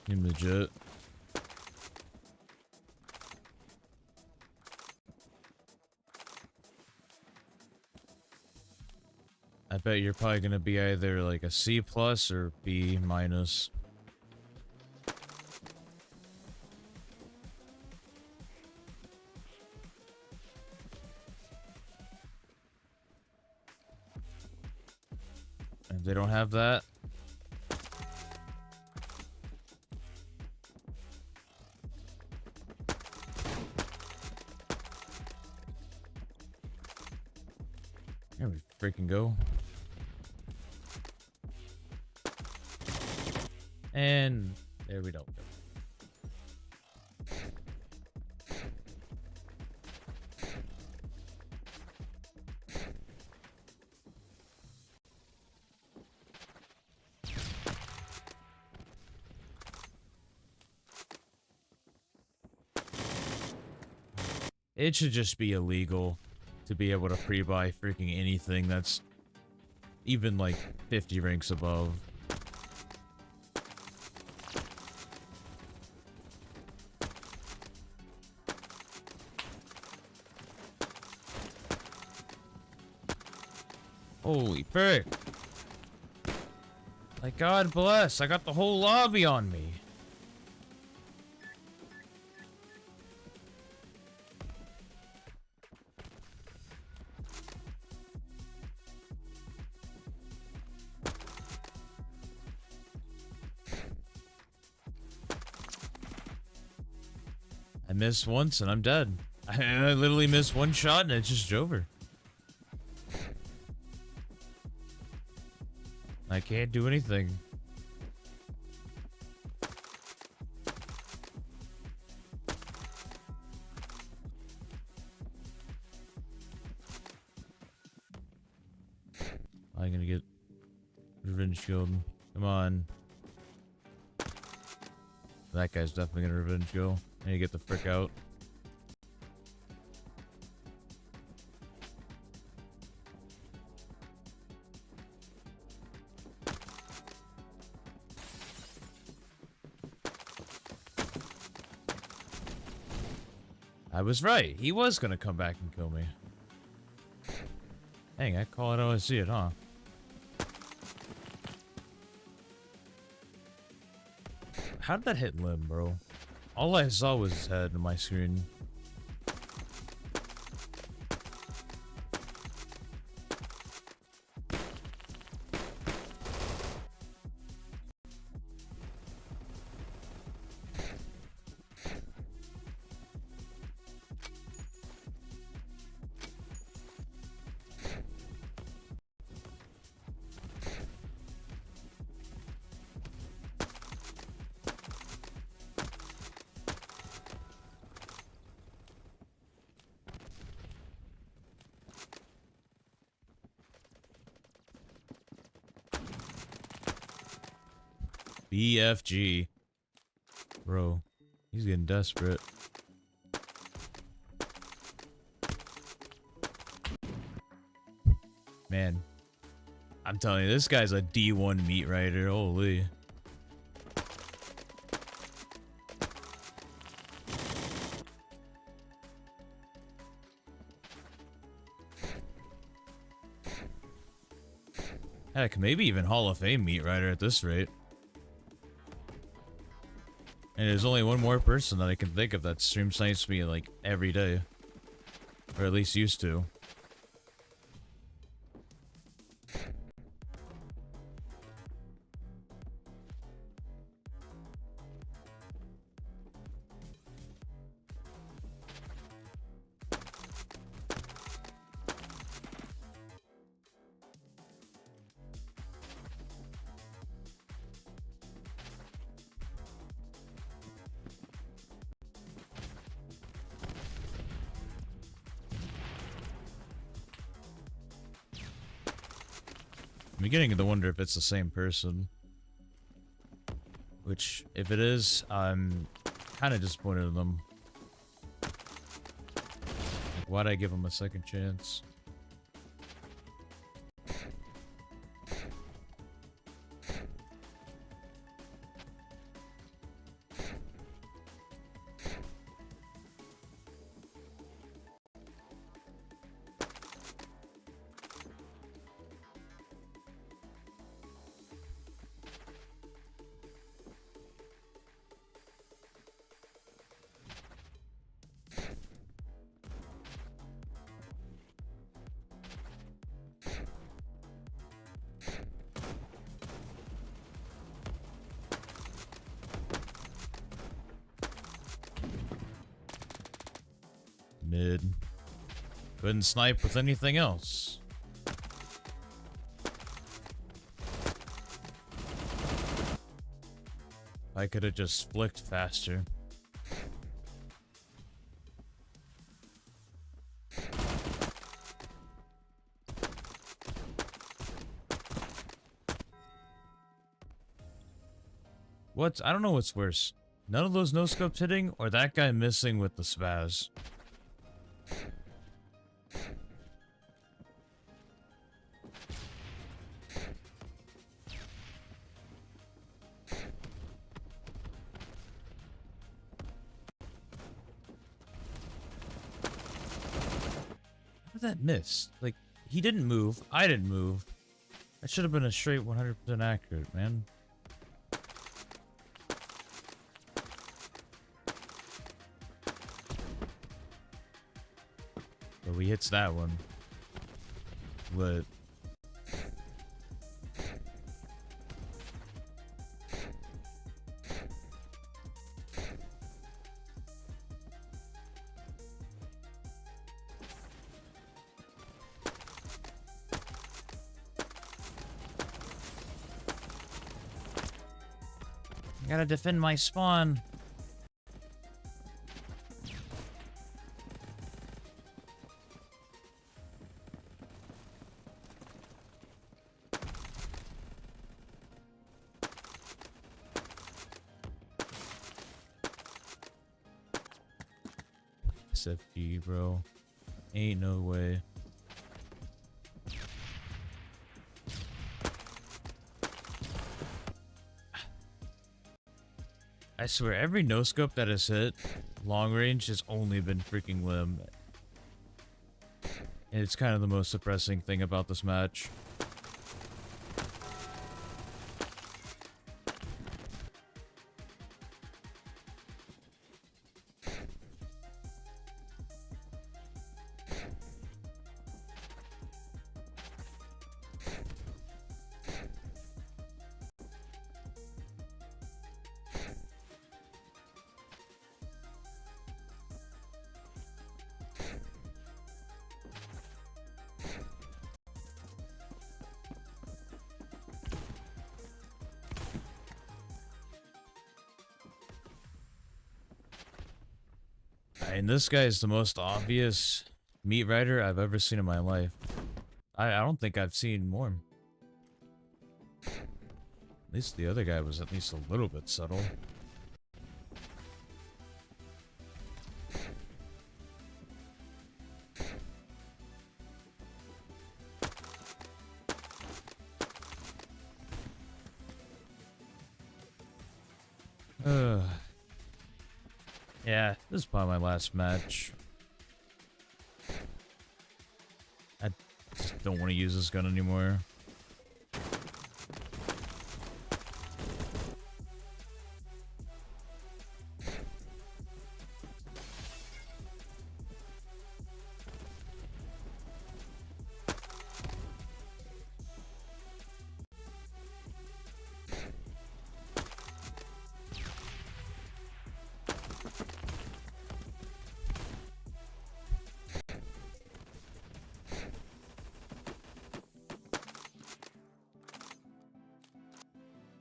Speaker 1: Seem legit. I bet you're probably gonna be either like a C plus or B minus. And they don't have that. There we freaking go. And there we don't go. It should just be illegal to be able to pre-buy freaking anything that's even like 50 ranks above. Holy frick. Like, God bless, I got the whole lobby on me. I missed once and I'm dead. I literally missed one shot and it's just over. I can't do anything. I'm gonna get revenge killed. Come on. That guy's definitely gonna revenge go. I need to get the frick out. I was right. He was gonna come back and kill me. Dang, I call it how I see it, huh? How did that hit Lim, bro? All I saw was his head on my screen. BFG. Bro, he's getting desperate. Man, I'm telling you, this guy's a D1 meat rider. Holy. Heck, maybe even Hall of Fame meat rider at this rate. And there's only one more person that I can think of that stream snipes me like every day. Or at least used to. I'm beginning to wonder if it's the same person. Which, if it is, I'm kind of disappointed in them. Like, why'd I give them a second chance? Mid. Couldn't snipe with anything else. I could have just flicked faster. What? I don't know what's worse. None of those no-scopes hitting, or that guy missing with the spaz. How did that miss? Like, he didn't move, I didn't move. That should have been a straight 100% accurate, man. But we hits that one. Lit. I gotta defend my spawn. SFG, bro. Ain't no way. I swear, every no-scope that has hit long range has only been freaking limb. And it's kind of the most depressing thing about this match. And this guy is the most obvious meat rider I've ever seen in my life. I don't think I've seen more. At least the other guy was at least a little bit subtle. Yeah, this is probably my last match. I just don't want to use this gun anymore.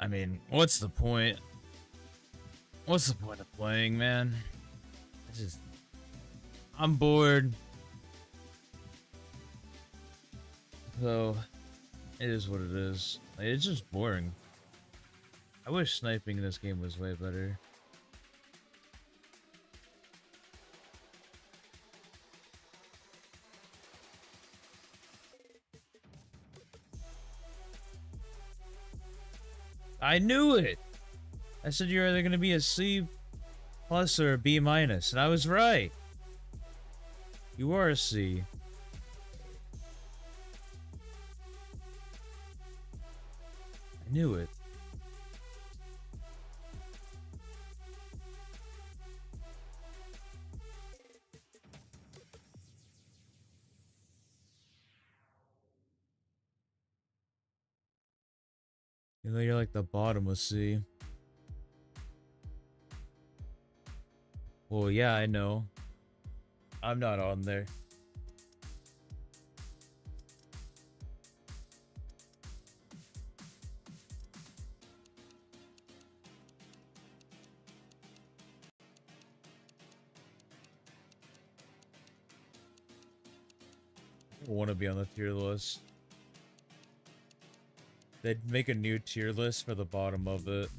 Speaker 1: I mean, what's the point? What's the point of playing, man? I'm bored. So, It is what it is. Like, it's just boring. I wish sniping in this game was way better. I knew it! I said you're either gonna be a C plus or a B minus, and I was right. You are a C. I knew it. You know, you're like the bottom of C. Well, yeah, I know. I'm not on there. I want to be on the tier list. They'd make a new tier list for the bottom of it.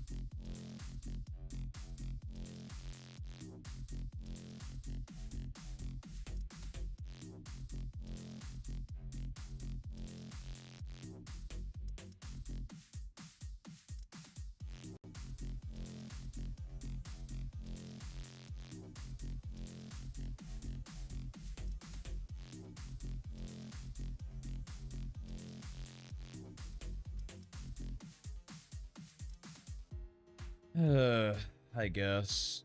Speaker 1: I guess.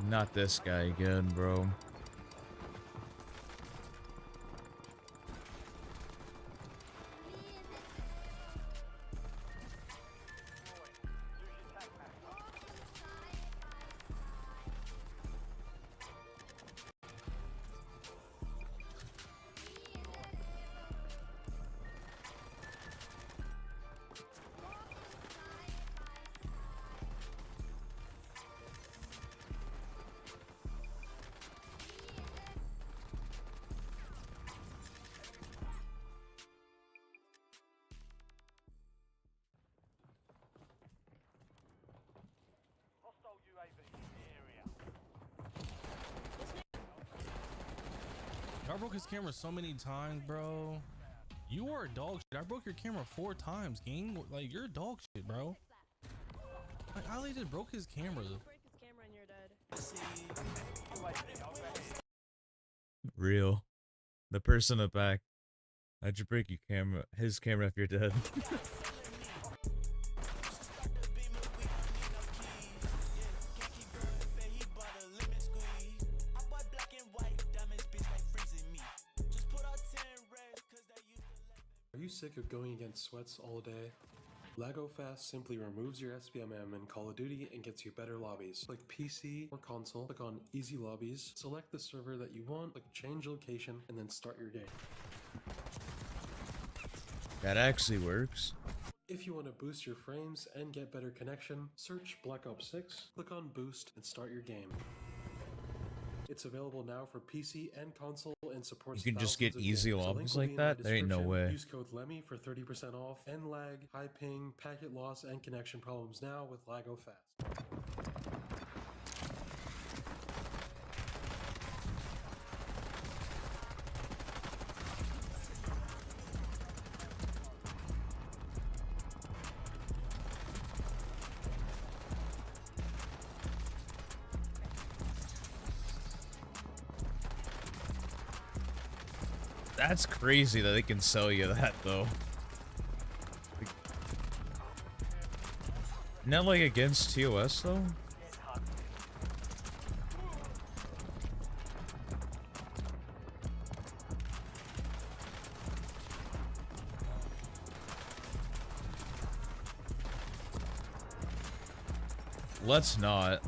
Speaker 1: Not this guy again, bro.
Speaker 3: I broke his camera so many times, bro. You are a dog shit. I broke your camera 4 times, gang. Like, you're a dog shit, bro. Like, Ali just broke his camera.
Speaker 1: Real. The person in the back. How'd you break your camera? His camera if you're dead.
Speaker 4: Are you sick of going against sweats all day? LagoFast simply removes your SPMM in Call of Duty and gets you better lobbies. Like PC or console, click on Easy Lobbies, select the server that you want, click Change Location, and then start your game.
Speaker 1: That actually works.
Speaker 4: If you want to boost your frames and get better connection, search Black Ops 6, click on Boost, and start your game. It's available now for PC and console and supports
Speaker 1: You can just get
Speaker 4: thousands of
Speaker 1: easy
Speaker 4: games. A
Speaker 1: lobbies
Speaker 4: link will
Speaker 1: like
Speaker 4: be in my
Speaker 1: that? There ain't no
Speaker 4: description.
Speaker 1: way.
Speaker 4: Use code LEMMY for 30% off. End lag, high ping, packet loss, and connection problems now with LagoFast.
Speaker 1: That's crazy that they can sell you that, though. Not like against TOS, though? Let's not.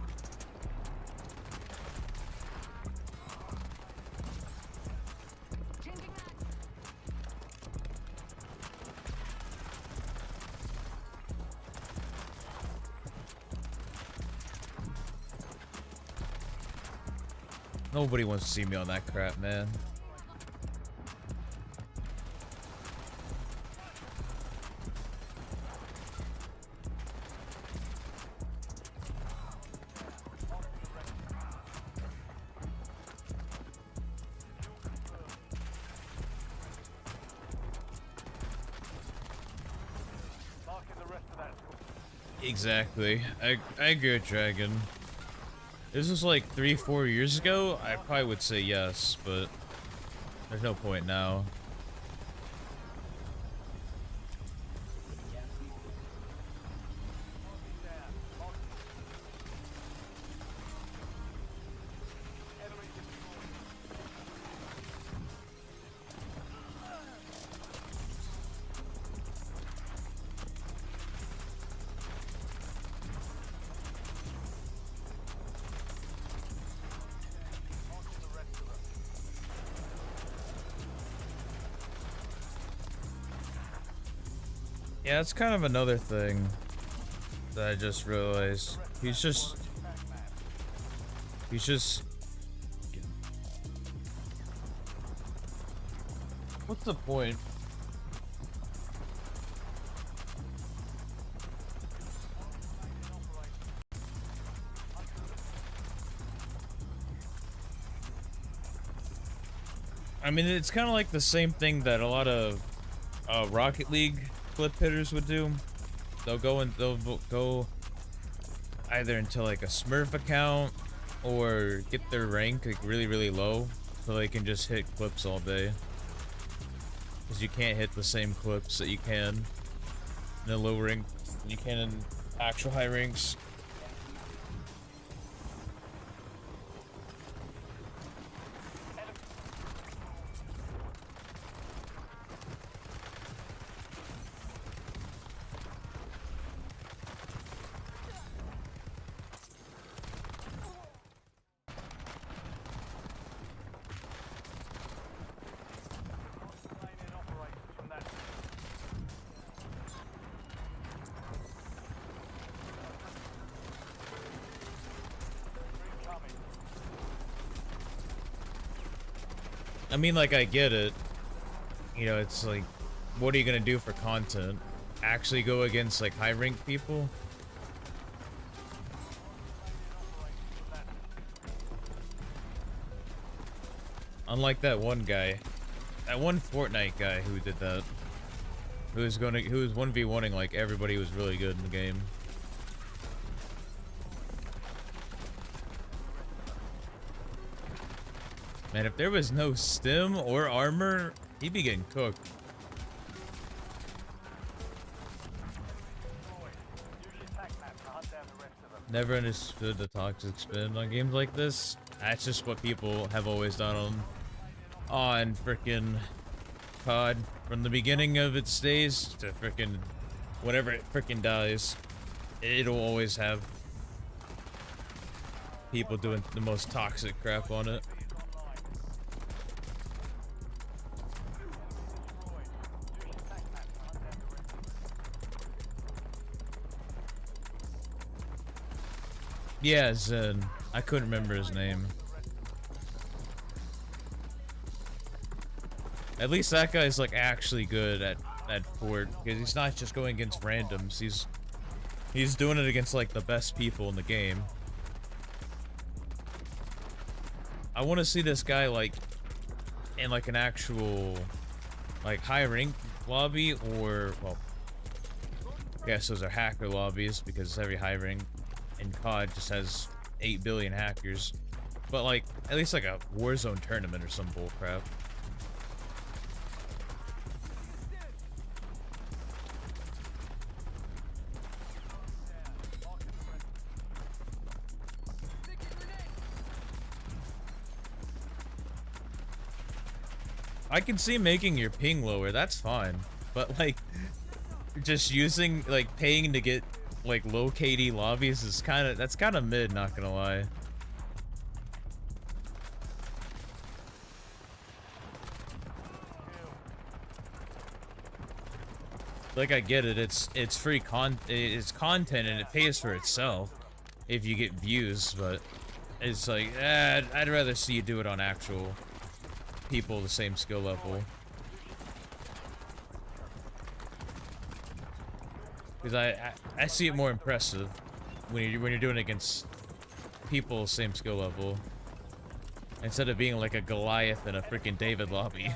Speaker 1: Nobody wants to see me on that crap, man. Exactly. I agree with Dragon. This was like 3-4 years ago, I probably would say yes, but there's no point now. Yeah, it's kind of another thing that I just realized. He's just what's the point? I mean, it's kind of like the same thing that a lot of Rocket League flip hitters would do. They'll go either into like a Smurf account or get their rank like really low so they can just hit clips all day. Because you can't hit the same clips that you can in a low rank you can in actual high ranks. I mean, like, I get it. You know, it's like, what are you gonna do for content? Actually go against, like, high-ranked people? Unlike that one guy. That one Fortnite guy who did that. Who was 1v1ing, like, everybody was really good in the game. Man, if there was no stim or armor, he'd be getting cooked. Never understood the toxic spin on games like this. That's just what people have always done on frickin' COD. From the beginning of its days to frickin' whenever it frickin' dies. It'll always have people doing the most toxic crap on it. Yeah, Zen. I couldn't remember his name. At least that guy's like actually good at Fort, because he's not just going against randoms. He's doing it against like the best people in the game. I want to see this guy like in like an actual like high rank lobby, or well, I guess those are hacker lobbies because every high rank in COD just has 8 billion hackers. But like, at least like a Warzone tournament or some bullcrap. I can see making your ping lower, that's fine. But like, just using, like, paying to get like low KD lobbies is that's kind of mid, not gonna lie. Like, I get it, it's free it's content and it pays for itself if you get views, but It's like, I'd rather see you do it on actual people the same skill level. Because I see it more impressive when you're doing it against people same skill level, instead of being like a Goliath in a freaking David lobby.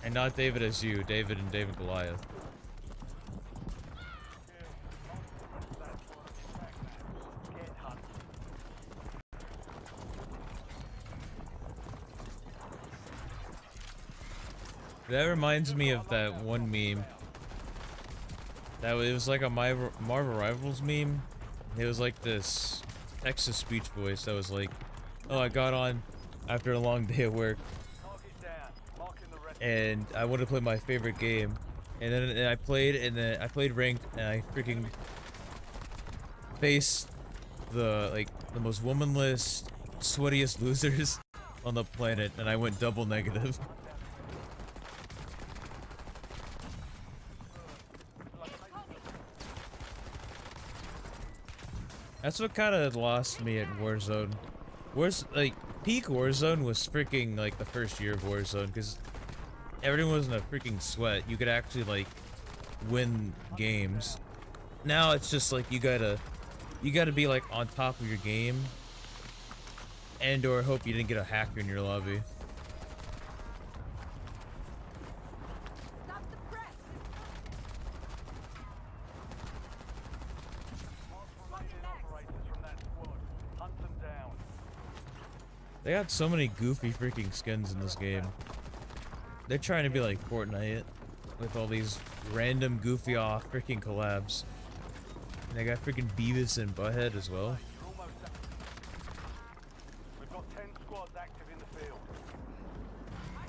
Speaker 1: And not David as you, David and David Goliath. That reminds me of that one meme. It was like a Marvel Rivals meme. It was like this Texas speech voice that was like, "Oh, I got on after a long day of work, and I wanted to play my favorite game, and then I played ranked, and I freaking faced the most womanless, sweatiest losers on the planet, and I went double negative." That's what kind of lost me at Warzone. Peak Warzone was freaking like the first year of Warzone, because everyone was in a freaking sweat. You could actually like win games. Now it's just like you gotta be like on top of your game, and or hope you didn't get a hacker in your lobby. They got so many goofy freaking skins in this game. They're trying to be like Fortnite with all these random goofy off freaking collabs. And they got freaking Beavis and Butthead as well.
Speaker 5: We've got 10 squads active in the field. I'm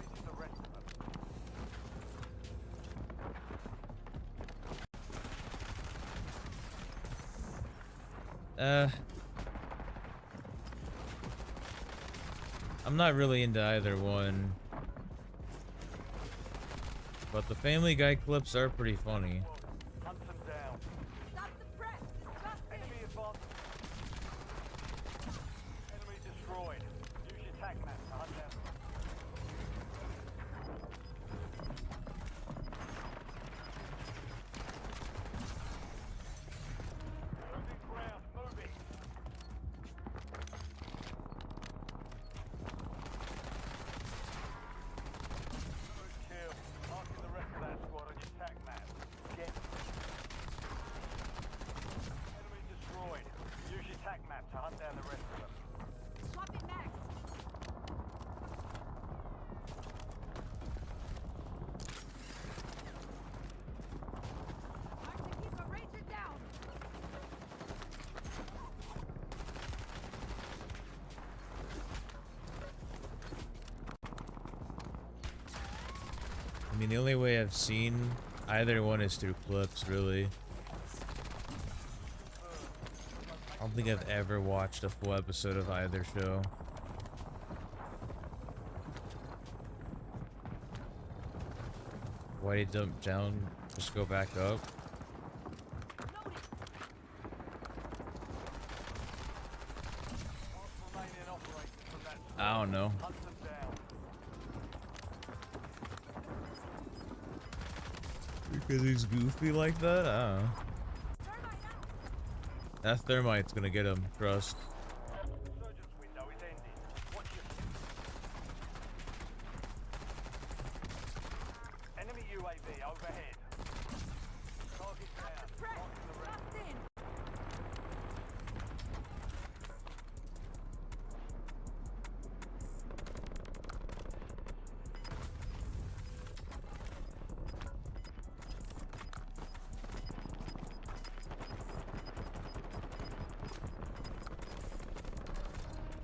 Speaker 5: taking the rest of them.
Speaker 1: I'm not really into either one, but the Family Guy clips are pretty funny.
Speaker 5: Hunt them down. Stop the press. Enemy advanced. Enemy destroyed. Use your tac map to hunt them. Moving ground. Moving. Kill. Marking the rest of that squad on your tac map. Get. Enemy destroyed. Use your tac map to hunt down the rest of them.
Speaker 6: Swapping max. Mark the keeper, ranger down.
Speaker 1: I mean, the only way I've seen either one is through clips, really. I don't think I've ever watched a full episode of either show. Why did you jump down? Just go back up?
Speaker 5: Remaining operators from that squad.
Speaker 1: I don't know.
Speaker 5: Hunt them down.
Speaker 1: Because he's goofy like that? I don't know. That thermite's gonna get him, trust.
Speaker 5: Surgeon's window is ending. Watch your... Enemy UAV overhead. Target down.
Speaker 6: Press.
Speaker 5: Marking the rest.
Speaker 6: Locked in.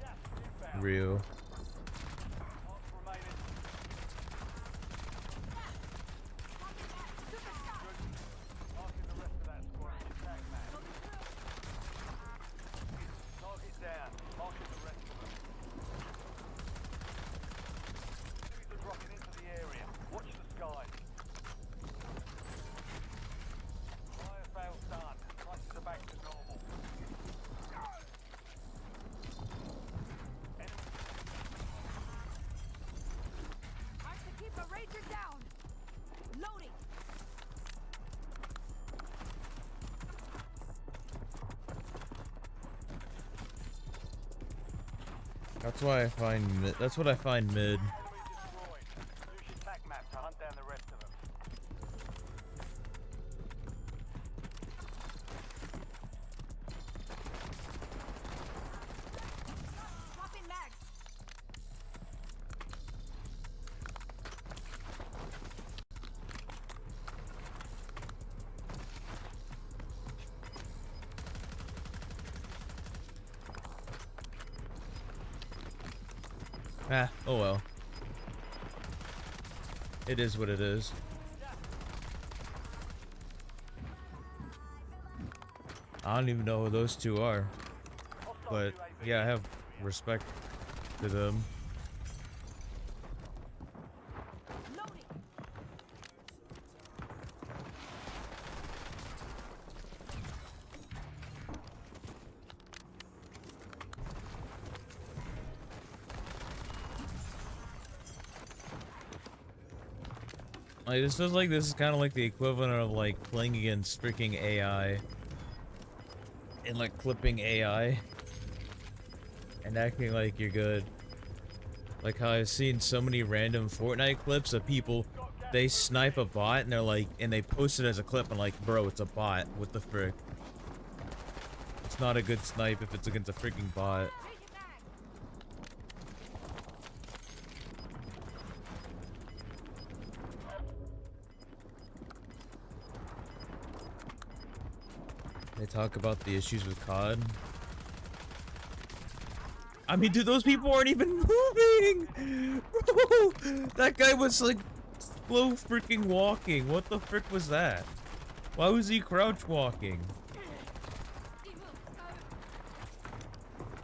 Speaker 5: Gas inbound.
Speaker 1: Real.
Speaker 5: Marks remaining. Marking the rest of that squad on your tac map. Target down. Marking the rest of them. Enemies are dropping into the area. Watch the skies. Fire fail's done. Prices are back
Speaker 1: That's why I find mid. That's what I find mid.
Speaker 5: Enemy destroyed. Use your tac map to hunt down the rest of them.
Speaker 6: Swapping mags.
Speaker 1: Ah, oh well. It is what it is. I don't even know who those two are. But yeah, I have respect to them.
Speaker 6: Loading.
Speaker 1: Like, this feels like this is kind of like the equivalent of like playing against freaking AI and like clipping AI and acting like you're good. Like how I've seen so many random Fortnite clips of people, they snipe a bot and they're like, and they post it as a clip and like, bro, it's a bot. What the frick? It's not a good snipe if it's against a freaking bot.
Speaker 6: Changing mag.
Speaker 1: They talk about the issues with COD. I mean, dude, those people aren't even moving! Bro, that guy was like slow freaking walking. What the frick was that? Why was he crouch walking?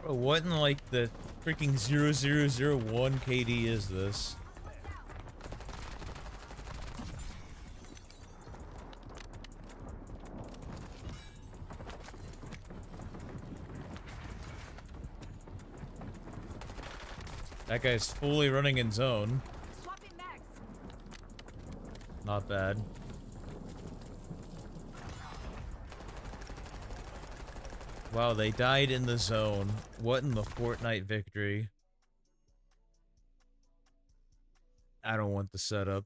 Speaker 1: Bro, what in like the freaking 0001 KD is this? That guy's fully running in zone.
Speaker 6: Swapping mags.
Speaker 1: Not bad. Wow, they died in the zone. What in the Fortnite victory? I don't want the setup.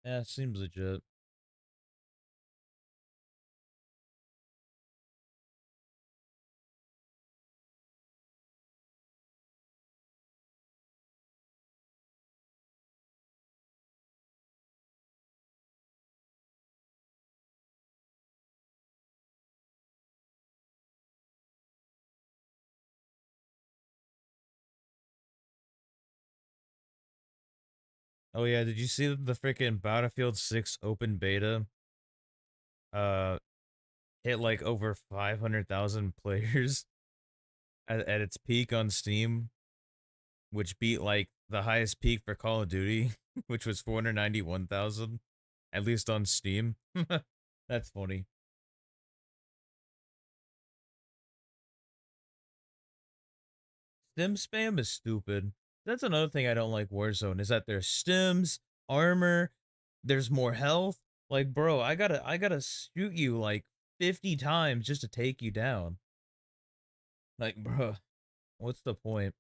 Speaker 1: Yeah, seems legit. Oh yeah, did you see the freaking Battlefield 6 open beta? Uh, hit like over 500,000 players at its peak on Steam, which beat like the highest peak for Call of Duty, which was 491,000, at least on Steam. That's funny. Stim spam is stupid. That's another thing I don't like Warzone, is that there's stims, armor, there's more health. Like, bro, I gotta shoot you like 50 times just to take you down. Like, bro, what's the point?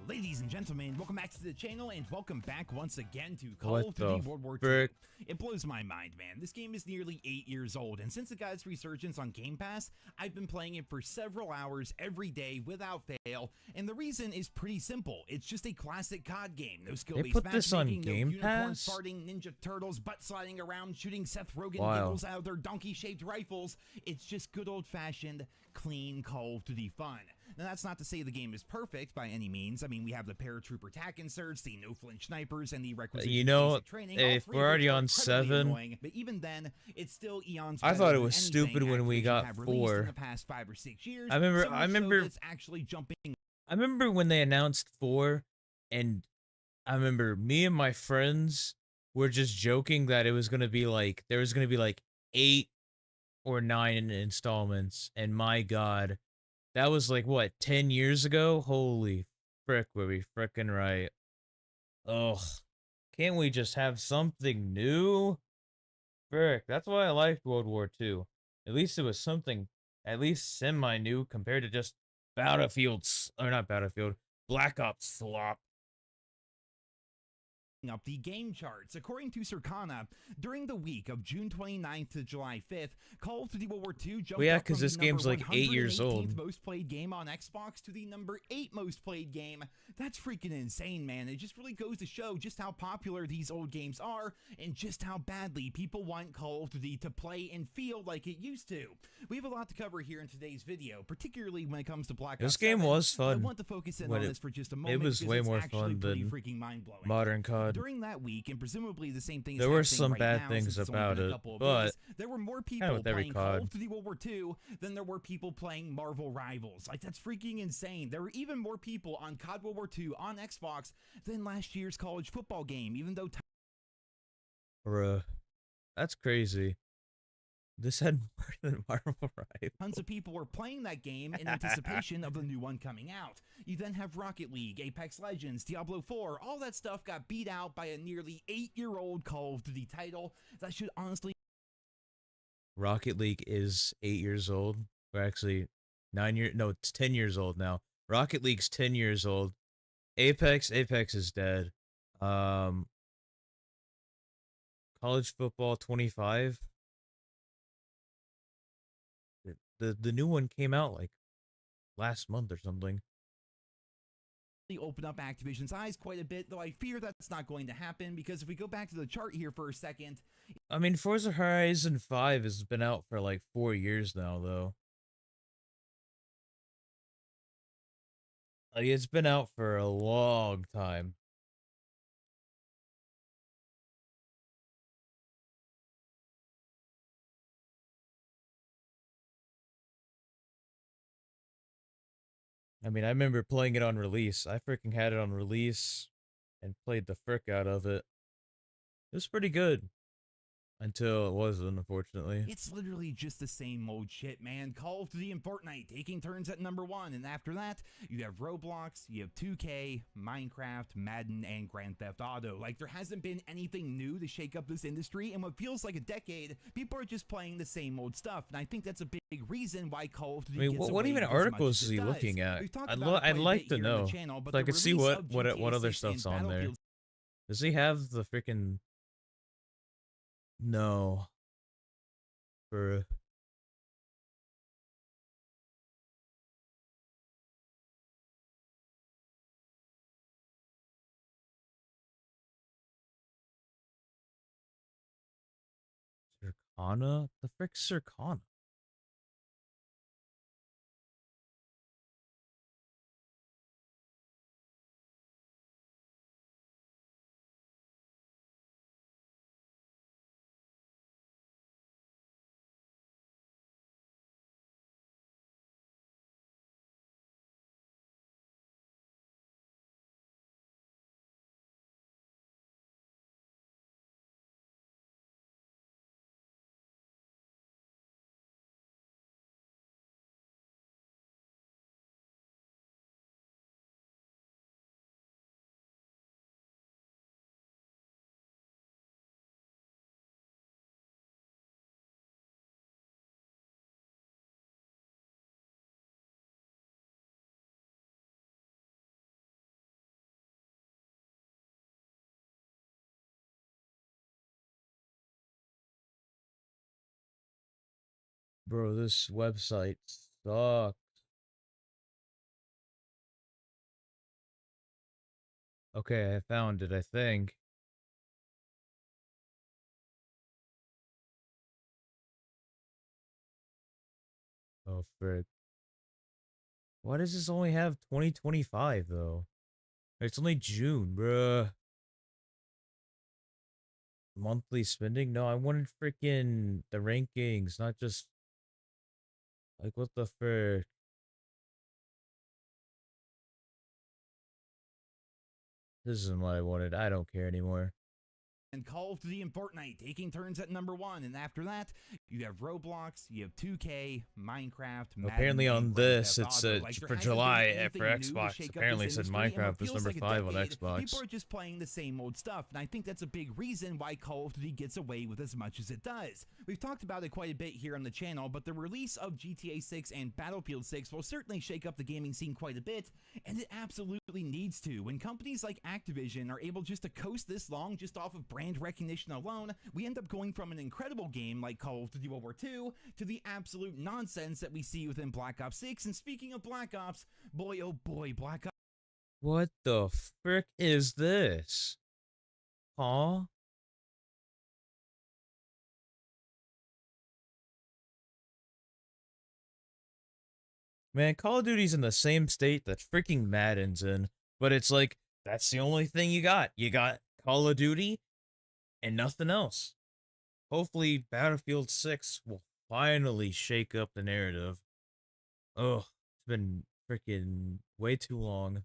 Speaker 7: Ladies and gentlemen, welcome back to the channel and welcome back once again to Call
Speaker 1: What
Speaker 7: of Duty
Speaker 1: the
Speaker 7: World War II.
Speaker 1: frick?
Speaker 7: It blows my mind, man. This game is nearly 8 years old, and since it got its resurgence on Game Pass, I've been playing it for several hours every day without fail, and the reason is pretty simple. It's just a classic COD game. No skill-based
Speaker 1: put this on
Speaker 7: matchmaking, no
Speaker 1: Game
Speaker 7: unicorns
Speaker 1: Pass?
Speaker 7: farting, ninja turtles butt sliding around, shooting Seth Rogen
Speaker 1: Wow.
Speaker 7: giggles out of their donkey-shaped rifles. It's just good old-fashioned, clean Call of Duty fun. Now, that's not to say the game is perfect by any means. I mean, we have the paratrooper attack inserts, the no-flinch snipers, and the requisite
Speaker 1: You know,
Speaker 7: basic training. All
Speaker 1: if
Speaker 7: three
Speaker 1: we're
Speaker 7: of which
Speaker 1: already
Speaker 7: are
Speaker 1: on
Speaker 7: incredibly
Speaker 1: 7,
Speaker 7: annoying, but even then, it's still eons
Speaker 1: I
Speaker 7: better
Speaker 1: thought it
Speaker 7: than
Speaker 1: was
Speaker 7: anything
Speaker 1: stupid when we
Speaker 7: Activision
Speaker 1: got
Speaker 7: have released in
Speaker 1: 4.
Speaker 7: the past 5 or 6 years.
Speaker 1: I remember-
Speaker 7: So
Speaker 1: I
Speaker 7: much so
Speaker 1: remember-
Speaker 7: that it's actually jumping.
Speaker 1: I remember when they announced 4, and I remember me and my friends were just joking that it was gonna be like, there was gonna be like 8 or 9 installments, and my god, that was like, what, 10 years ago? Holy frick, were we frickin' right. Ugh. Can't we just have something new? Frick, that's why I liked World War II. At least it was something, at least semi-new compared to just or not Battlefield, Black Ops slop.
Speaker 7: Up the game charts. According to Circana, during the week of June 29th to July 5th, Call of Duty World War II jumped
Speaker 1: Well, yeah,
Speaker 7: up from
Speaker 1: 'cause
Speaker 7: the
Speaker 1: this game's
Speaker 7: number
Speaker 1: like 8 years
Speaker 7: 118th
Speaker 1: old.
Speaker 7: most played game on Xbox to the number 8 most played game. That's freaking insane, man. It just really goes to show just how popular these old games are and just how badly people want Call of Duty to play and feel like it used to. We have a lot to cover here in today's video, particularly when it comes to Black Ops
Speaker 1: This game
Speaker 7: 7.
Speaker 1: was
Speaker 7: I
Speaker 1: fun.
Speaker 7: want to focus in
Speaker 1: when
Speaker 7: on
Speaker 1: it-
Speaker 7: this for just a moment.
Speaker 1: It was
Speaker 7: because
Speaker 1: way
Speaker 7: it's
Speaker 1: more
Speaker 7: actually
Speaker 1: fun
Speaker 7: pretty
Speaker 1: than
Speaker 7: freaking mind-blowing.
Speaker 1: Modern COD.
Speaker 7: During that week, and presumably the same thing is
Speaker 1: There were
Speaker 7: happening
Speaker 1: some
Speaker 7: right
Speaker 1: bad
Speaker 7: now,
Speaker 1: things
Speaker 7: since it's only
Speaker 1: about
Speaker 7: been a
Speaker 1: it,
Speaker 7: couple of
Speaker 1: but
Speaker 7: days, there were more people
Speaker 1: with every
Speaker 7: playing Call
Speaker 1: COD.
Speaker 7: of Duty World War II than there were people playing Marvel Rivals. Like, that's freaking insane. There were even more people on COD World War II on Xbox than last year's college football game, even though
Speaker 1: Bruh. That's crazy. This had more than Marvel Rivals.
Speaker 7: tons of people were playing that game in anticipation of the new one coming out. You then have Rocket League, Apex Legends, Diablo 4, all that stuff got beat out by a nearly 8-year-old Call of Duty title that should honestly
Speaker 1: Rocket League is 8 years old. Or actually, 9 years. No, it's 10 years old now. Rocket League's 10 years old. Apex is dead. College football 25. The new one came out like last month or something.
Speaker 7: open up Activision's eyes quite a bit, though I fear that's not going to happen, because if we go back to the chart here for a second,
Speaker 1: I mean, Forza Horizon 5 has been out for like 4 years now, though. Like, it's been out for a long time. I mean, I remember playing it on release. I freaking had it on release and played the frick out of it. It was pretty good. Until it wasn't, unfortunately.
Speaker 7: it's literally just the same old shit, man. Call of Duty and Fortnite taking turns at number 1, and after that, you have Roblox, you have 2K, Minecraft, Madden, and Grand Theft Auto. Like, there hasn't been anything new to shake up this industry, and what feels like a decade, people are just playing the same old stuff, and I think that's a big reason why Call of Duty
Speaker 1: I mean,
Speaker 7: gets
Speaker 1: what
Speaker 7: away
Speaker 1: even
Speaker 7: with as much
Speaker 1: articles
Speaker 7: as
Speaker 1: is
Speaker 7: it
Speaker 1: he
Speaker 7: does.
Speaker 1: looking at?
Speaker 7: We've talked
Speaker 1: I'd,
Speaker 7: about it
Speaker 1: I'd
Speaker 7: quite a
Speaker 1: like
Speaker 7: bit
Speaker 1: to
Speaker 7: here on
Speaker 1: know,
Speaker 7: the channel, but
Speaker 1: so I
Speaker 7: the
Speaker 1: could see
Speaker 7: release
Speaker 1: what
Speaker 7: of GTA
Speaker 1: other
Speaker 7: 6
Speaker 1: stuff's
Speaker 7: and
Speaker 1: on there.
Speaker 7: Battlefield
Speaker 1: Does he have the freaking... No. For... Circana? The frick Circana? Bro, this website sucks. Okay, I found it, I think. Oh, frick. Why does this only have 2025 though? It's only June, bruh. Monthly spending? No, I wanted freaking the rankings, not just like what the frick. This isn't what I wanted. I don't care anymore.
Speaker 7: And Call of Duty and Fortnite taking turns at number 1, and after that, you have Roblox, you have 2K, Minecraft, Madden,
Speaker 1: Apparently on
Speaker 7: and Grand
Speaker 1: this,
Speaker 7: Theft
Speaker 1: it's
Speaker 7: Auto. Like, there
Speaker 1: for
Speaker 7: hasn't been
Speaker 1: July
Speaker 7: anything
Speaker 1: for
Speaker 7: new to
Speaker 1: Xbox.
Speaker 7: shake up
Speaker 1: Apparently it
Speaker 7: this
Speaker 1: said
Speaker 7: industry, and what
Speaker 1: Minecraft was
Speaker 7: feels
Speaker 1: number
Speaker 7: like a
Speaker 1: 5 on
Speaker 7: decade,
Speaker 1: Xbox.
Speaker 7: People are just playing the same old stuff, and I think that's a big reason why Call of Duty gets away with as much as it does. We've talked about it quite a bit here on the channel, but the release of GTA 6 and Battlefield 6 will certainly shake up the gaming scene quite a bit, and it absolutely needs to. When companies like Activision are able just to coast this long just off of brand recognition alone, we end up going from an incredible game like Call of Duty World War II to the absolute nonsense that we see within Black Ops 6. And speaking of Black Ops, boy oh boy, Black Ops.
Speaker 1: What the frick is this? Huh? Man, Call of Duty's in the same state that freaking Madden's in, but it's like, that's the only thing you got. You got Call of Duty and nothing else. Hopefully, Battlefield 6 will finally shake up the narrative. Ugh, it's been freaking way too long.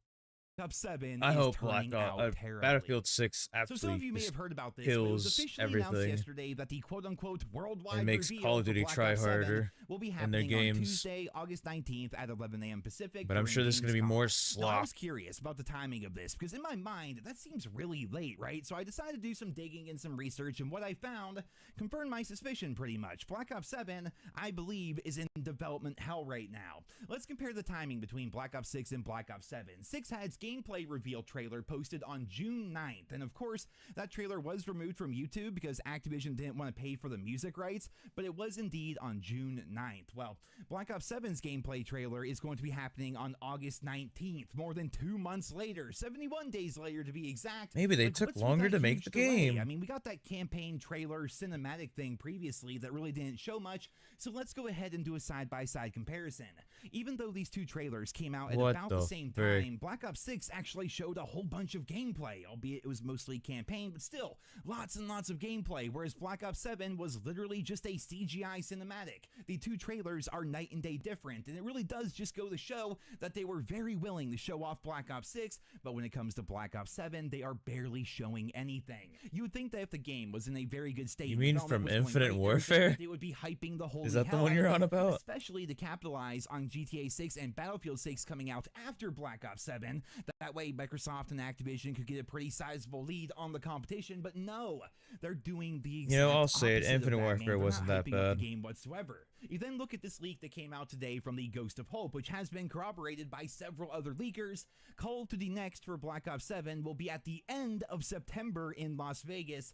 Speaker 7: Ops 7
Speaker 1: I
Speaker 7: is
Speaker 1: hope
Speaker 7: turning out terribly.
Speaker 1: Battlefield 6
Speaker 7: So some
Speaker 1: absolutely
Speaker 7: of you may
Speaker 1: just
Speaker 7: have heard about this, but it was
Speaker 1: kills
Speaker 7: officially announced
Speaker 1: everything
Speaker 7: yesterday that the quote-unquote worldwide
Speaker 1: and makes
Speaker 7: reveal
Speaker 1: Call of
Speaker 7: for
Speaker 1: Duty
Speaker 7: Black
Speaker 1: try
Speaker 7: Ops 7
Speaker 1: harder
Speaker 7: will be
Speaker 1: in their
Speaker 7: happening on
Speaker 1: games.
Speaker 7: Tuesday, August 19th at 11 a.m. Pacific.
Speaker 1: But I'm
Speaker 7: during
Speaker 1: sure there's going to be
Speaker 7: Gamescom.
Speaker 1: more
Speaker 7: Now, I
Speaker 1: slop.
Speaker 7: was curious about the timing of this because in my mind, that seems really late, right? So I decided to do some digging and some research, and what I found confirmed my suspicion pretty much. Black Ops 7, I believe, is in development hell right now. Let's compare the timing between Black Ops 6 and Black Ops 7. 6 had its gameplay reveal trailer posted on June 9th, and of course, that trailer was removed from YouTube because Activision didn't want to pay for the music rights, but it was indeed on June 9th. Well, Black Ops 7's gameplay trailer is going to be happening on August 19th, more than 2 months later, 71 days later to be exact.
Speaker 1: Maybe they
Speaker 7: Like,
Speaker 1: took
Speaker 7: what's with
Speaker 1: longer
Speaker 7: that
Speaker 1: to make
Speaker 7: huge
Speaker 1: the
Speaker 7: delay?
Speaker 1: game.
Speaker 7: I mean, we got that campaign trailer cinematic thing previously that really didn't show much, so let's go ahead and do a side-by-side comparison. Even though these two trailers came out at
Speaker 1: What
Speaker 7: about
Speaker 1: the
Speaker 7: the same
Speaker 1: frick?
Speaker 7: time, Black Ops 6 actually showed a whole bunch of gameplay, albeit it was mostly campaign, but still, lots and lots of gameplay, whereas Black Ops 7 was literally just a CGI cinematic. The two trailers are night and day different, and it really does just go to show that they were very willing to show off Black Ops 6, but when it comes to Black Ops 7, they are barely showing anything. You would think that if the game was in a very good state,
Speaker 1: You mean
Speaker 7: development
Speaker 1: from
Speaker 7: was going
Speaker 1: Infinite
Speaker 7: great,
Speaker 1: Warfare?
Speaker 7: they would be hyping the whole
Speaker 1: Is that the one you're on about?
Speaker 7: Especially to capitalize on GTA 6 and Battlefield 6 coming out after Black Ops 7. That way, Microsoft and Activision could get a pretty sizable lead on the competition, but no, they're doing the exact
Speaker 1: I'll say it,
Speaker 7: opposite of
Speaker 1: Infinite
Speaker 7: that,
Speaker 1: Warfare
Speaker 7: man. They're
Speaker 1: wasn't
Speaker 7: not
Speaker 1: that
Speaker 7: hyping up
Speaker 1: bad.
Speaker 7: the game whatsoever. You then look at this leak that came out today from the Ghost of Hope, which has been corroborated by several other leakers. Call of Duty Next for Black Ops 7 will be at the end of September in Las Vegas.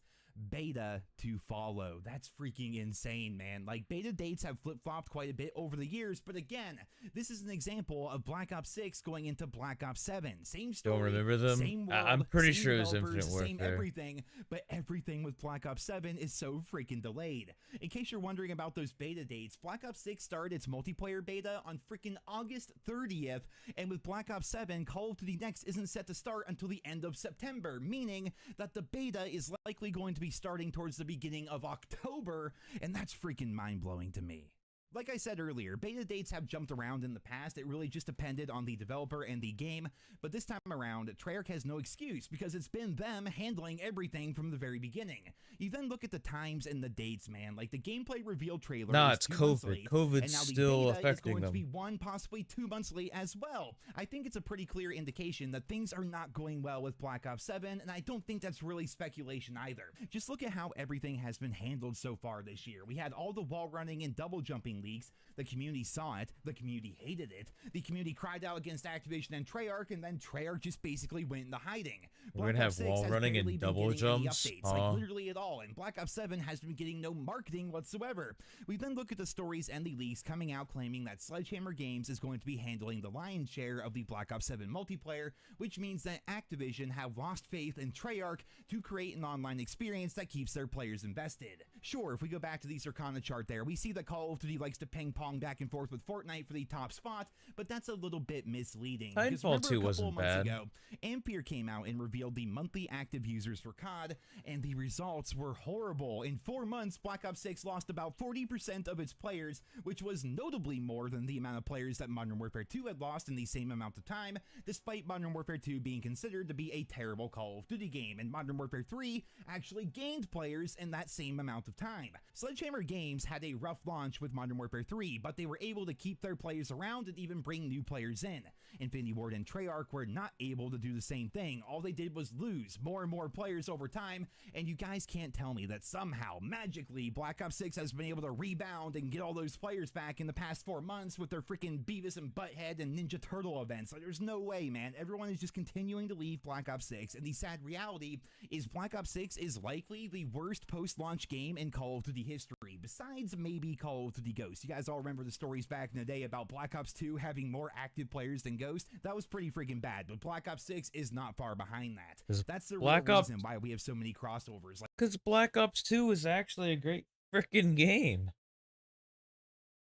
Speaker 7: Beta to follow. That's freaking insane, man. Like, beta dates have flip-flopped quite a bit over the years, but again, this is an example of Black Ops 6 going into Black Ops 7. Same story,
Speaker 1: Don't remember them?
Speaker 7: same world,
Speaker 1: I'm pretty
Speaker 7: same
Speaker 1: sure it was
Speaker 7: developers,
Speaker 1: Infinite
Speaker 7: same
Speaker 1: Warfare.
Speaker 7: everything, but everything with Black Ops 7 is so freaking delayed. In case you're wondering about those beta dates, Black Ops 6 started its multiplayer beta on freaking August 30th, and with Black Ops 7, Call of Duty Next isn't set to start until the end of September, meaning that the beta is likely going to be starting towards the beginning of October, and that's freaking mind-blowing to me. Like I said earlier, beta dates have jumped around in the past. It really just depended on the developer and the game, but this time around, Treyarch has no excuse because it's been them handling everything from the very beginning. You then look at the times and the dates, man. Like, the gameplay reveal trailer
Speaker 1: Nah,
Speaker 7: is
Speaker 1: it's
Speaker 7: 2 months
Speaker 1: COVID.
Speaker 7: late,
Speaker 1: COVID's
Speaker 7: and now the
Speaker 1: still
Speaker 7: beta is
Speaker 1: affecting
Speaker 7: going to
Speaker 1: them.
Speaker 7: be 1, possibly 2 months late as well. I think it's a pretty clear indication that things are not going well with Black Ops 7, and I don't think that's really speculation either. Just look at how everything has been handled so far this year. We had all the wall running and double jumping leaks. The community saw it, the community hated it, the community cried out against Activision and Treyarch, and then Treyarch just basically went into hiding.
Speaker 1: We're gonna
Speaker 7: Black
Speaker 1: have
Speaker 7: Ops 6
Speaker 1: wall
Speaker 7: has
Speaker 1: running and
Speaker 7: barely been
Speaker 1: double
Speaker 7: getting any
Speaker 1: jumps?
Speaker 7: updates,
Speaker 1: Huh?
Speaker 7: like literally at all, and Black Ops 7 has been getting no marketing whatsoever. We then look at the stories and the leaks coming out claiming that Sledgehammer Games is going to be handling the lion's share of the Black Ops 7 multiplayer, which means that Activision have lost faith in Treyarch to create an online experience that keeps their players invested. Sure, if we go back to the Circana chart there, we see that Call of Duty likes likes to ping pong back and forth with Fortnite for the top spot, but that's a little bit misleading. Because
Speaker 1: Titanfall 2
Speaker 7: remember a couple
Speaker 1: wasn't
Speaker 7: of months
Speaker 1: bad.
Speaker 7: ago, Ampere came out and revealed the monthly active users for COD, and the results were horrible. In 4 months, Black Ops 6 lost about 40% of its players, which was notably more than the amount of players that Modern Warfare 2 had lost in the same amount of time, despite Modern Warfare 2 being considered to be a terrible Call of Duty game, and Modern Warfare 3 actually gained players in that same amount of time. Sledgehammer Games had a rough launch with Modern Warfare 3, but they were able to keep their players around and even bring new players in. Infinity Ward and Treyarch were not able to do the same thing. All they did was lose more and more players over time, and you guys can't tell me that somehow, magically, Black Ops 6 has been able to rebound and get all those players back in the past 4 months with their freaking Beavis and Butthead and Ninja Turtle events. Like, there's no way, man. Everyone is just continuing to leave Black Ops 6, and the sad reality is Black Ops 6 is likely the worst post-launch game in Call of Duty history, besides maybe Call of Duty Ghost. You guys all remember the stories back in the day about Black Ops 2 having more active players than Ghost? That was pretty freaking bad, but Black Ops 6 is not far behind that. That's the real reason why we have so many crossovers.
Speaker 1: Because Black Ops 2 is actually a great freaking game.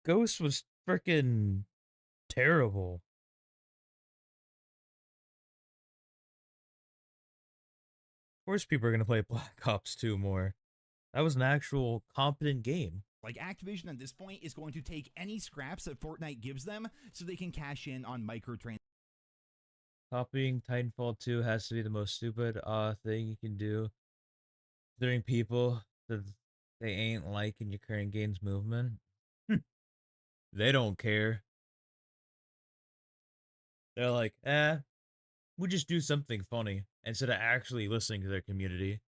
Speaker 1: Ghost was freaking terrible. Of course people are going to play Black Ops 2 more. That was an actual competent game.
Speaker 7: Like, Activision at this point is going to take any scraps that Fortnite gives them so they can cash in on microtransactions.
Speaker 1: Copying Titanfall 2 has to be the most stupid thing you can do. Considering people that they ain't liking your current game's movement. They don't care. They're like, we'll just do something funny instead of actually listening to their community.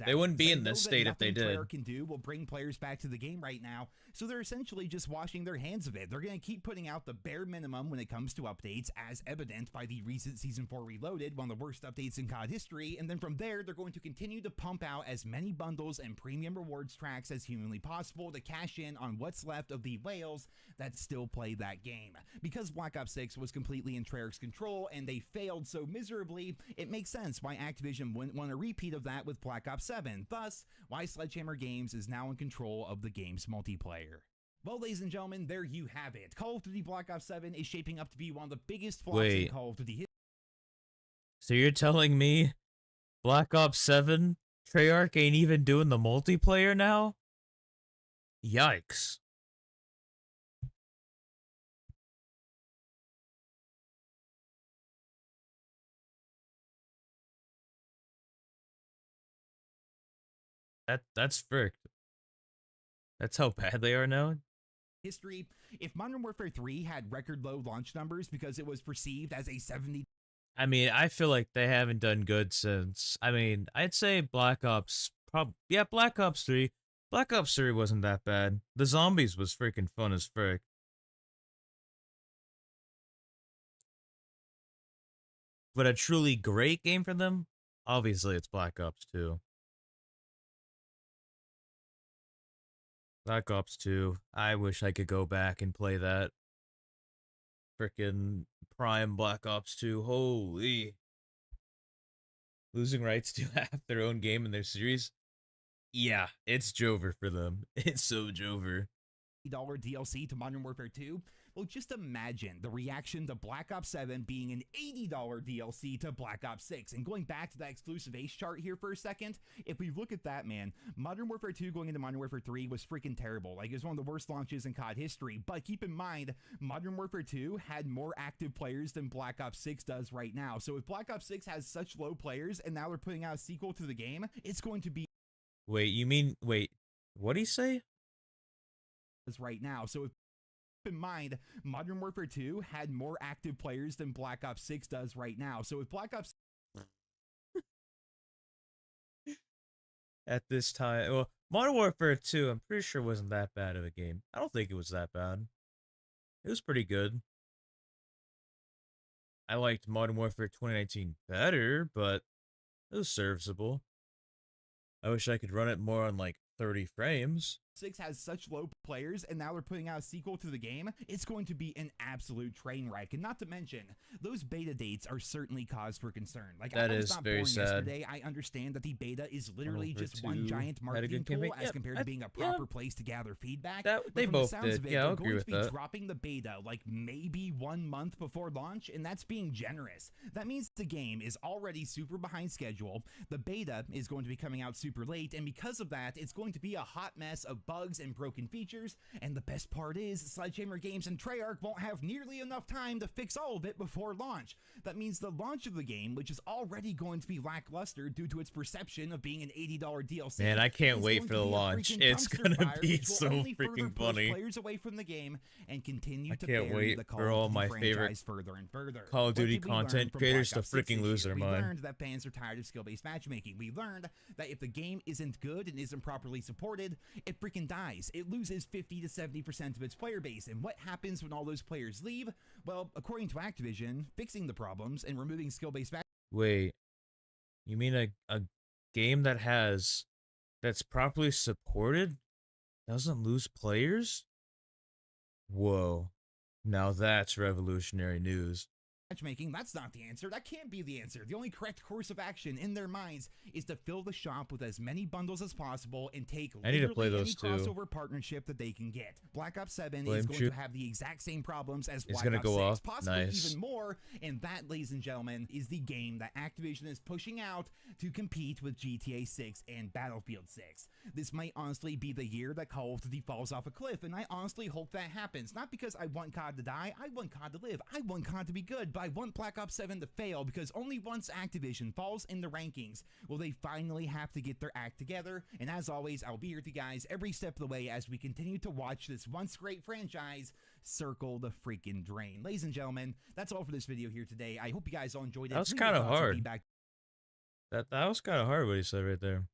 Speaker 1: They wouldn't be in this state if they did.
Speaker 7: Can do will bring players back to the game right now, so they're essentially just washing their hands of it. They're going to keep putting out the bare minimum when it comes to updates, as evident by the recent Season 4 Reloaded, one of the worst updates in COD history, and then from there, they're going to continue to pump out as many bundles and premium rewards tracks as humanly possible to cash in on what's left of the whales that still play that game. Because Black Ops 6 was completely in Treyarch's control, and they failed so miserably, it makes sense why Activision wouldn't want a repeat of that with Black Ops 7, thus why Sledgehammer Games is now in control of the game's multiplayer. Well, ladies and gentlemen, there you have it. Call of Duty Black Ops 7 is shaping up to be one of the biggest flops in Call of Duty history.
Speaker 1: So you're telling me Black Ops 7, Treyarch ain't even doing the multiplayer now? Yikes. That's fricked. That's how bad they are now?
Speaker 7: History. If Modern Warfare 3 had record low launch numbers because it was perceived as a 70...
Speaker 1: I mean, I feel like they haven't done good since... I mean, I'd say Black Ops... Yeah, Black Ops 3. Black Ops 3 wasn't that bad. The zombies was freaking fun as frick. But a truly great game for them? Obviously, it's Black Ops 2. Black Ops 2. I wish I could go back and play that. Frickin' Prime Black Ops 2. Holy. Losing rights to half their own game in their series? Yeah, it's Jover for them. It's so Jover.
Speaker 7: DLC to Modern Warfare 2? Well, just imagine the reaction to Black Ops 7 being an $80 DLC to Black Ops 6. And going back to that exclusive Ace chart here for a second, if we look at that, man, Modern Warfare 2 going into Modern Warfare 3 was freaking terrible. Like, it was one of the worst launches in COD history. But keep in mind, Modern Warfare 2 had more active players than Black Ops 6 does right now. So if Black Ops 6 has such low players and now they're putting out a sequel to the game, it's going to be...
Speaker 1: Wait, what'd he say?
Speaker 7: Right now. So if in mind, Modern Warfare 2 had more active players than Black Ops 6 does right now. So with Black Ops...
Speaker 1: At this time, well, Modern Warfare 2, I'm pretty sure wasn't that bad of a game. I don't think it was that bad. It was pretty good. I liked Modern Warfare 2019 better, but it was serviceable. I wish I could run it more on like 30 frames.
Speaker 7: 6 has such low players, and now they're putting out a sequel to the game. It's going to be an absolute train wreck. And not to mention, those beta dates are certainly cause for concern. Like,
Speaker 1: That
Speaker 7: I was
Speaker 1: is
Speaker 7: not
Speaker 1: very
Speaker 7: born
Speaker 1: sad.
Speaker 7: yesterday. I understand that the beta is literally
Speaker 1: Over
Speaker 7: just one
Speaker 1: two.
Speaker 7: giant
Speaker 1: Had a good
Speaker 7: marketing tool
Speaker 1: campaign.
Speaker 7: as
Speaker 1: Yep,
Speaker 7: compared
Speaker 1: I-
Speaker 7: to being a
Speaker 1: yeah.
Speaker 7: proper place to gather feedback.
Speaker 1: That
Speaker 7: But
Speaker 1: they
Speaker 7: from the
Speaker 1: both
Speaker 7: sounds
Speaker 1: did.
Speaker 7: of it,
Speaker 1: Yeah,
Speaker 7: they're
Speaker 1: I'll agree
Speaker 7: going
Speaker 1: with
Speaker 7: to be
Speaker 1: that.
Speaker 7: dropping the beta like maybe 1 month before launch, and that's being generous. That means the game is already super behind schedule. The beta is going to be coming out super late, and because of that, it's going to be a hot mess of bugs and broken features. And the best part is, Sledgehammer Games and Treyarch won't have nearly enough time to fix all of it before launch. That means the launch of the game, which is already going to be lackluster due to its perception of being an $80 DLC.
Speaker 1: Man, I can't
Speaker 7: is
Speaker 1: wait
Speaker 7: going
Speaker 1: for
Speaker 7: to
Speaker 1: the
Speaker 7: be a
Speaker 1: launch.
Speaker 7: freaking
Speaker 1: It's
Speaker 7: dumpster
Speaker 1: gonna
Speaker 7: fire,
Speaker 1: be
Speaker 7: which will
Speaker 1: so
Speaker 7: only further
Speaker 1: freaking
Speaker 7: push
Speaker 1: funny.
Speaker 7: players away from the game and continue
Speaker 1: I
Speaker 7: to
Speaker 1: can't
Speaker 7: bury
Speaker 1: wait
Speaker 7: the Call
Speaker 1: for
Speaker 7: of
Speaker 1: all
Speaker 7: Duty
Speaker 1: my favorite
Speaker 7: franchise further and further.
Speaker 1: Call of
Speaker 7: What
Speaker 1: Duty
Speaker 7: did we learn
Speaker 1: content
Speaker 7: from
Speaker 1: creators
Speaker 7: Black
Speaker 1: to
Speaker 7: Ops 6
Speaker 1: freaking
Speaker 7: this
Speaker 1: lose
Speaker 7: year?
Speaker 1: their
Speaker 7: We
Speaker 1: mind.
Speaker 7: learned that fans are tired of skill-based matchmaking. We learned that if the game isn't good and isn't properly supported, it freaking dies. It loses 50 to 70% of its player base. And what happens when all those players leave? Well, according to Activision, fixing the problems and removing skill-based matchmaking.
Speaker 1: Wait, you mean a game that's properly supported doesn't lose players? Whoa. Now that's revolutionary news.
Speaker 7: Matchmaking, that's not the answer. That can't be the answer. The only correct course of action in their minds is to fill the shop with as many bundles as possible and take
Speaker 1: I need to
Speaker 7: literally
Speaker 1: play
Speaker 7: any
Speaker 1: those too.
Speaker 7: crossover partnership that they can get. Black Ops 7
Speaker 1: Blame
Speaker 7: is going
Speaker 1: Chu-
Speaker 7: to have the exact same problems as
Speaker 1: It's
Speaker 7: Black
Speaker 1: gonna
Speaker 7: Ops
Speaker 1: go
Speaker 7: 6,
Speaker 1: off.
Speaker 7: possibly
Speaker 1: Nice.
Speaker 7: even more. And that, ladies and gentlemen, is the game that Activision is pushing out to compete with GTA 6 and Battlefield 6. This might honestly be the year that Call of Duty falls off a cliff, and I honestly hope that happens. Not because I want COD to die, I want COD to live. I want COD to be good, but I want Black Ops 7 to fail, because only once Activision falls in the rankings will they finally have to get their act together. And as always, I'll be here with you guys every step of the way as we continue to watch this once great franchise circle the freaking drain. Ladies and gentlemen, that's all for this video here today. I hope you guys all enjoyed it.
Speaker 1: That was
Speaker 7: Leave your
Speaker 1: kinda
Speaker 7: thoughts and
Speaker 1: hard.
Speaker 7: feedback
Speaker 1: That was kind of hard what he said right there.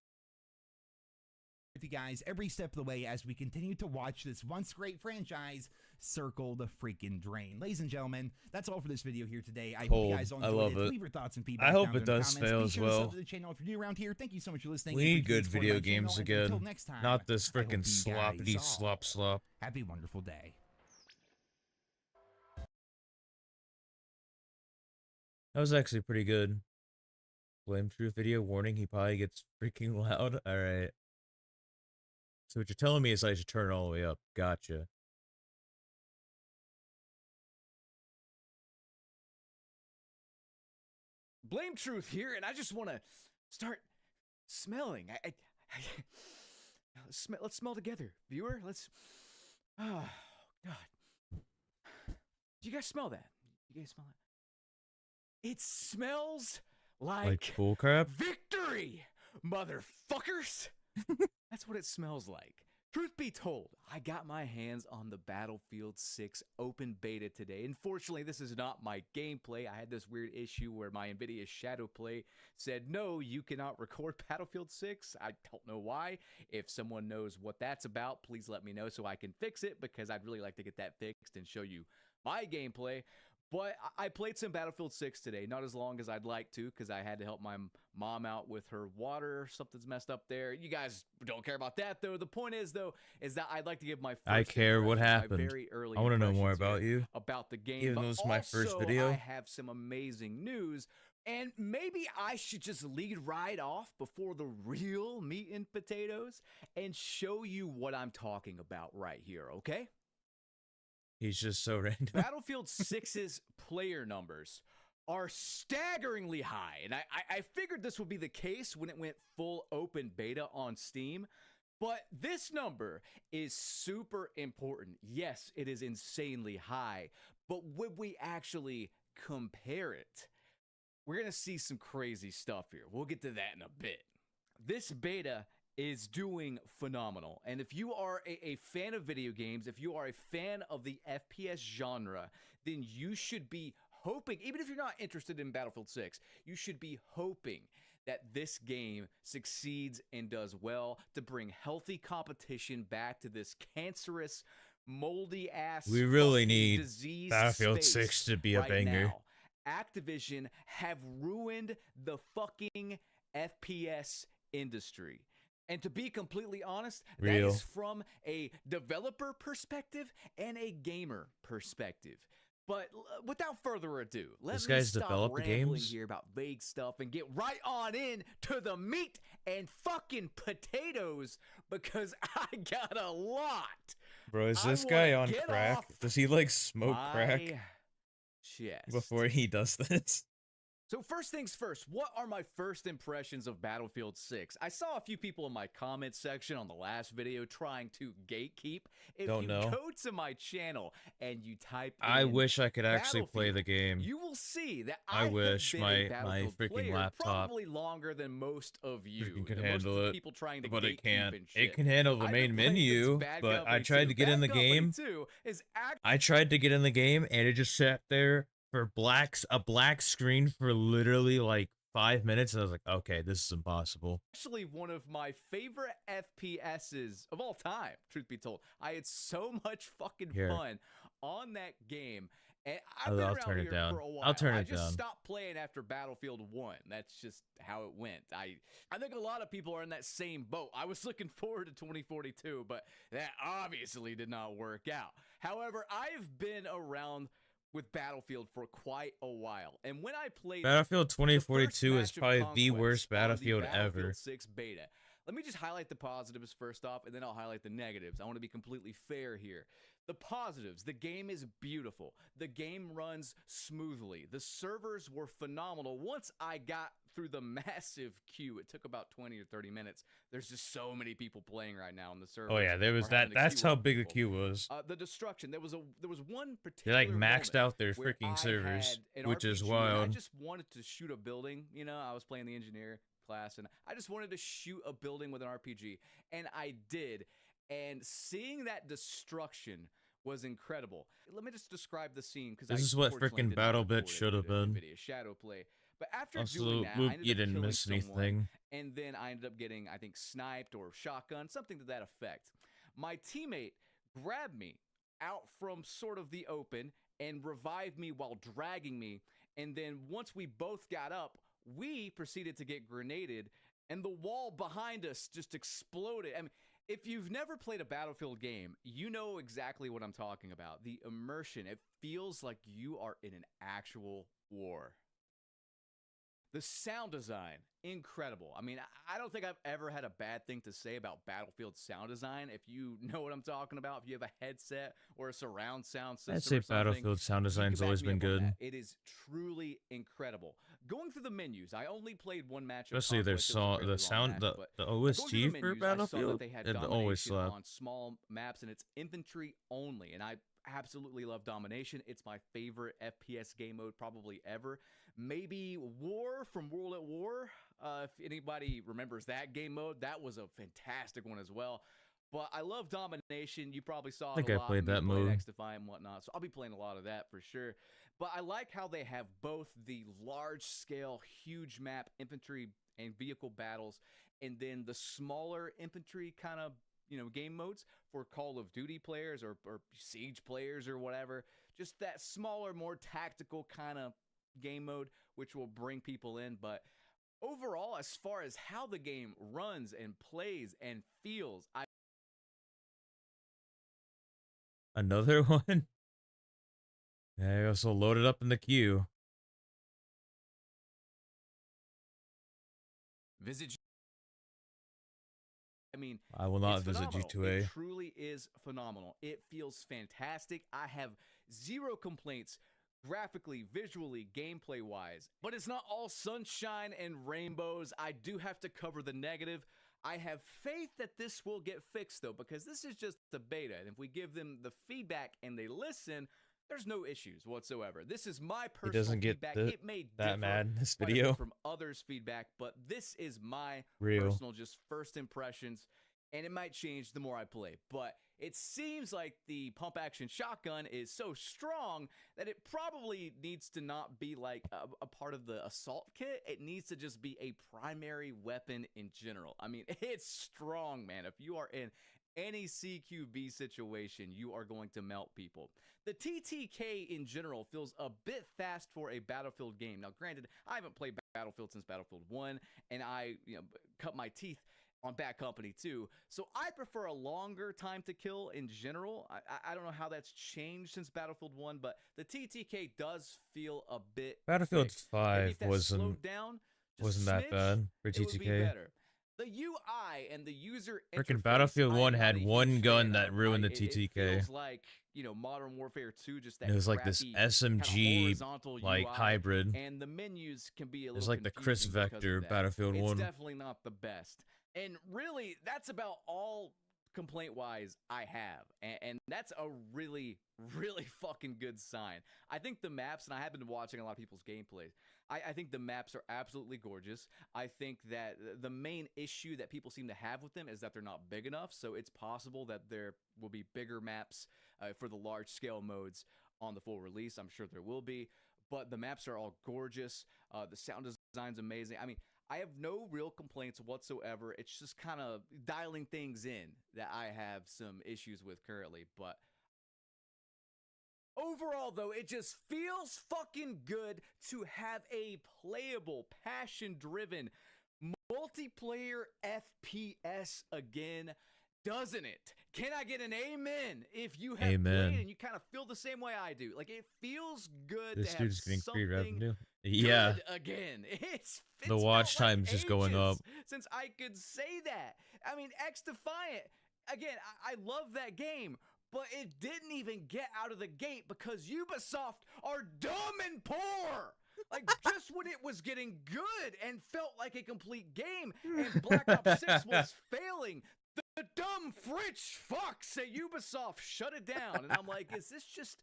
Speaker 7: with you guys every step of the way as we continue to watch this once great franchise circle the freaking drain. Ladies and gentlemen, that's all for this video here today. I hope
Speaker 1: Cold.
Speaker 7: you guys all
Speaker 1: I
Speaker 7: enjoyed
Speaker 1: love
Speaker 7: it.
Speaker 1: it.
Speaker 7: Leave your thoughts and feedback
Speaker 1: I hope
Speaker 7: down
Speaker 1: it
Speaker 7: there in the
Speaker 1: does
Speaker 7: comments.
Speaker 1: fail
Speaker 7: Be
Speaker 1: as
Speaker 7: sure to sub
Speaker 1: well.
Speaker 7: to the channel if you're new around here. Thank you so much for listening.
Speaker 1: We
Speaker 7: and
Speaker 1: need
Speaker 7: for
Speaker 1: good
Speaker 7: supporting
Speaker 1: video
Speaker 7: my channel.
Speaker 1: games
Speaker 7: And
Speaker 1: again.
Speaker 7: until next time,
Speaker 1: Not this
Speaker 7: I hope
Speaker 1: freaking
Speaker 7: you guys
Speaker 1: sloppity
Speaker 7: all
Speaker 1: slop.
Speaker 7: have a wonderful day.
Speaker 1: That was actually pretty good. Blame Truth video warning, he probably gets freaking loud. Alright. So what you're telling me is I should turn it all the way up. Gotcha.
Speaker 8: Blame Truth here, and I just want to start smelling. Let's smell together, viewer. Let's. Oh God! Do you guys smell that? You guys smell that? It smells like
Speaker 1: bullcrap?
Speaker 8: victory, motherfuckers. That's what it smells like. Truth be told, I got my hands on the Battlefield 6 open beta today. Unfortunately, this is not my gameplay. I had this weird issue where my NVIDIA Shadowplay said, no, you cannot record Battlefield 6. I don't know why. If someone knows what that's about, please let me know so I can fix it, because I'd really like to get that fixed and show you my gameplay. But I played some Battlefield 6 today, not as long as I'd like to, because I had to help my mom out with her water. Something's messed up there. You guys don't care about that, though. The point is, though, is that I'd like to give my first
Speaker 1: I care what
Speaker 8: impressions, my
Speaker 1: happened.
Speaker 8: very early
Speaker 1: I want to know more
Speaker 8: impressions
Speaker 1: about
Speaker 8: here
Speaker 1: you.
Speaker 8: about the game.
Speaker 1: Even
Speaker 8: But
Speaker 1: though it's my first
Speaker 8: also,
Speaker 1: video.
Speaker 8: I have some amazing news, and maybe I should just lead right off before the real meat and potatoes and show you what I'm talking about right here, okay?
Speaker 1: He's just so random.
Speaker 8: Battlefield 6's player numbers are staggeringly high, and I figured this would be the case when it went full open beta on Steam, but this number is super important. Yes, it is insanely high, but when we actually compare it, we're going to see some crazy stuff here. We'll get to that in a bit. This beta is doing phenomenal. And if you are a fan of video games, if you are a fan of the FPS genre, then you should be hoping, even if you're not interested in Battlefield 6, you should be hoping that this game succeeds and does well to bring healthy competition back to this cancerous, moldy ass
Speaker 1: We really
Speaker 8: fucking
Speaker 1: need
Speaker 8: diseased
Speaker 1: Battlefield
Speaker 8: space
Speaker 1: 6 to be a
Speaker 8: right
Speaker 1: banger.
Speaker 8: now. Activision have ruined the fucking FPS industry. And to be completely honest,
Speaker 1: Real.
Speaker 8: that is from a developer perspective and a gamer perspective. But without further ado, let
Speaker 1: These
Speaker 8: me
Speaker 1: guys
Speaker 8: stop
Speaker 1: develop the
Speaker 8: rambling
Speaker 1: games?
Speaker 8: here about vague stuff and get right on in to the meat and fucking potatoes, because I got a lot.
Speaker 1: Bro, is
Speaker 8: I
Speaker 1: this guy
Speaker 8: wanna
Speaker 1: on
Speaker 8: get
Speaker 1: crack?
Speaker 8: off
Speaker 1: Does he like smoke crack
Speaker 8: my chest.
Speaker 1: before he does this?
Speaker 8: So first things first, what are my first impressions of Battlefield 6? I saw a few people in my comments section on the last video trying to gatekeep. If
Speaker 1: Don't
Speaker 8: you
Speaker 1: know.
Speaker 8: go to my channel and you type
Speaker 1: I
Speaker 8: in
Speaker 1: wish I could actually play the
Speaker 8: Battlefield,
Speaker 1: game.
Speaker 8: you will see that
Speaker 1: I
Speaker 8: have
Speaker 1: wish
Speaker 8: been
Speaker 1: my-
Speaker 8: a
Speaker 1: my
Speaker 8: Battlefield
Speaker 1: freaking
Speaker 8: player
Speaker 1: laptop
Speaker 8: probably longer than most of you.
Speaker 1: Freaking could
Speaker 8: than most of
Speaker 1: handle
Speaker 8: the
Speaker 1: it,
Speaker 8: people trying to
Speaker 1: but it
Speaker 8: gatekeep
Speaker 1: can't.
Speaker 8: and shit.
Speaker 1: It can handle the
Speaker 8: I've
Speaker 1: main
Speaker 8: been playing since
Speaker 1: menu,
Speaker 8: Bad
Speaker 1: but I
Speaker 8: Company
Speaker 1: tried
Speaker 8: 2.
Speaker 1: to get
Speaker 8: Bad
Speaker 1: in the
Speaker 8: Company
Speaker 1: game.
Speaker 8: 2 is
Speaker 1: I tried to get in the game, and it just sat there for a black screen for literally like 5 minutes, and I was like, okay, this is impossible.
Speaker 8: actually one of my favorite FPSs of all time, truth be told. I had so much fucking
Speaker 1: Here.
Speaker 8: fun on that game. And I've been
Speaker 1: I'll
Speaker 8: around
Speaker 1: turn it
Speaker 8: here
Speaker 1: down.
Speaker 8: for a while.
Speaker 1: I'll turn
Speaker 8: I
Speaker 1: it
Speaker 8: just
Speaker 1: down.
Speaker 8: stopped playing after Battlefield 1. That's just how it went. I think a lot of people are in that same boat. I was looking forward to 2042, but that obviously did not work out. However, I've been around with Battlefield for quite a while. And when I played
Speaker 1: Battlefield
Speaker 8: the
Speaker 1: 2042
Speaker 8: first
Speaker 1: is
Speaker 8: match of
Speaker 1: probably the
Speaker 8: Conquest
Speaker 1: worst
Speaker 8: on the
Speaker 1: Battlefield ever.
Speaker 8: Battlefield 6 beta. Let me just highlight the positives first off, and then I'll highlight the negatives. I want to be completely fair here. The positives, the game is beautiful. The game runs smoothly. The servers were phenomenal. Once I got through the massive queue, it took about 20 or 30 minutes. There's just so many people playing right now on the server.
Speaker 1: Oh yeah, there was that. That's how big the queue was.
Speaker 8: The destruction. There was one
Speaker 1: They
Speaker 8: particular
Speaker 1: like maxed
Speaker 8: moment
Speaker 1: out their
Speaker 8: where
Speaker 1: freaking
Speaker 8: I
Speaker 1: servers,
Speaker 8: had an
Speaker 1: which is
Speaker 8: RPG and I
Speaker 1: wild.
Speaker 8: just wanted to shoot a building. You know, I was playing the engineer class, and I just wanted to shoot a building with an RPG, and I did. And seeing that destruction was incredible. Let me just describe the scene, because
Speaker 1: This is what freaking BattleBit should have been.
Speaker 8: Video shadow play. But after
Speaker 1: Also,
Speaker 8: doing that, I
Speaker 1: Luke,
Speaker 8: ended
Speaker 1: you
Speaker 8: up
Speaker 1: didn't
Speaker 8: killing
Speaker 1: miss
Speaker 8: someone,
Speaker 1: anything.
Speaker 8: and then I ended up getting, I think, sniped or shotgun, something to that effect. My teammate grabbed me out from sort of the open and revived me while dragging me. And then once we both got up, we proceeded to get grenaded, and the wall behind us just exploded. I mean, if you've never played a Battlefield game, you know exactly what I'm talking about. The immersion, it feels like you are in an actual war. The sound design, incredible. I mean, I don't think I've ever had a bad thing to say about Battlefield sound design. If you know what I'm talking about, if you have a headset or a surround sound system,
Speaker 1: I'd say
Speaker 8: or something,
Speaker 1: Battlefield sound
Speaker 8: you can
Speaker 1: design's
Speaker 8: back
Speaker 1: always
Speaker 8: me
Speaker 1: been
Speaker 8: up on
Speaker 1: good.
Speaker 8: that. It is truly incredible. Going through the menus, I only played one match.
Speaker 1: Especially their
Speaker 8: Conquest. It was a
Speaker 1: song,
Speaker 8: fairly
Speaker 1: the
Speaker 8: long
Speaker 1: sound,
Speaker 8: match,
Speaker 1: the
Speaker 8: but
Speaker 1: OST
Speaker 8: going through the
Speaker 1: for
Speaker 8: menus, I saw that
Speaker 1: Battlefield,
Speaker 8: they had
Speaker 1: it always
Speaker 8: domination
Speaker 1: slapped.
Speaker 8: on small maps, and it's infantry only, and I absolutely love domination. It's my favorite FPS game mode probably ever. Maybe War from World at War. If anybody remembers that game mode, that was a fantastic one as well. But I love domination. You probably saw
Speaker 1: I think
Speaker 8: it a
Speaker 1: I
Speaker 8: lot.
Speaker 1: played
Speaker 8: Me
Speaker 1: that
Speaker 8: playing
Speaker 1: mode.
Speaker 8: XDefy and whatnot, so I'll be playing a lot of that for sure. But I like how they have both the large-scale, huge map infantry and vehicle battles, and then the smaller infantry kind of, you know, game modes for Call of Duty players or Siege players or whatever. Just that smaller, more tactical kind of game mode, which will bring people in. But overall, as far as how the game runs and plays and feels,
Speaker 1: Another one? Yeah, I also loaded up in the queue.
Speaker 8: visit. I mean,
Speaker 1: I will not
Speaker 8: it's
Speaker 1: visit
Speaker 8: phenomenal.
Speaker 1: G2A.
Speaker 8: It truly is phenomenal. It feels fantastic. I have zero complaints graphically, visually, gameplay wise. But it's not all sunshine and rainbows. I do have to cover the negative. I have faith that this will get fixed though, because this is just the beta. And if we give them the feedback and they listen, there's no issues whatsoever. This is my personal
Speaker 1: doesn't get
Speaker 8: feedback. It may
Speaker 1: that
Speaker 8: differ
Speaker 1: mad in this
Speaker 8: quite a bit
Speaker 1: video.
Speaker 8: from others' feedback, but this is my
Speaker 1: Real.
Speaker 8: personal just first impressions, and it might change the more I play. But it seems like the pump action shotgun is so strong that it probably needs to not be like a part of the assault kit. It needs to just be a primary weapon in general. I mean, it's strong, man. If you are in any CQB situation, you are going to melt people. The TTK in general feels a bit fast for a Battlefield game. Now, granted, I haven't played Battlefield since Battlefield 1, and I cut my teeth on Bad Company too. So I prefer a longer time to kill in general. I don't know how that's changed since Battlefield 1, but the TTK does feel a bit
Speaker 1: Battlefield
Speaker 8: quick. Maybe
Speaker 1: 5
Speaker 8: if that slowed down just
Speaker 1: wasn't
Speaker 8: a
Speaker 1: that
Speaker 8: smidge,
Speaker 1: bad for
Speaker 8: it would be
Speaker 1: TTK.
Speaker 8: better. The UI and the user interface,
Speaker 1: Freaking Battlefield
Speaker 8: I
Speaker 1: 1
Speaker 8: am
Speaker 1: had
Speaker 8: not a
Speaker 1: one
Speaker 8: huge
Speaker 1: gun
Speaker 8: fan
Speaker 1: that
Speaker 8: of.
Speaker 1: ruined the
Speaker 8: It
Speaker 1: TTK.
Speaker 8: feels like, you know, Modern Warfare 2, just that
Speaker 1: It was like this
Speaker 8: crappy, kinda
Speaker 1: SMG
Speaker 8: horizontal
Speaker 1: like
Speaker 8: UI,
Speaker 1: hybrid.
Speaker 8: and the menus can be a
Speaker 1: It's
Speaker 8: little
Speaker 1: like the Chris
Speaker 8: confusing because of
Speaker 1: Vector
Speaker 8: that.
Speaker 1: Battlefield
Speaker 8: It's
Speaker 1: 1.
Speaker 8: definitely not the best. And really, that's about all complaint-wise I have. And that's a really, really fucking good sign. I think the maps, and I have been watching a lot of people's gameplays, I think the maps are absolutely gorgeous. I think that the main issue that people seem to have with them is that they're not big enough. So it's possible that there will be bigger maps for the large-scale modes on the full release. I'm sure there will be. But the maps are all gorgeous. The sound design's amazing. I mean, I have no real complaints whatsoever. It's just kind of dialing things in that I have some issues with currently. But overall, though, it just feels fucking good to have a playable, passion-driven multiplayer FPS again, doesn't it? Can I get an amen if you have
Speaker 1: Amen.
Speaker 8: played and you kind of feel the same way I do? Like, it feels good
Speaker 1: This
Speaker 8: to
Speaker 1: dude's
Speaker 8: have
Speaker 1: getting free
Speaker 8: something
Speaker 1: revenue. Yeah.
Speaker 8: good again. It's
Speaker 1: The watch
Speaker 8: felt like
Speaker 1: time's just going up.
Speaker 8: ages since I could say that. I mean, X Defiant, again, I love that game, but it didn't even get out of the gate because Ubisoft are dumb and poor. Like, just when it was getting good and felt like a complete game, and Black Ops 6 was failing, the dumb French fucks at Ubisoft shut it down. And I'm like, is this just...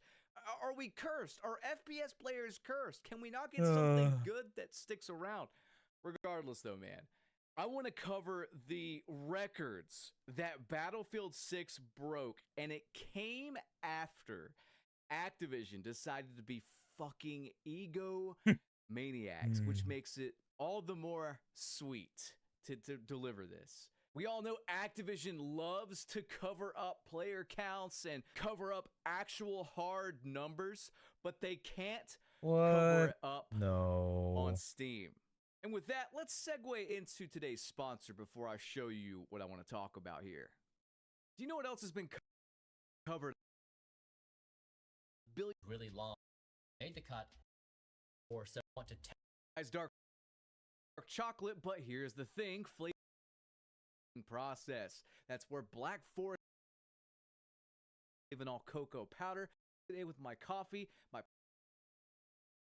Speaker 8: Are we cursed? Are FPS players cursed? Can we not get something good that sticks around? Regardless, though, man, I want to cover the records that Battlefield 6 broke, and it came after Activision decided to be fucking ego maniacs, which makes it all the more sweet to deliver this. We all know Activision loves to cover up player counts and cover up actual hard numbers, but they can't cover it up on Steam. And with that, let's segue into today's sponsor before I show you what I want to talk about here. Do you know what else has been covered?
Speaker 9: Really long. Made the cut for someone to test.
Speaker 8: Dark chocolate, but here's the thing, flavoring process. That's where Black Forest, even all cocoa powder. Today with my coffee, my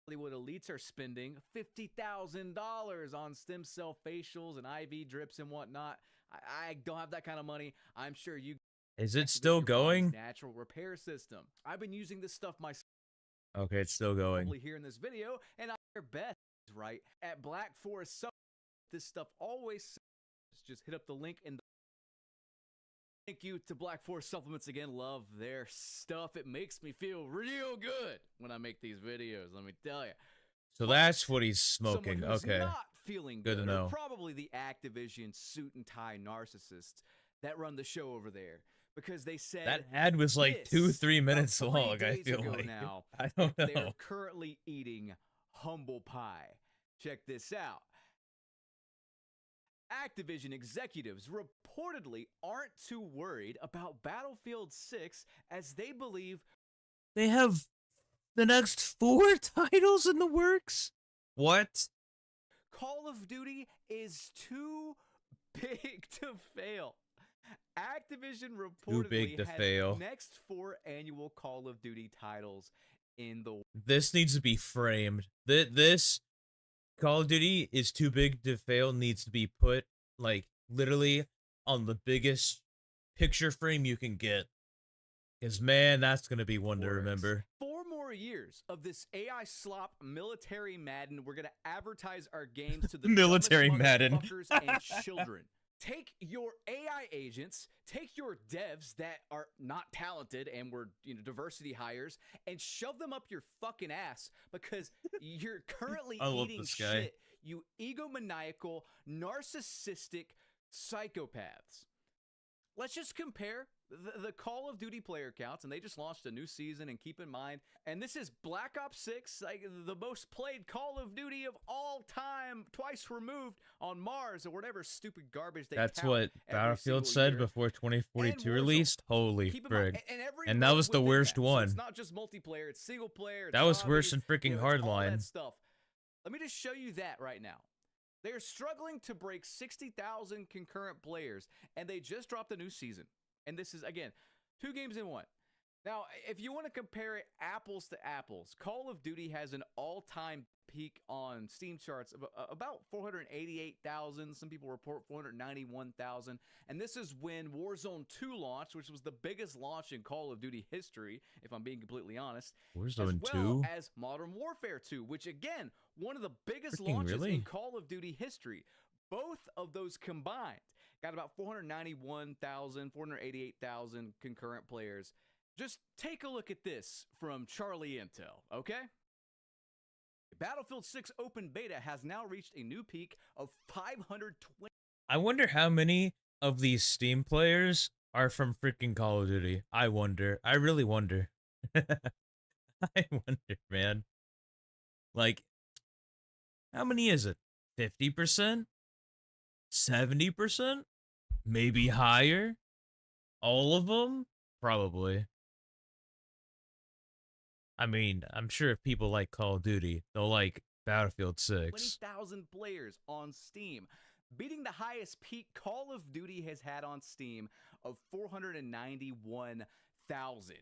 Speaker 8: Hollywood elites are spending $50,000 on stem cell facials and IV drips and whatnot. I don't have that kind of money. I'm sure you.
Speaker 1: Is it still going?
Speaker 8: Natural repair system. I've been using this stuff myself.
Speaker 1: Okay, it's still going.
Speaker 8: Probably here in this video, and I'm best right at Black Forest. This stuff always just hit up the link in the. Thank you to Black Forest Supplements again. Love their stuff. It makes me feel real good when I make these videos, let me tell you.
Speaker 1: So that's what he's smoking.
Speaker 8: Someone who's
Speaker 1: Okay.
Speaker 8: not feeling
Speaker 1: Good to
Speaker 8: good,
Speaker 1: know.
Speaker 8: or probably the Activision suit and tie narcissists that run the show over there, because they said
Speaker 1: That ad was like
Speaker 8: this
Speaker 1: 2-3 minutes
Speaker 8: 3
Speaker 1: long, I
Speaker 8: days
Speaker 1: feel
Speaker 8: ago
Speaker 1: like.
Speaker 8: now,
Speaker 1: I don't
Speaker 8: they're
Speaker 1: know.
Speaker 8: currently eating humble pie. Check this out. Activision executives reportedly aren't too worried about Battlefield 6 as they believe
Speaker 1: They have the next 4 titles in the works? What?
Speaker 8: Call of Duty is too big to fail. Activision reportedly
Speaker 1: to
Speaker 8: has
Speaker 1: fail.
Speaker 8: next 4 annual Call of Duty titles in the
Speaker 1: This needs to be framed. This Call of Duty is too big to fail needs to be put, like, literally on the biggest picture frame you can get. Because, man, that's going to be one to remember.
Speaker 8: 4 more years of this AI slop military Madden. We're going to advertise our games to the
Speaker 1: Military
Speaker 8: dumbest
Speaker 1: Madden.
Speaker 8: motherfuckers and children. Take your AI agents, take your devs that are not talented and were, diversity hires, and shove them up your fucking ass because you're currently
Speaker 1: I love
Speaker 8: eating
Speaker 1: this guy.
Speaker 8: shit. You egomaniacal, narcissistic psychopaths. let's just compare the Call of Duty player counts, and they just launched a new season, and keep in mind, and this is Black Ops 6, like the most played Call of Duty of all time, twice removed on Mars or whatever stupid garbage they
Speaker 1: That's
Speaker 8: count
Speaker 1: what
Speaker 8: every
Speaker 1: Battlefield
Speaker 8: single
Speaker 1: said
Speaker 8: year.
Speaker 1: before 2042
Speaker 8: And Warzone.
Speaker 1: released. Holy
Speaker 8: Keep in mind,
Speaker 1: frig.
Speaker 8: every
Speaker 1: And that
Speaker 8: mode
Speaker 1: was the
Speaker 8: within
Speaker 1: worst
Speaker 8: that. So
Speaker 1: one.
Speaker 8: it's not just multiplayer, it's single player. It's
Speaker 1: That was worse
Speaker 8: zombies,
Speaker 1: than freaking
Speaker 8: it's all
Speaker 1: Hardline.
Speaker 8: that stuff. Let me just show you that right now. They're struggling to break 60,000 concurrent players, and they just dropped a new season. And this is, again, 2 games in 1. Now, if you want to compare it apples to apples, Call of Duty has an all-time peak on Steam charts of about 488,000. Some people report 491,000. And this is when Warzone 2 launched, which was the biggest launch in Call of Duty history, if I'm being completely honest.
Speaker 1: Warzone
Speaker 8: as well
Speaker 1: 2?
Speaker 8: as Modern Warfare 2, which, again, one of the biggest
Speaker 1: Freaking
Speaker 8: launches
Speaker 1: really?
Speaker 8: in Call of Duty history. Both of those combined got about 491,000, 488,000 concurrent players. Just take a look at this from Charlie Intel, okay? Battlefield 6 Open Beta has now reached a new peak of 520.
Speaker 1: I wonder how many of these Steam players are from freaking Call of Duty. I wonder. I really wonder. I wonder, man. Like, how many is it? 50%? 70%? Maybe higher? All of them? Probably. I mean, I'm sure if people like Call of Duty, they'll like Battlefield 6.
Speaker 8: 20,000 players on Steam, beating the highest peak Call of Duty has had on Steam of 491,000.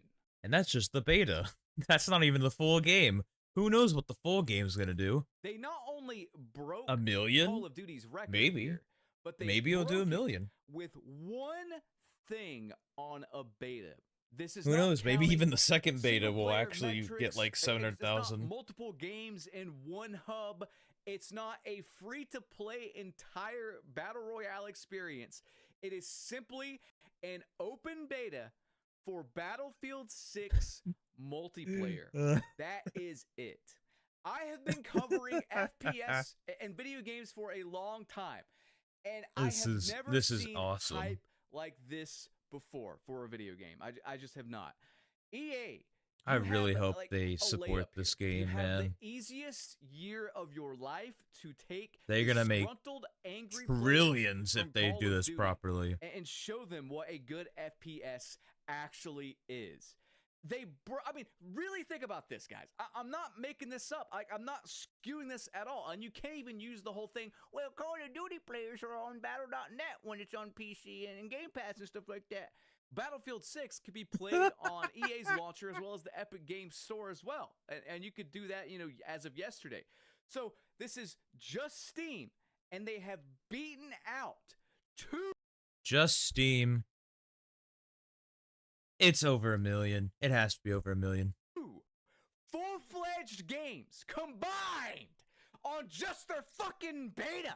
Speaker 1: And that's just the beta. That's not even the full game. Who knows what the full game's gonna do?
Speaker 8: They not only broke
Speaker 1: A million?
Speaker 8: Call of Duty's record
Speaker 1: Maybe.
Speaker 8: here, but they
Speaker 1: Maybe it'll do
Speaker 8: broke
Speaker 1: a
Speaker 8: it
Speaker 1: million.
Speaker 8: with one thing on a beta. This is
Speaker 1: Who
Speaker 8: not
Speaker 1: knows? Maybe
Speaker 8: counting
Speaker 1: even the second beta will
Speaker 8: single-player
Speaker 1: actually
Speaker 8: metrics.
Speaker 1: get like
Speaker 8: It's not
Speaker 1: 700,000.
Speaker 8: multiple games in one hub. It's not a free-to-play entire Battle Royale experience. It is simply an open beta for Battlefield 6 multiplayer. That is it. I have been covering FPS and video games for a long time, and
Speaker 1: This
Speaker 8: I have
Speaker 1: is-
Speaker 8: never
Speaker 1: this is
Speaker 8: seen
Speaker 1: awesome.
Speaker 8: hype like this before for a video game. I just have not. EA,
Speaker 1: I
Speaker 8: you
Speaker 1: really
Speaker 8: have,
Speaker 1: hope
Speaker 8: like,
Speaker 1: they
Speaker 8: a
Speaker 1: support
Speaker 8: layup
Speaker 1: this
Speaker 8: here. You
Speaker 1: game,
Speaker 8: have
Speaker 1: man.
Speaker 8: the easiest year of your life to take
Speaker 1: They're gonna make
Speaker 8: disgruntled, angry players
Speaker 1: Trillions if
Speaker 8: from
Speaker 1: they
Speaker 8: Call
Speaker 1: do
Speaker 8: of
Speaker 1: this
Speaker 8: Duty
Speaker 1: properly.
Speaker 8: and show them what a good FPS actually is. I mean, really think about this, guys. I'm not making this up. I'm not skewing this at all. And you can't even use the whole thing, well, Call of Duty players are on Battle.net when it's on PC and Game Pass and stuff like that. Battlefield 6 could be played on EA's launcher as well as the Epic Games Store as well. And you could do that, you know, as of yesterday. So this is just Steam, and they have beaten out 2
Speaker 1: Just Steam. It's over 1 million. It has to be over 1 million.
Speaker 8: full-fledged games combined on just their fucking beta.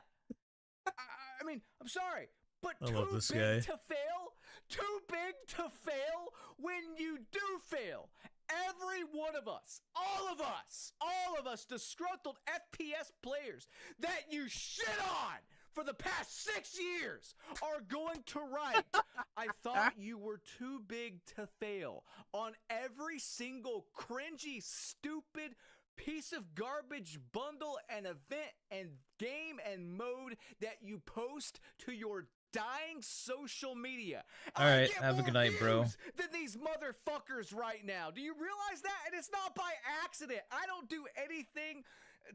Speaker 8: I mean, I'm sorry, but
Speaker 1: I
Speaker 8: too
Speaker 1: love this
Speaker 8: big
Speaker 1: guy.
Speaker 8: to fail? Too big to fail when you do fail? Every one of us, all of us disgruntled FPS players that you shit on for the past 6 years are going to write, I thought you were too big to fail on every single cringy, stupid piece of garbage bundle and event and game and mode that you post to your dying social media.
Speaker 1: All right, have a good night, bro.
Speaker 8: Than these motherfuckers right now. Do you realize that? And it's not by accident. I don't do anything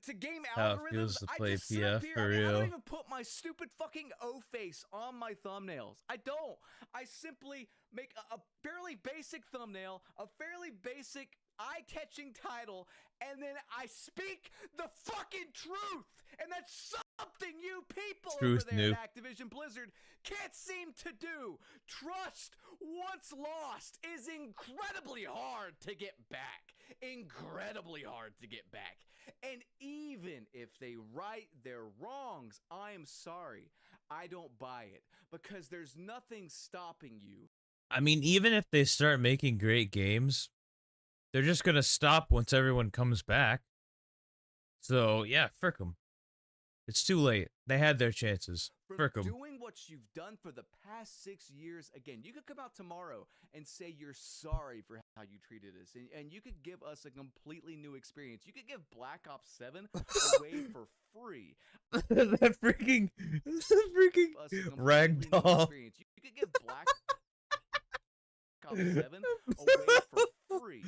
Speaker 8: to game
Speaker 1: How it
Speaker 8: algorithms.
Speaker 1: feels to
Speaker 8: I
Speaker 1: play
Speaker 8: just sit up
Speaker 1: PF
Speaker 8: here.
Speaker 1: for
Speaker 8: I
Speaker 1: real.
Speaker 8: don't even put my stupid fucking O face on my thumbnails. I don't. I simply make a fairly basic thumbnail, a fairly basic eye-catching title, and then I speak the fucking truth. And that's something you people
Speaker 1: Truth,
Speaker 8: over there
Speaker 1: noob.
Speaker 8: at Activision Blizzard can't seem to do. Trust, once lost, is incredibly hard to get back. Incredibly hard to get back. And even if they right their wrongs, I'm sorry, I don't buy it, because there's nothing stopping you.
Speaker 1: I mean, even if they start making great games, they're just gonna stop once everyone comes back. So, yeah, frick them. It's too late. They had their chances.
Speaker 8: From
Speaker 1: Frick them.
Speaker 8: doing what what you've done for the past 6 years again. You could come out tomorrow and say you're sorry for how you treated us, and you could give us a completely new experience. You could give Black Ops 7 away for free.
Speaker 1: that freaking
Speaker 8: Us a completely new
Speaker 1: ragdoll.
Speaker 8: experience. You could give Black Ops 7 away for free.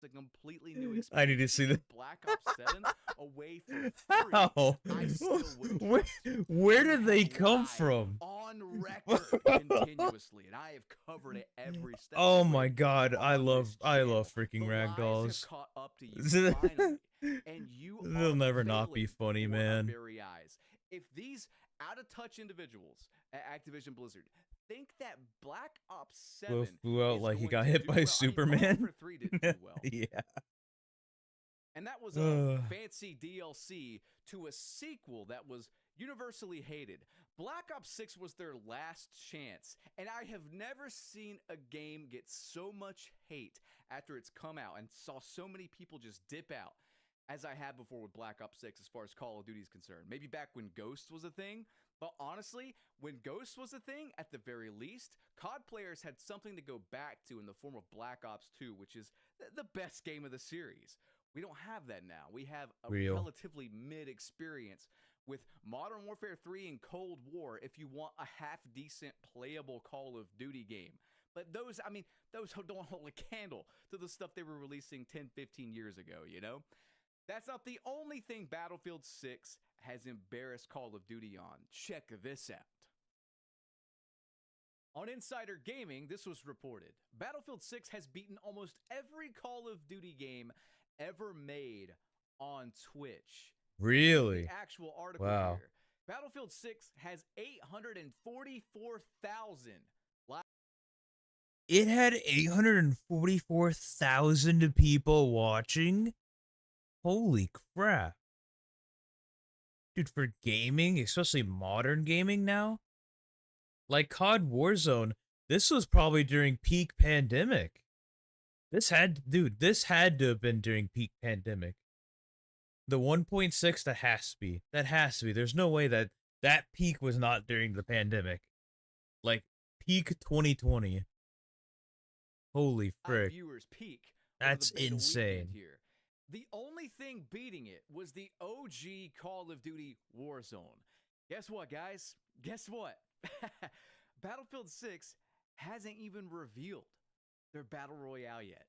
Speaker 8: It's a completely new experience.
Speaker 1: I need to see the
Speaker 8: Black Ops 7 away for free.
Speaker 1: How?
Speaker 8: I still would
Speaker 1: Where,
Speaker 8: trust
Speaker 1: where
Speaker 8: you
Speaker 1: did they
Speaker 8: live
Speaker 1: come from?
Speaker 8: on record continuously, and I have covered it every step.
Speaker 1: Oh
Speaker 8: of the
Speaker 1: my
Speaker 8: way
Speaker 1: god, I
Speaker 8: on
Speaker 1: love
Speaker 8: this channel.
Speaker 1: freaking
Speaker 8: The lies have
Speaker 1: ragdolls.
Speaker 8: caught up to you finally, and you
Speaker 1: They'll
Speaker 8: are
Speaker 1: never not be
Speaker 8: failing
Speaker 1: funny,
Speaker 8: before our
Speaker 1: man.
Speaker 8: very eyes. If these out of touch individuals at Activision Blizzard think that Black Ops 7
Speaker 1: Will flew out
Speaker 8: is
Speaker 1: like he
Speaker 8: going
Speaker 1: got
Speaker 8: to
Speaker 1: hit
Speaker 8: do
Speaker 1: by
Speaker 8: well. I mean,
Speaker 1: Superman.
Speaker 8: Modern Warfare 3 didn't do well.
Speaker 1: Yeah.
Speaker 8: And that was a fancy DLC to a sequel that was universally hated. Black Ops 6 was their last chance, and I have never seen a game get so much hate after it's come out and saw so many people just dip out as I have before with Black Ops 6 as far as Call of Duty is concerned. Maybe back when Ghost was a thing, but honestly, when Ghost was a thing, at the very least, COD players had something to go back to in the form of Black Ops 2, which is the best game of the series. We don't have that now. We have a relatively mid experience with Modern Warfare 3 and Cold War if you want a half-decent playable Call of Duty game. But those, I mean, those don't hold a candle to the stuff they were releasing 10, 15 years ago, you know? That's not the only thing Battlefield 6 has embarrassed Call of Duty on. Check this out. On Insider Gaming, this was reported. Battlefield 6 has beaten almost every Call of Duty game ever made on Twitch.
Speaker 1: Really?
Speaker 8: The actual article
Speaker 1: Wow.
Speaker 8: here. Battlefield 6 has 844,000 live.
Speaker 1: It had 844,000 people watching? Holy crap. Dude, for gaming, especially modern gaming now? Like COD Warzone, this was probably during peak pandemic. This had to have been during peak pandemic. The 1.6, that has to be. That has to be. There's no way that peak was not during the pandemic. Like, peak 2020. Holy frick.
Speaker 8: Viewers peak. over
Speaker 1: That's
Speaker 8: the beta
Speaker 1: insane.
Speaker 8: weekend Here. The only thing beating it was the OG Call of Duty Warzone. Guess what, guys? Guess what? Battlefield 6 hasn't even revealed their Battle Royale yet.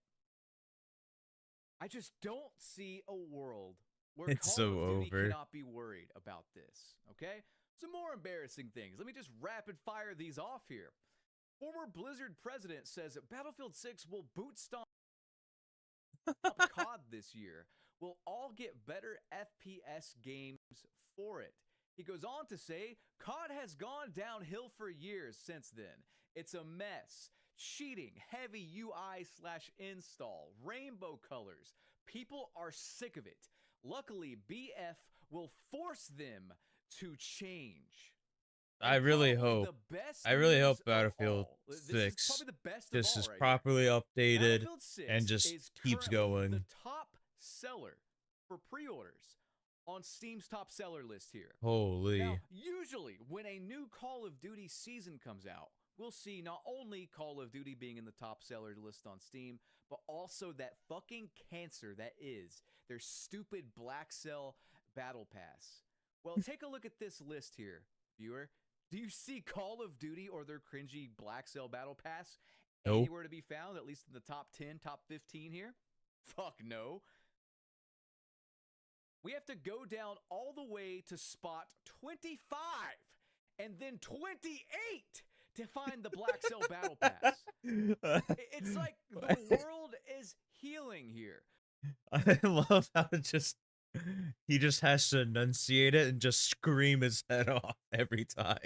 Speaker 8: I just don't see a world where
Speaker 1: It's
Speaker 8: Call
Speaker 1: so
Speaker 8: of Duty
Speaker 1: over.
Speaker 8: cannot be worried about this, okay? Some more embarrassing things. Let me just rapid fire these off here. Former Blizzard president says Battlefield 6 will boot stomp COD this year. We'll all get better FPS games for it. He goes on to say, COD has gone downhill for years since then. It's a mess. Cheating, heavy UI/install, rainbow colors. People are sick of it. Luckily, BF will force them to change.
Speaker 1: I really hope Battlefield
Speaker 8: This is
Speaker 1: 6
Speaker 8: probably the best of
Speaker 1: just
Speaker 8: all
Speaker 1: is
Speaker 8: right here.
Speaker 1: properly updated
Speaker 8: Battlefield 6
Speaker 1: and just
Speaker 8: is
Speaker 1: keeps
Speaker 8: currently
Speaker 1: going.
Speaker 8: The top seller for pre-orders on Steam's top seller list here.
Speaker 1: Holy.
Speaker 8: Now, usually when a new Call of Duty season comes out, we'll see not only Call of Duty being in the top seller list on Steam, but also that fucking cancer that is their stupid Black Cell Battle Pass. Well, take a look at this list here, viewer. Do you see Call of Duty or their cringy Black Cell Battle Pass
Speaker 1: Nope.
Speaker 8: anywhere to be found, at least in the top 10, top 15 here? Fuck no. We have to go down all the way to spot 25 and then 28 to find the Black Cell Battle Pass. It's like the world is healing here.
Speaker 1: I love how he just has to enunciate it and just scream his head off every time.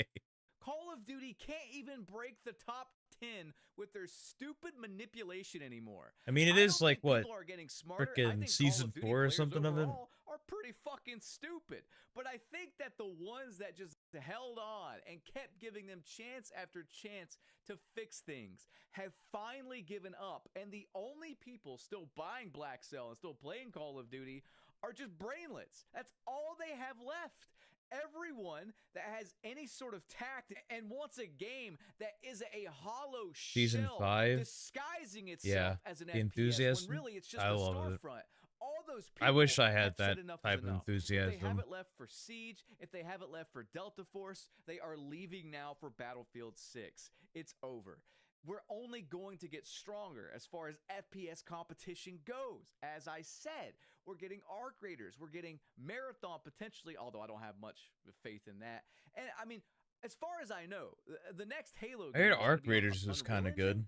Speaker 8: Call of Duty can't even break the top 10 with their stupid manipulation anymore.
Speaker 1: I mean, it
Speaker 8: I
Speaker 1: is
Speaker 8: don't
Speaker 1: like,
Speaker 8: think
Speaker 1: what,
Speaker 8: people are getting smarter. I
Speaker 1: frickin'
Speaker 8: think Call
Speaker 1: season
Speaker 8: of Duty
Speaker 1: 4 or
Speaker 8: players
Speaker 1: something of it?
Speaker 8: overall are pretty fucking stupid. But I think that the ones that just held on and kept giving them chance after chance to fix things have finally given up. And the only people still buying Black Cell and still playing Call of Duty are just brainlets. That's all they have left. Everyone that has any sort of tact and wants a game that is a hollow
Speaker 1: Season
Speaker 8: shell
Speaker 1: 5?
Speaker 8: disguising itself
Speaker 1: Yeah,
Speaker 8: as an
Speaker 1: the
Speaker 8: FPS
Speaker 1: enthusiasm?
Speaker 8: when really it's just
Speaker 1: I
Speaker 8: a
Speaker 1: love it.
Speaker 8: storefront. All those
Speaker 1: I
Speaker 8: people
Speaker 1: wish I had
Speaker 8: have said
Speaker 1: that
Speaker 8: enough is
Speaker 1: type of
Speaker 8: enough. If they have
Speaker 1: enthusiasm.
Speaker 8: it left for Siege, if they have it left for Delta Force, they are leaving now for Battlefield 6. It's over. We're only going to get stronger as far as FPS competition goes. As I said, we're getting arc raiders, we're getting marathon potentially, although I don't have much faith in that. And I mean, as far as I know, the next Halo
Speaker 1: I
Speaker 8: game
Speaker 1: heard
Speaker 8: is gonna
Speaker 1: Arc
Speaker 8: be on
Speaker 1: Raiders was
Speaker 8: Unreal
Speaker 1: kind of
Speaker 8: Engine.
Speaker 1: good.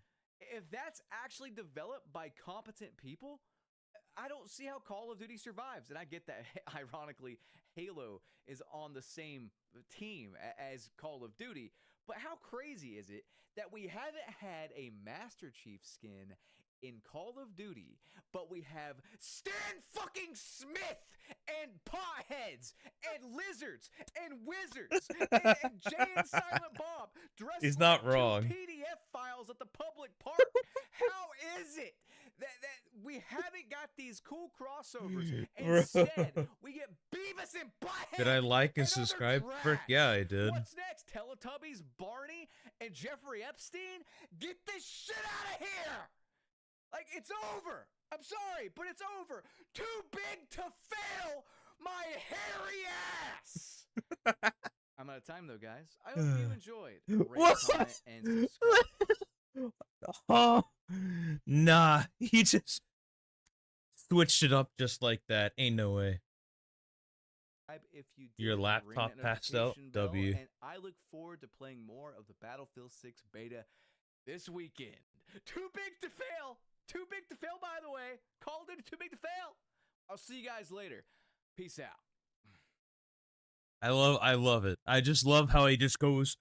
Speaker 8: If that's actually developed by competent people, I don't see how Call of Duty survives. And I get that, ironically, Halo is on the same team as Call of Duty. But how crazy is it that we haven't had a Master Chief skin in Call of Duty, but we have Stan fucking Smith and potheads and lizards and wizards and Jay and Silent Bob dressed
Speaker 1: He's
Speaker 8: like
Speaker 1: not wrong.
Speaker 8: 2 PDF files at the public park? How is it that we haven't got these cool crossovers? Instead, we get Beavis and Butthead.
Speaker 1: Did I like and
Speaker 8: other
Speaker 1: subscribe?
Speaker 8: trash.
Speaker 1: Frick, yeah, I did.
Speaker 8: What's next? Teletubbies, Barney, and Jeffrey Epstein? Get this shit out of here! Like, it's over. I'm sorry, but it's over. Too big to fail my hairy ass. I'm out of time, though, guys. I hope you enjoyed. Rate,
Speaker 1: What?
Speaker 8: comment, and subscribe.
Speaker 1: Oh, nah, he just switched it up just like that. Ain't no way.
Speaker 8: If you
Speaker 1: Your
Speaker 8: did,
Speaker 1: laptop
Speaker 8: ring that
Speaker 1: passed out?
Speaker 8: notification bell,
Speaker 1: W.
Speaker 8: And I look forward to playing more of the Battlefield 6 beta this weekend. Too big to fail. Too big to fail, by the way. Call of Duty Too Big to Fail. I'll see you guys later. Peace out.
Speaker 1: I love it. I just love how he just goes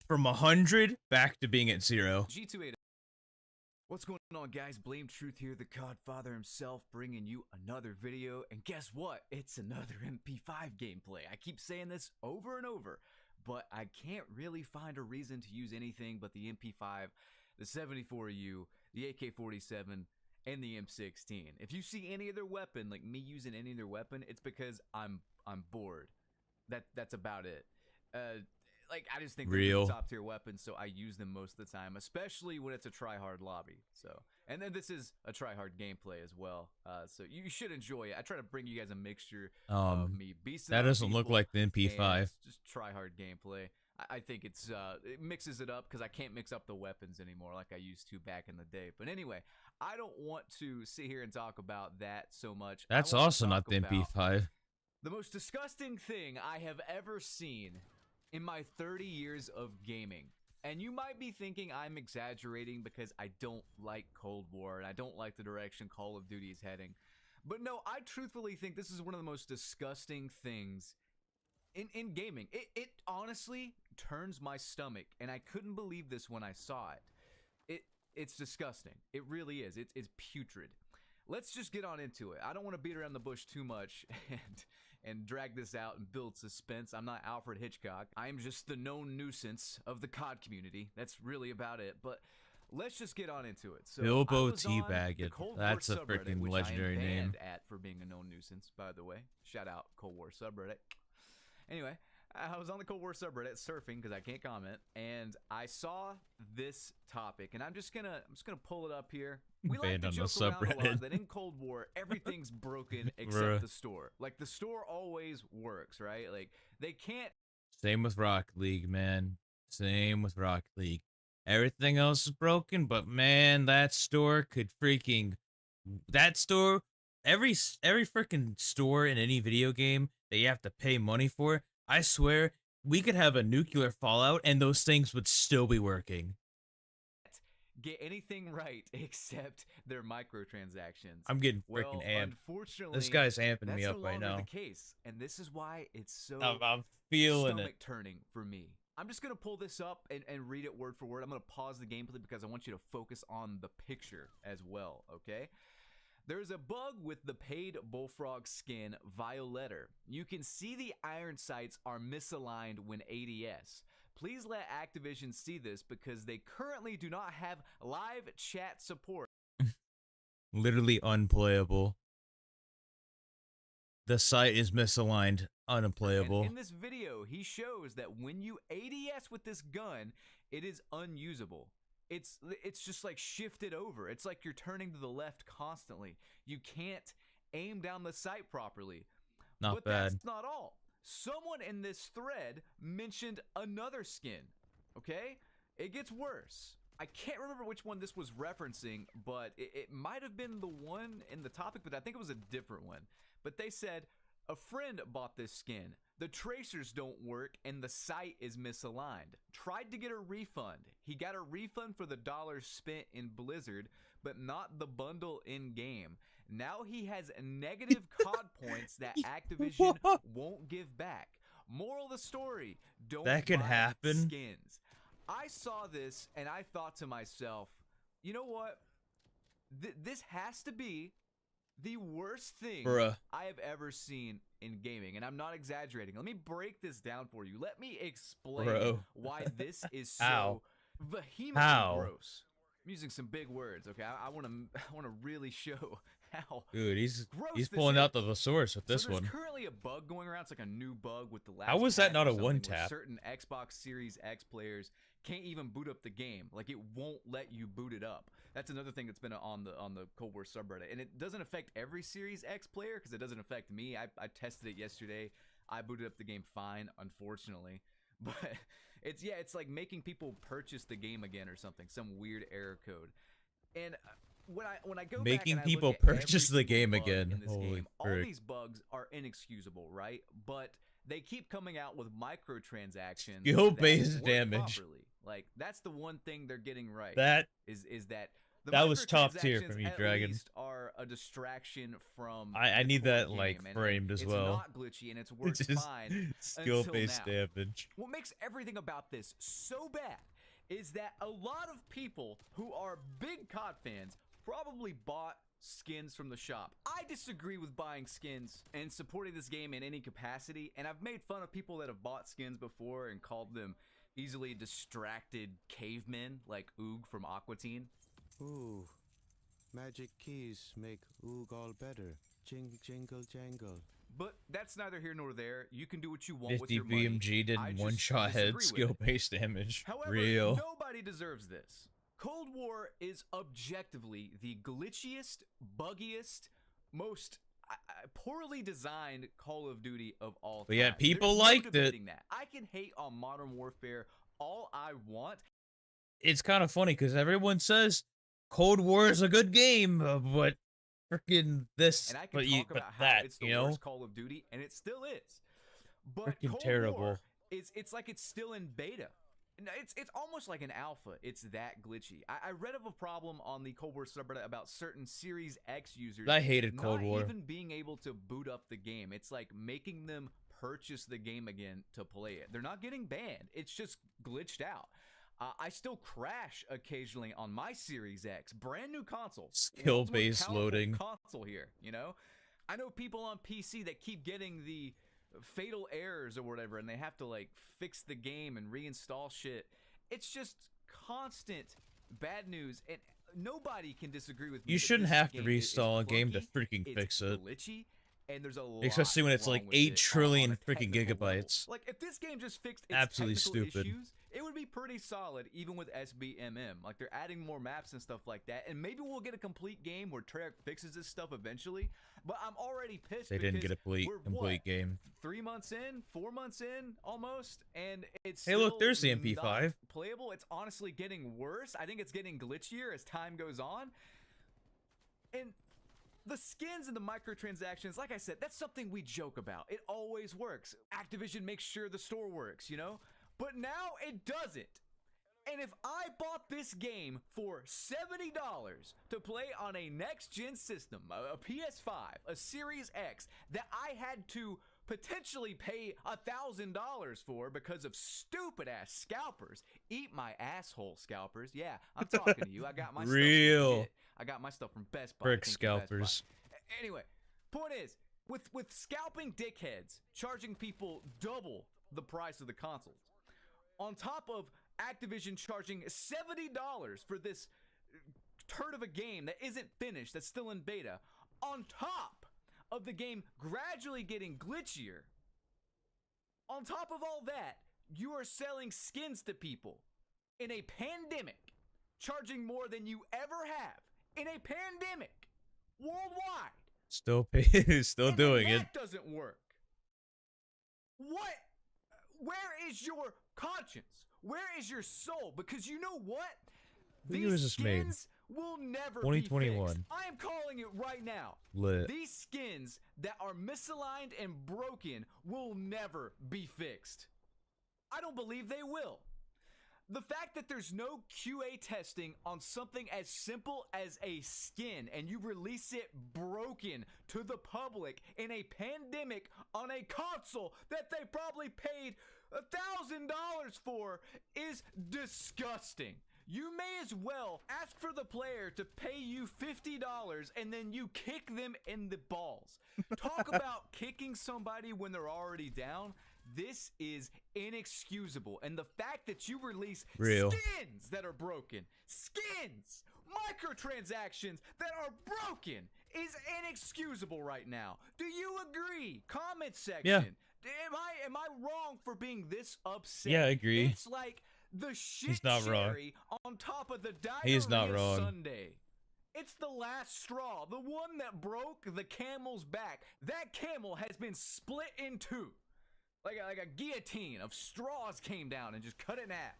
Speaker 1: from 100 back to being at 0.
Speaker 8: G28. What's going on, guys? Blame Truth here, the Godfather himself, bringing you another video. And guess what? It's another MP5 gameplay. I keep saying this over and over, but I can't really find a reason to use anything but the MP5, the 74U, the AK-47, and the M16. If you see any other weapon, like me using any other weapon, it's because I'm bored. That's about it. Like, I just think they're top tier weapons, so I use them most of the time, especially when it's a try-hard lobby. So, and then this is a try-hard gameplay as well, so you should enjoy it. I try to bring you guys a mixture of me beasting
Speaker 1: That
Speaker 8: on
Speaker 1: doesn't look
Speaker 8: people
Speaker 1: like the MP5.
Speaker 8: and just try-hard gameplay. I think it mixes it up because I can't mix up the weapons anymore like I used to back in the day. But anyway, I don't want to sit here and talk about that so much.
Speaker 1: That's
Speaker 8: I want to
Speaker 1: also not
Speaker 8: talk
Speaker 1: the
Speaker 8: about
Speaker 1: MP5.
Speaker 8: the most disgusting thing I have ever seen in my 30 years of gaming. And you might be thinking I'm exaggerating because I don't like Cold War and I don't like the direction Call of Duty is heading. But no, I truthfully think this is one of the most disgusting things in gaming. It honestly turns my stomach, and I couldn't believe this when I saw it. It's disgusting. It really is. It's putrid. Let's just get on into it. I don't want to beat around the bush too much and drag this out and build suspense. I'm not Alfred Hitchcock. I am just the known nuisance of the COD community. That's really about it. But let's just get on into it. So
Speaker 1: Bilbo
Speaker 8: I was on the
Speaker 1: Teabag.
Speaker 8: Cold
Speaker 1: That's
Speaker 8: War
Speaker 1: a
Speaker 8: subreddit,
Speaker 1: freaking
Speaker 8: which I am
Speaker 1: legendary name.
Speaker 8: banned at for being a known nuisance, by the way. Shout out Cold War subreddit. Anyway, I was on the Cold War subreddit surfing because I can't comment, and I saw this topic, and I'm just gonna pull it up here. We like to joke around a lot that in Cold War everything's broken except the store. Like, the store always works, right? Like, they can't.
Speaker 1: Same with Rocket League, man. Same with Rocket League. Everything else is broken, but man, that store could freaking. That store, every freaking store in any video game that you have to pay money for, I swear, we could have a nuclear fallout and those things would still be working.
Speaker 8: Get anything right except their microtransactions.
Speaker 1: I'm getting freaking amped.
Speaker 8: Unfortunately,
Speaker 1: This guy's amping me
Speaker 8: that's
Speaker 1: up
Speaker 8: no
Speaker 1: right
Speaker 8: longer
Speaker 1: now.
Speaker 8: the case, and this is why it's so
Speaker 1: I'm feeling
Speaker 8: stomach
Speaker 1: it.
Speaker 8: turning for me. I'm just gonna pull this up and read it word for word. I'm gonna pause the gameplay because I want you to focus on the picture as well, okay? There's a bug with the paid Bullfrog skin Violetter. You can see the iron sights are misaligned when ADS. Please let Activision see this because they currently do not have live chat support.
Speaker 1: Literally unplayable. The site is misaligned, unplayable.
Speaker 8: And in this video, he shows that when you ADS with this gun, it is unusable. It's just like shifted over. It's like you're turning to the left constantly. You can't aim down the sight properly.
Speaker 1: Not
Speaker 8: but
Speaker 1: bad.
Speaker 8: That's not all. Someone in this thread mentioned another skin. Okay? It gets worse. I can't remember which one this was referencing, but it might have been the one in the topic, but I think it was a different one. But they said, a friend bought this skin. The tracers don't work and the site is misaligned. Tried to get a refund. He got a refund for the dollars spent in Blizzard, but not the bundle in game. Now he has negative COD points that Activision won't give back. Moral of the story, don't
Speaker 1: That could
Speaker 8: buy
Speaker 1: happen.
Speaker 8: skins. I saw this and I thought to myself, you know what? This has to be the worst thing
Speaker 1: Bruh.
Speaker 8: I have ever seen in gaming, and I'm not exaggerating. Let me break this down for you. Let me explain why this is so
Speaker 1: How?
Speaker 8: vehemently gross. I'm using some big words, okay? I want to really show how
Speaker 1: Dude, he's
Speaker 8: gross
Speaker 1: pulling
Speaker 8: this
Speaker 1: out
Speaker 8: is.
Speaker 1: the source with this
Speaker 8: So there's
Speaker 1: one.
Speaker 8: currently a bug going around. It's like a new bug with the last.
Speaker 1: How was that
Speaker 8: patch
Speaker 1: not
Speaker 8: or
Speaker 1: a
Speaker 8: something where
Speaker 1: one-tap?
Speaker 8: Certain Xbox Series X players can't even boot up the game. Like it won't let you boot it up. That's another thing that's been on the Cold War subreddit, and it doesn't affect every Series X player because it doesn't affect me. I tested it yesterday. I booted up the game fine, unfortunately, but it's like making people purchase the game again or something, some weird error code. And when I go
Speaker 1: Making
Speaker 8: back and I
Speaker 1: people
Speaker 8: look at every
Speaker 1: purchase the
Speaker 8: single
Speaker 1: game
Speaker 8: bug
Speaker 1: again.
Speaker 8: in this
Speaker 1: Holy
Speaker 8: game, all
Speaker 1: frick.
Speaker 8: these bugs are inexcusable, right? But they keep coming out with microtransactions
Speaker 1: Skill-based
Speaker 8: that work
Speaker 1: damage.
Speaker 8: properly. Like that's the one thing they're getting right.
Speaker 1: That
Speaker 8: is that the
Speaker 1: that was top tier for
Speaker 8: microtransactions
Speaker 1: me,
Speaker 8: at
Speaker 1: Dragon.
Speaker 8: least are a distraction from
Speaker 1: I
Speaker 8: the
Speaker 1: need
Speaker 8: core
Speaker 1: that
Speaker 8: game,
Speaker 1: like
Speaker 8: and
Speaker 1: framed as
Speaker 8: it's
Speaker 1: well.
Speaker 8: not glitchy and it's worked
Speaker 1: It's just
Speaker 8: fine
Speaker 1: skill-based
Speaker 8: until now.
Speaker 1: damage.
Speaker 8: What makes everything about this so bad is that a lot of people who are big COD fans probably bought skins from the shop. I disagree with buying skins and supporting this game in any capacity, and I've made fun of people that have bought skins before and called them easily distracted cavemen like Oog from Aqua Teen.
Speaker 10: Ooh, magic keys make Oog all better. Jingle jangle.
Speaker 8: But that's neither here nor there. You can do what you want with
Speaker 1: 50
Speaker 8: your money.
Speaker 1: BMG
Speaker 8: I
Speaker 1: didn't
Speaker 8: just
Speaker 1: one-shot head
Speaker 8: disagree with it.
Speaker 1: skill-based damage.
Speaker 8: However,
Speaker 1: Real.
Speaker 8: nobody deserves this. Cold War is objectively the glitchiest, buggiest, most poorly designed Call of Duty of all time.
Speaker 1: But yet people
Speaker 8: There's no
Speaker 1: liked it.
Speaker 8: debating that. I can hate on Modern Warfare all I want.
Speaker 1: It's kind of funny because everyone says Cold War is a good game, but freaking this,
Speaker 8: And I can
Speaker 1: but
Speaker 8: talk about how
Speaker 1: that,
Speaker 8: it's the
Speaker 1: you know,
Speaker 8: worst Call of Duty, and it still is. But
Speaker 1: freaking
Speaker 8: Cold
Speaker 1: terrible.
Speaker 8: War it's like it's still in beta. It's almost like an alpha. It's that glitchy. I read of a problem on the Cold War subreddit about certain Series X users.
Speaker 1: I hated Cold War.
Speaker 8: Not even being able to boot up the game. It's like making them purchase the game again to play it. They're not getting banned. It's just glitched out. I still crash occasionally on my Series X, brand new console.
Speaker 1: Skill-based loading.
Speaker 8: Console here, you know. I know people on PC that keep getting the fatal errors or whatever, and they have to like fix the game and reinstall shit. It's just constant bad news, and nobody can disagree with me.
Speaker 1: You
Speaker 8: that
Speaker 1: shouldn't
Speaker 8: this
Speaker 1: have to
Speaker 8: game
Speaker 1: reinstall a game to
Speaker 8: clunky,
Speaker 1: freaking
Speaker 8: it's
Speaker 1: fix it.
Speaker 8: glitchy, and there's a lot
Speaker 1: Especially when it's
Speaker 8: wrong
Speaker 1: like
Speaker 8: with
Speaker 1: 8
Speaker 8: it
Speaker 1: trillion
Speaker 8: on a
Speaker 1: freaking
Speaker 8: technical level.
Speaker 1: gigabytes.
Speaker 8: Like if this game just fixed its
Speaker 1: Absolutely
Speaker 8: technical
Speaker 1: stupid.
Speaker 8: issues, it would be pretty solid even with SBMM. Like they're adding more maps and stuff like that, and maybe we'll get a complete game where Treyarch fixes this stuff eventually. But I'm already pissed.
Speaker 1: They didn't get a
Speaker 8: we're,
Speaker 1: complete
Speaker 8: what,
Speaker 1: game.
Speaker 8: 3 months in, 4 months in, almost, and it's
Speaker 1: Hey, look,
Speaker 8: still
Speaker 1: there's the
Speaker 8: not
Speaker 1: MP5.
Speaker 8: playable. It's honestly getting worse. I think it's getting glitchier as time goes on. And the skins and the microtransactions, like I said, that's something we joke about. It always works. Activision makes sure the store works, you know? But now it doesn't. And if I bought this game for $70 to play on a next-gen system, a PS5, a Series X, that I had to potentially pay $1,000 for because of stupid-ass scalpers, eat my asshole, scalpers. Yeah, I'm talking to you. I got my
Speaker 1: Real.
Speaker 8: stuff legit. I got my stuff from Best Buy.
Speaker 1: Brick
Speaker 8: Thank you, Best Buy.
Speaker 1: scalpers.
Speaker 8: Anyway, point is, with scalping dickheads charging people double the price of the consoles, on top of Activision charging $70 for this turd of a game that isn't finished, that's still in beta, on top of the game gradually getting glitchier, on top of all that, you are selling skins to people in a pandemic, charging more than you ever have in a pandemic worldwide.
Speaker 1: Still still
Speaker 8: And
Speaker 1: doing
Speaker 8: then
Speaker 1: it.
Speaker 8: that doesn't work. What? Where is your conscience? Where is your soul? Because you know what?
Speaker 1: What year was this made?
Speaker 8: Skins will never
Speaker 1: 2021.
Speaker 8: be fixed. I am calling it right now.
Speaker 1: Lit.
Speaker 8: These skins that are misaligned and broken will never be fixed. I don't believe they will. The fact that there's no QA testing on something as simple as a skin and you release it broken to the public in a pandemic on a console that they probably paid $1,000 for is disgusting. You may as well ask for the player to pay you $50 and then you kick them in the balls. Talk about kicking somebody when they're already down. This is inexcusable. And the fact that you release skins that are broken, skins, microtransactions that are broken is inexcusable right now. Do you agree? Comment section.
Speaker 1: Yeah.
Speaker 8: Am I wrong for being this upset?
Speaker 1: Yeah, I agree.
Speaker 8: It's like the shit
Speaker 1: He's not wrong.
Speaker 8: cherry on top of the diarrhea
Speaker 1: He's not wrong.
Speaker 8: sundae. It's the last straw, the one that broke the camel's back. That camel has been split in two. Like a guillotine of straws came down and just cut it in half.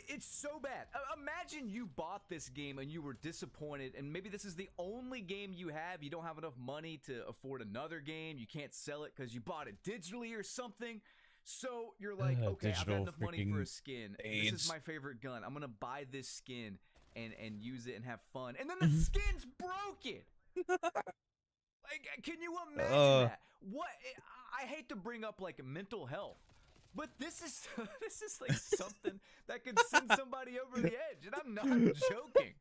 Speaker 8: It's so bad. Imagine you bought this game and you were disappointed, and maybe this is the only game you have. You don't have enough money to afford another game. You can't sell it because you bought it digitally or something. So you're like, okay, I've got enough money for a skin. This is my favorite gun. I'm gonna buy this skin and use it and have fun. And then the skin's broken. Like, can you imagine that? What? I hate to bring up like mental health, but this is like something that could send somebody over the edge, and I'm not joking.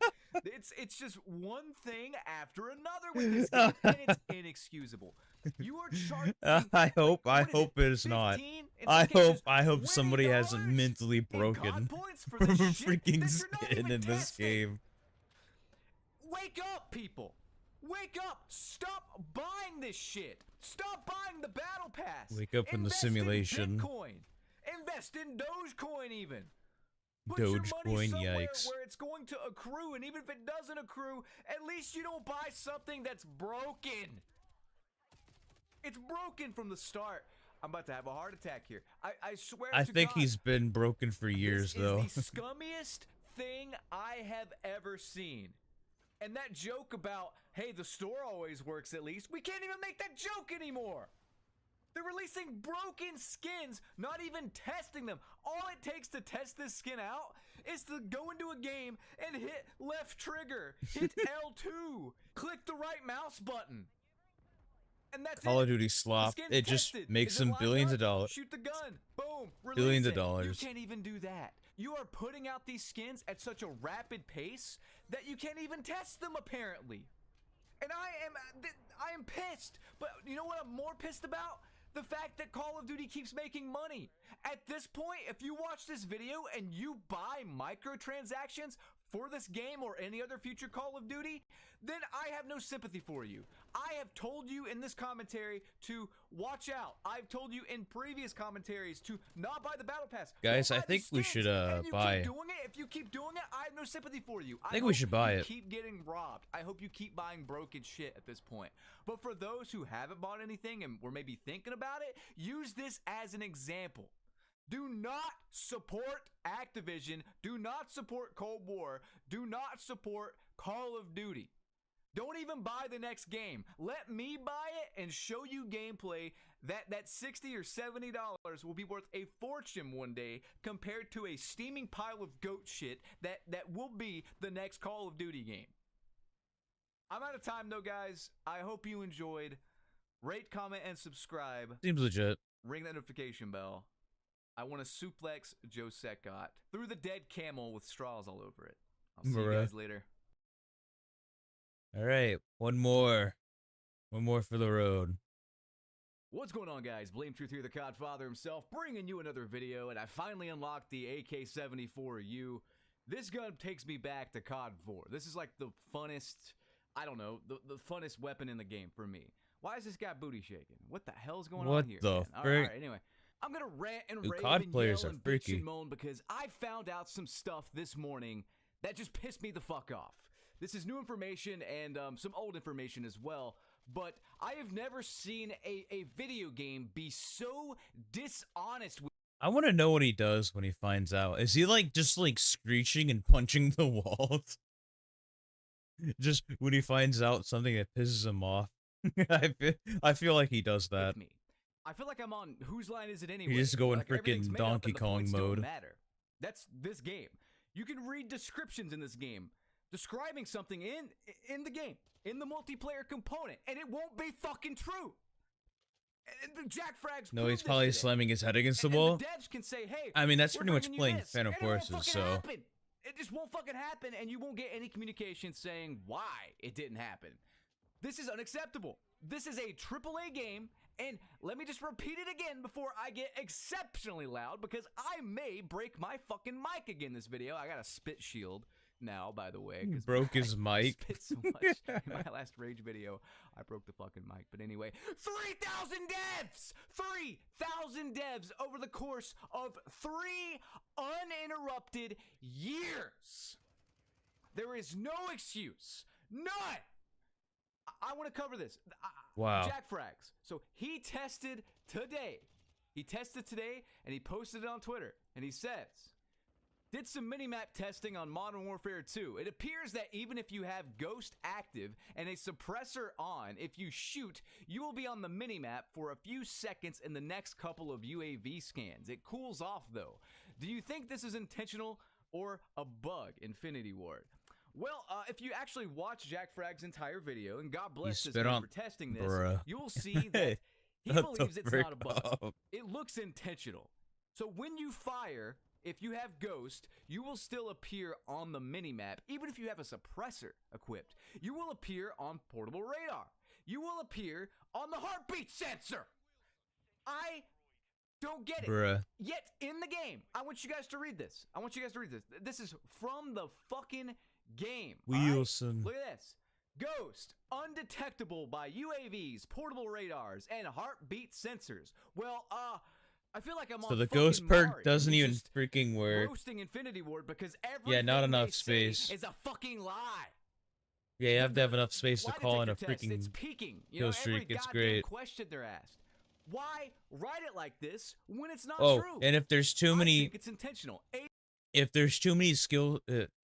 Speaker 8: It's just one thing after another with this game, and it's inexcusable. You are charging.
Speaker 1: I hope it is not. I hope somebody hasn't mentally broken freaking skin in this game.
Speaker 8: Wake up, people. Wake up! Stop buying this shit! Stop buying the battle pass!
Speaker 1: Wake up in the simulation.
Speaker 8: In Bitcoin. Invest in Dogecoin even. Put your money
Speaker 1: Dogecoin,
Speaker 8: somewhere
Speaker 1: yikes.
Speaker 8: where it's going to accrue, and even if it doesn't accrue, at least you don't buy something that's broken. It's broken from the start. I'm about to have a heart attack here. I swear
Speaker 1: I
Speaker 8: to
Speaker 1: think
Speaker 8: God,
Speaker 1: he's been broken for years, though.
Speaker 8: This is the scummiest thing I have ever seen. And that joke about, hey, the store always works at least, we can't even make that joke anymore. They're releasing broken skins, not even testing them. All it takes to test this skin out is to go into a game and hit left trigger, hit L2, click the right mouse button. And that's
Speaker 1: Call
Speaker 8: it.
Speaker 1: of Duty slop.
Speaker 8: The skin's
Speaker 1: It just
Speaker 8: tested.
Speaker 1: makes
Speaker 8: Is it
Speaker 1: them
Speaker 8: lined
Speaker 1: billions
Speaker 8: up?
Speaker 1: of dollars.
Speaker 8: Shoot the gun. Boom. Release
Speaker 1: Billions of
Speaker 8: it.
Speaker 1: dollars.
Speaker 8: You can't even do that. You are putting out these skins at such a rapid pace that you can't even test them, apparently. And I am pissed. But you know what I'm more pissed about? The fact that Call of Duty keeps making money. At this point, if you watch this video and you buy microtransactions for this game or any other future Call of Duty, then I have no sympathy for you. I have told you in this commentary to watch out. I've told you in previous commentaries to not buy the Battle Pass.
Speaker 1: Guys,
Speaker 8: Don't
Speaker 1: I
Speaker 8: buy
Speaker 1: think
Speaker 8: the
Speaker 1: we
Speaker 8: skins.
Speaker 1: should
Speaker 8: And you
Speaker 1: buy.
Speaker 8: keep doing it. If you keep doing it, I have no sympathy for you.
Speaker 1: I think we should buy it.
Speaker 8: Keep getting robbed. I hope you keep buying broken shit at this point. But for those who haven't bought anything and were maybe thinking about it, use this as an example. Do not support Activision. Do not support Cold War. Do not support Call of Duty. Don't even buy the next game. Let me buy it and show you gameplay that $60 or $70 will be worth a fortune one day compared to a steaming pile of goat shit that will be the next Call of Duty game. I'm out of time though, guys. I hope you enjoyed. Rate, comment, and subscribe.
Speaker 1: Seems legit.
Speaker 8: Ring that notification bell. I want to suplex Joe Secott through the dead camel with straws all over it. I'll see you guys later.
Speaker 1: All right, one more for the road.
Speaker 8: What's going on, guys? Blame Truth here, the Codfather himself, bringing you another video, and I finally unlocked the AK-74U. This gun takes me back to COD 4. This is like the funnest, I don't know, the funnest weapon in the game for me. Why is this guy booty shaking? What the hell's going
Speaker 1: What
Speaker 8: on here?
Speaker 1: the
Speaker 8: man? All
Speaker 1: frick?
Speaker 8: right, anyway. I'm gonna rant and
Speaker 1: Dude,
Speaker 8: rave
Speaker 1: COD
Speaker 8: and
Speaker 1: players
Speaker 8: yell
Speaker 1: are
Speaker 8: and bitch
Speaker 1: freaky.
Speaker 8: and moan because I found out some stuff this morning that just pissed me the fuck off. This is new information and some old information as well, but I have never seen a video game be so dishonest with.
Speaker 1: I want to know what he does when he finds out. Is he like just like screeching and punching the walls? Just when he finds out something that pisses him off. I feel like he does that.
Speaker 8: Me. I feel like I'm on Whose Line Is It Anyway?
Speaker 1: You just go in
Speaker 8: Like, everything's
Speaker 1: freaking
Speaker 8: made up and
Speaker 1: Donkey
Speaker 8: the
Speaker 1: Kong
Speaker 8: points don't
Speaker 1: mode.
Speaker 8: matter. That's this game. You can read descriptions in this game describing something in the game, in the multiplayer component, and it won't be fucking true. And the Jack Frags
Speaker 1: No,
Speaker 8: proved
Speaker 1: he's
Speaker 8: this
Speaker 1: probably
Speaker 8: today.
Speaker 1: slamming his head against the
Speaker 8: And
Speaker 1: wall.
Speaker 8: the devs can say, hey,
Speaker 1: I mean, that's
Speaker 8: we're
Speaker 1: pretty much
Speaker 8: bringing you
Speaker 1: playing
Speaker 8: this,
Speaker 1: Phantom
Speaker 8: and it won't
Speaker 1: Forces,
Speaker 8: fucking
Speaker 1: so.
Speaker 8: happen. It just won't fucking happen, and you won't get any communication saying why it didn't happen. This is unacceptable. This is a AAA game, and let me just repeat it again before I get exceptionally loud, because I may break my fucking mic again this video. I got a spit shield now, by the way. 'Cause
Speaker 1: Broke his mic.
Speaker 8: Spit so much in my last Rage video, I broke the fucking mic. But anyway, 3,000 devs! 3,000 devs over the course of 3 uninterrupted years. There is no excuse. None! I want to cover this.
Speaker 1: Wow.
Speaker 8: Jack Frags. So he tested today. He tested today, and he posted it on Twitter. And he says, did some minimap testing on Modern Warfare 2. It appears that even if you have Ghost active and a suppressor on, if you shoot, you will be on the minimap for a few seconds in the next couple of UAV scans. It cools off, though. Do you think this is intentional or a bug, Infinity Ward? Well, if you actually watch Jack Frag's entire video, and God bless this man for testing this, you will see that he believes it's not a bug. It looks intentional. So when you fire, if you have Ghost, you will still appear on the minimap, even if you have a suppressor equipped. You will appear on portable radar. You will appear on the heartbeat sensor. I don't get it.
Speaker 1: Bruh.
Speaker 8: Yet in the game, I want you guys to read this. This is from the fucking game.
Speaker 1: Wilson.
Speaker 8: Look at this. Ghost, undetectable by UAVs, portable radars, and heartbeat sensors. Well, I feel like I'm on
Speaker 1: So the
Speaker 8: fucking
Speaker 1: ghost perk
Speaker 8: Mars,
Speaker 1: doesn't
Speaker 8: and he's
Speaker 1: even
Speaker 8: just
Speaker 1: freaking work.
Speaker 8: roasting Infinity Ward because everything
Speaker 1: Yeah, not enough
Speaker 8: they say
Speaker 1: space.
Speaker 8: is a fucking lie.
Speaker 1: Yeah, you have to have enough space to
Speaker 8: Lie
Speaker 1: call in a
Speaker 8: detector test, it's
Speaker 1: freaking
Speaker 8: peaking.
Speaker 1: kill streak.
Speaker 8: Every
Speaker 1: It's
Speaker 8: goddamn
Speaker 1: great.
Speaker 8: question they're asked. Why write it like this when it's not
Speaker 1: Oh,
Speaker 8: true?
Speaker 1: and if there's too
Speaker 8: I
Speaker 1: many,
Speaker 8: think it's intentional.
Speaker 1: if there's too many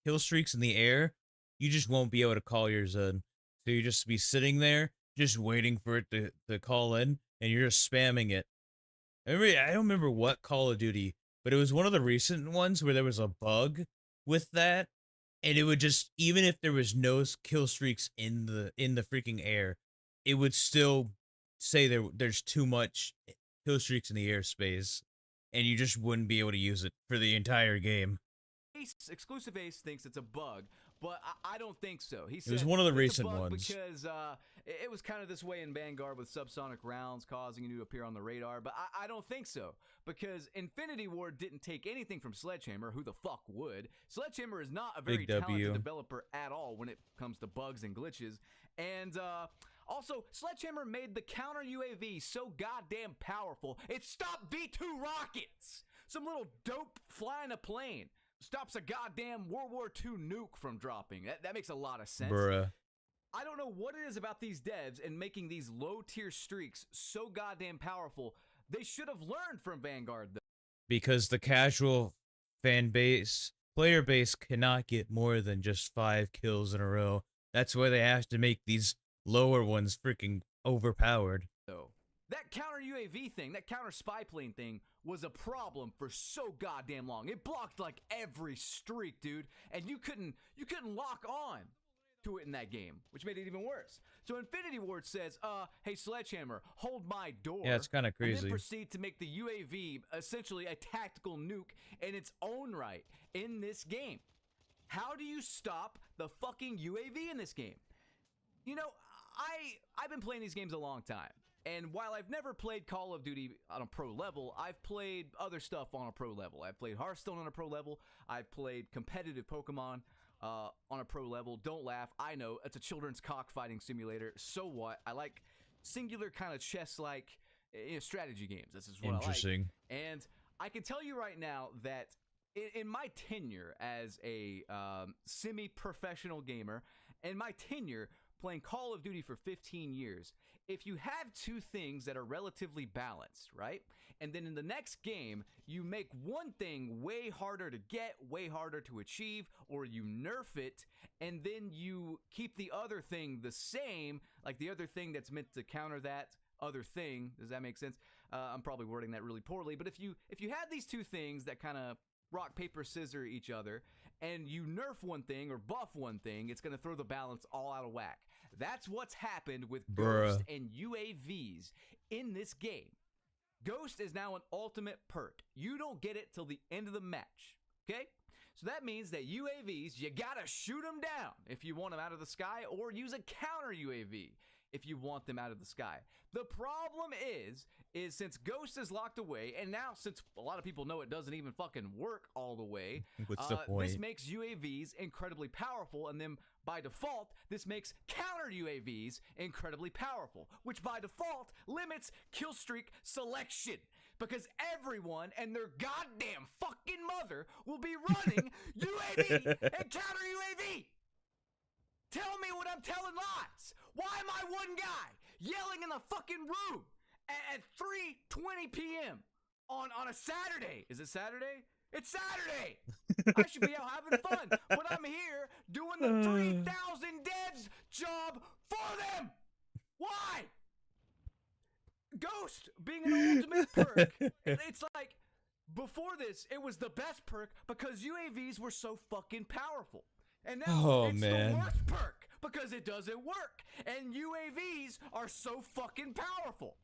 Speaker 1: kill streaks in the air, you just won't be able to call yours in. So you just be sitting there, just waiting for it to call in, and you're just spamming it. I don't remember what Call of Duty, but it was one of the recent ones where there was a bug with that, and it would just, even if there was no kill streaks in the freaking air, it would still say there's too much kill streaks in the airspace, and you just wouldn't be able to use it for the entire game.
Speaker 8: Exclusive Ace thinks it's a bug, but I don't think so. He said
Speaker 1: It was one of the
Speaker 8: it's a
Speaker 1: recent
Speaker 8: bug
Speaker 1: ones.
Speaker 8: because it was kind of this way in Vanguard with subsonic rounds causing you to appear on the radar, but I don't think so because Infinity Ward didn't take anything from Sledgehammer. Who the fuck would? Sledgehammer is not a very
Speaker 1: Big W.
Speaker 8: talented developer at all when it comes to bugs and glitches, and also, Sledgehammer made the counter UAV so goddamn powerful, it stopped V2 rockets. Some little dope flying a plane stops a goddamn World War II nuke from dropping. That makes a lot of sense.
Speaker 1: Bruh.
Speaker 8: I don't know what it is about these devs and making these low-tier streaks so goddamn powerful. They should have learned from Vanguard, though.
Speaker 1: Because the casual player base cannot get more than just 5 kills in a row. That's why they have to make these lower ones freaking overpowered.
Speaker 8: That counter UAV thing, that counter spy plane thing, was a problem for so goddamn long. It blocked like every streak, dude, and you couldn't lock on to it in that game, which made it even worse. So Infinity Ward says, hey Sledgehammer, hold my door.
Speaker 1: Yeah, it's kind of
Speaker 8: And
Speaker 1: crazy.
Speaker 8: then proceed to make the UAV essentially a tactical nuke in its own right in this game. How do you stop the fucking UAV in this game? You know, I've been playing these games a long time. And while I've never played Call of Duty on a pro level, I've played other stuff on a pro level. I've played Hearthstone on a pro level. I've played competitive Pokemon on a pro level. Don't laugh. I know, it's a children's cockfighting simulator. So what? I like singular kind of chess-like strategy games. This is what I like.
Speaker 1: Interesting.
Speaker 8: And I can tell you right now that in my tenure as a semi-professional gamer, and my tenure playing Call of Duty for 15 years, if you have two things that are relatively balanced, right? And then in the next game, you make one thing way harder to get, way harder to achieve, or you nerf it, and then you keep the other thing the same, like the other thing that's meant to counter that other thing. Does that make sense? I'm probably wording that really poorly, but if you have these two things that kind of rock, paper, scissor each other, and you nerf one thing or buff one thing, it's going to throw the balance all out of whack. That's what's happened with Ghost and UAVs in this game. Ghost is now an ultimate perk. You don't get it till the end of the match, okay? So that means that UAVs, you got to shoot them down if you want them out of the sky, or use a counter UAV if you want them out of the sky. The problem is since Ghost is locked away, and now since a lot of people know it doesn't even fucking work all the way,
Speaker 1: what's the point?
Speaker 8: This makes UAVs incredibly powerful, and then by default, this makes counter UAVs incredibly powerful, which by default limits kill streak selection, because everyone and their goddamn fucking mother will be running UAV and counter UAV. Tell me when I'm telling lies. Why am I one guy yelling in the fucking room at 3:20 p.m. on a Saturday? Is it Saturday? It's Saturday. I should be out having fun, but I'm here doing the 3,000 devs job for them. Why? Ghost being an ultimate perk, it's like, before this, it was the best perk because UAVs were so fucking powerful. And now it's the worst perk because it doesn't work. And UAVs are so fucking powerful.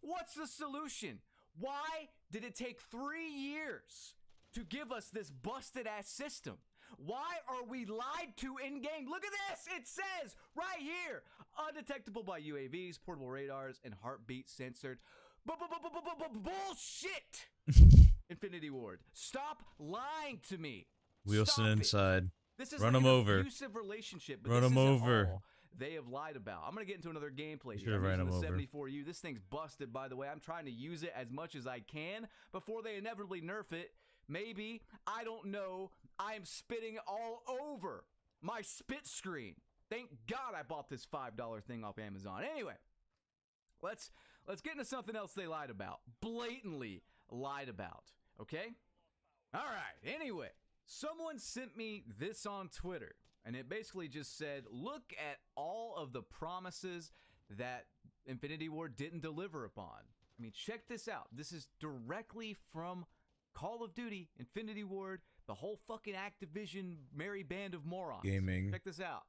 Speaker 8: What's the solution? Why did it take 3 years to give us this busted ass system? Why are we lied to in game? Look at this. It says right here, undetectable by UAVs, portable radars, and heartbeat censored. Bullshit. Infinity Ward, stop lying to me.
Speaker 1: Wilson inside.
Speaker 8: This is
Speaker 1: Run
Speaker 8: like
Speaker 1: him
Speaker 8: an
Speaker 1: over.
Speaker 8: abusive relationship. But
Speaker 1: Run
Speaker 8: this
Speaker 1: him
Speaker 8: isn't
Speaker 1: over.
Speaker 8: all they have lied about. I'm gonna get into another gameplay.
Speaker 1: Should have ran him over.
Speaker 8: 74U. This thing's busted, by the way. I'm trying to use it as much as I can before they inevitably nerf it. Maybe, I don't know. I am spitting all over my spit screen. Thank God I bought this $5 thing off Amazon. Anyway, let's get into something else they lied about. Blatantly lied about. Okay? All right. Anyway, someone sent me this on Twitter, and it basically just said, look at all of the promises that Infinity Ward didn't deliver upon. I mean, check this out. This is directly from Call of Duty, Infinity Ward, the whole fucking Activision merry band of morons.
Speaker 1: Gaming.
Speaker 8: Check this out.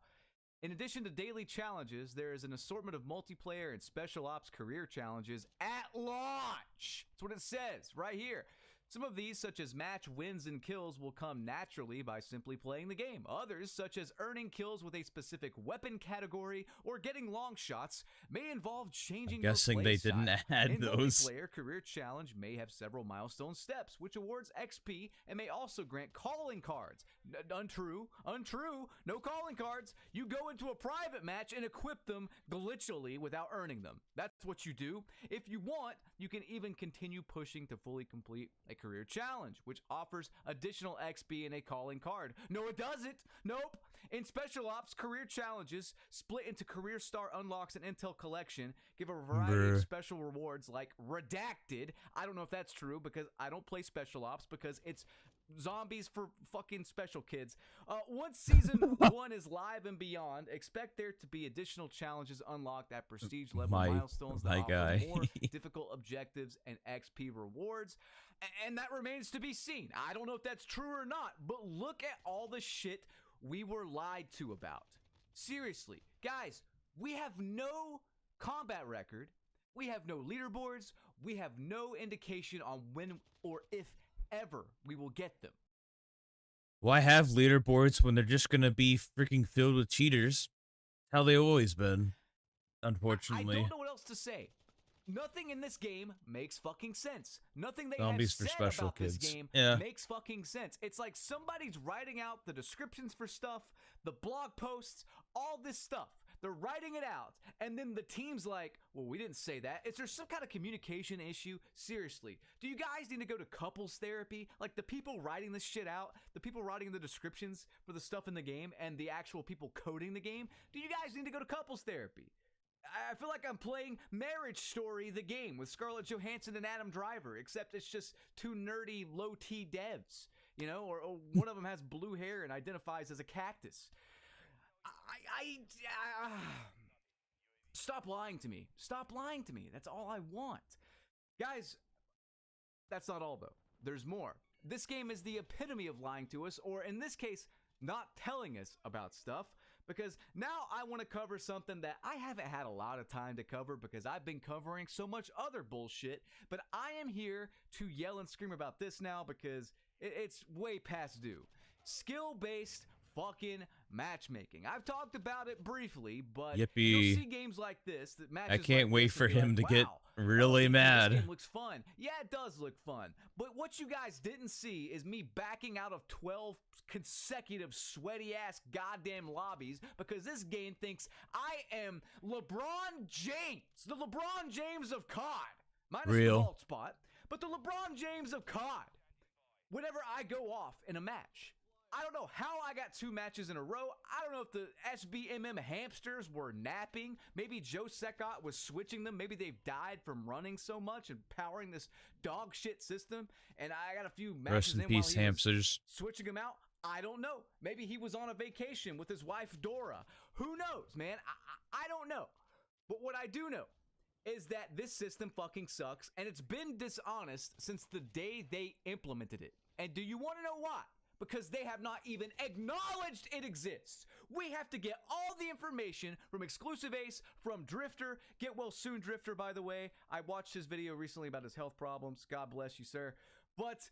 Speaker 8: In addition to daily challenges, there is an assortment of multiplayer and special ops career challenges at launch. That's what it says right here. Some of these, such as match wins and kills, will come naturally by simply playing the game. Others, such as earning kills with a specific weapon category or getting long shots, may involve changing your
Speaker 1: Guessing
Speaker 8: play
Speaker 1: they didn't
Speaker 8: style.
Speaker 1: add
Speaker 8: In
Speaker 1: those.
Speaker 8: multiplayer, career challenge may have several milestone steps, which awards XP and may also grant calling cards. Untrue. No calling cards. You go into a private match and equip them glitchily without earning them. That's what you do. If you want, you can even continue pushing to fully complete a career challenge, which offers additional XP and a calling card. No, it doesn't. Nope. In Special Ops, career challenges split into career star unlocks and intel collection give a variety of special rewards like redacted. I don't know if that's true because I don't play Special Ops because it's zombies for fucking special kids. Once season 1 is live and beyond, expect there to be additional challenges unlocked at prestige level milestones that offer more difficult objectives and XP rewards. And that remains to be seen. I don't know if that's true or not, but look at all the shit we were lied to about. Seriously, guys, we have no combat record. We have no leaderboards. We have no indication on when or if ever we will get them.
Speaker 1: Why have leaderboards when they're just gonna be freaking filled with cheaters? How they always been, unfortunately.
Speaker 8: I don't know what else to say. Nothing in this game makes fucking sense. Nothing they
Speaker 1: Zombies
Speaker 8: have
Speaker 1: for
Speaker 8: said
Speaker 1: special
Speaker 8: about
Speaker 1: kids.
Speaker 8: this game
Speaker 1: Yeah.
Speaker 8: makes fucking sense. It's like somebody's writing out the descriptions for stuff, the blog posts, all this stuff. They're writing it out, and then the team's like, well, we didn't say that. Is there some kind of communication issue? Seriously, do you guys need to go to couples therapy? Like the people writing this shit out, the people writing the descriptions for the stuff in the game, and the actual people coding the game, do you guys need to go to couples therapy? I feel like I'm playing Marriage Story, the game, with Scarlett Johansson and Adam Driver, except it's just two nerdy, low-T devs, you know, or one of them has blue hair and identifies as a cactus. Stop lying to me. Stop lying to me. That's all I want. Guys, that's not all, though. There's more. This game is the epitome of lying to us, or in this case, not telling us about stuff, because now I want to cover something that I haven't had a lot of time to cover because I've been covering so much other bullshit, but I am here to yell and scream about this now because it's way past due. Skill-based fucking matchmaking. I've talked about it briefly, but
Speaker 1: Yippee.
Speaker 8: you'll see games like this that matches
Speaker 1: I can't
Speaker 8: like
Speaker 1: wait
Speaker 8: this
Speaker 1: for
Speaker 8: and be
Speaker 1: him
Speaker 8: like,
Speaker 1: to get
Speaker 8: wow,
Speaker 1: really mad.
Speaker 8: This game looks fun. Yeah, it does look fun. But what you guys didn't see is me backing out of 12 consecutive sweaty-ass goddamn lobbies because this game thinks I am LeBron James, the LeBron James of COD. Minus the vault spot, but the LeBron James of COD. Whenever I go off in a match, I don't know how I got 2 matches in a row. I don't know if the SBMM hamsters were napping. Maybe Joe Secott was switching them. Maybe they've died from running so much and powering this dog shit system. And I got a few matches
Speaker 1: Rest in peace, hamsters.
Speaker 8: Switching them out. I don't know. Maybe he was on a vacation with his wife, Dora. Who knows, man? I don't know. But what I do know is that this system fucking sucks, and it's been dishonest since the day they implemented it. And do you want to know why? Because they have not even acknowledged it exists. We have to get all the information from Exclusive Ace, from Drifter. Get well soon, Drifter, by the way. I watched his video recently about his health problems. God bless you, sir. But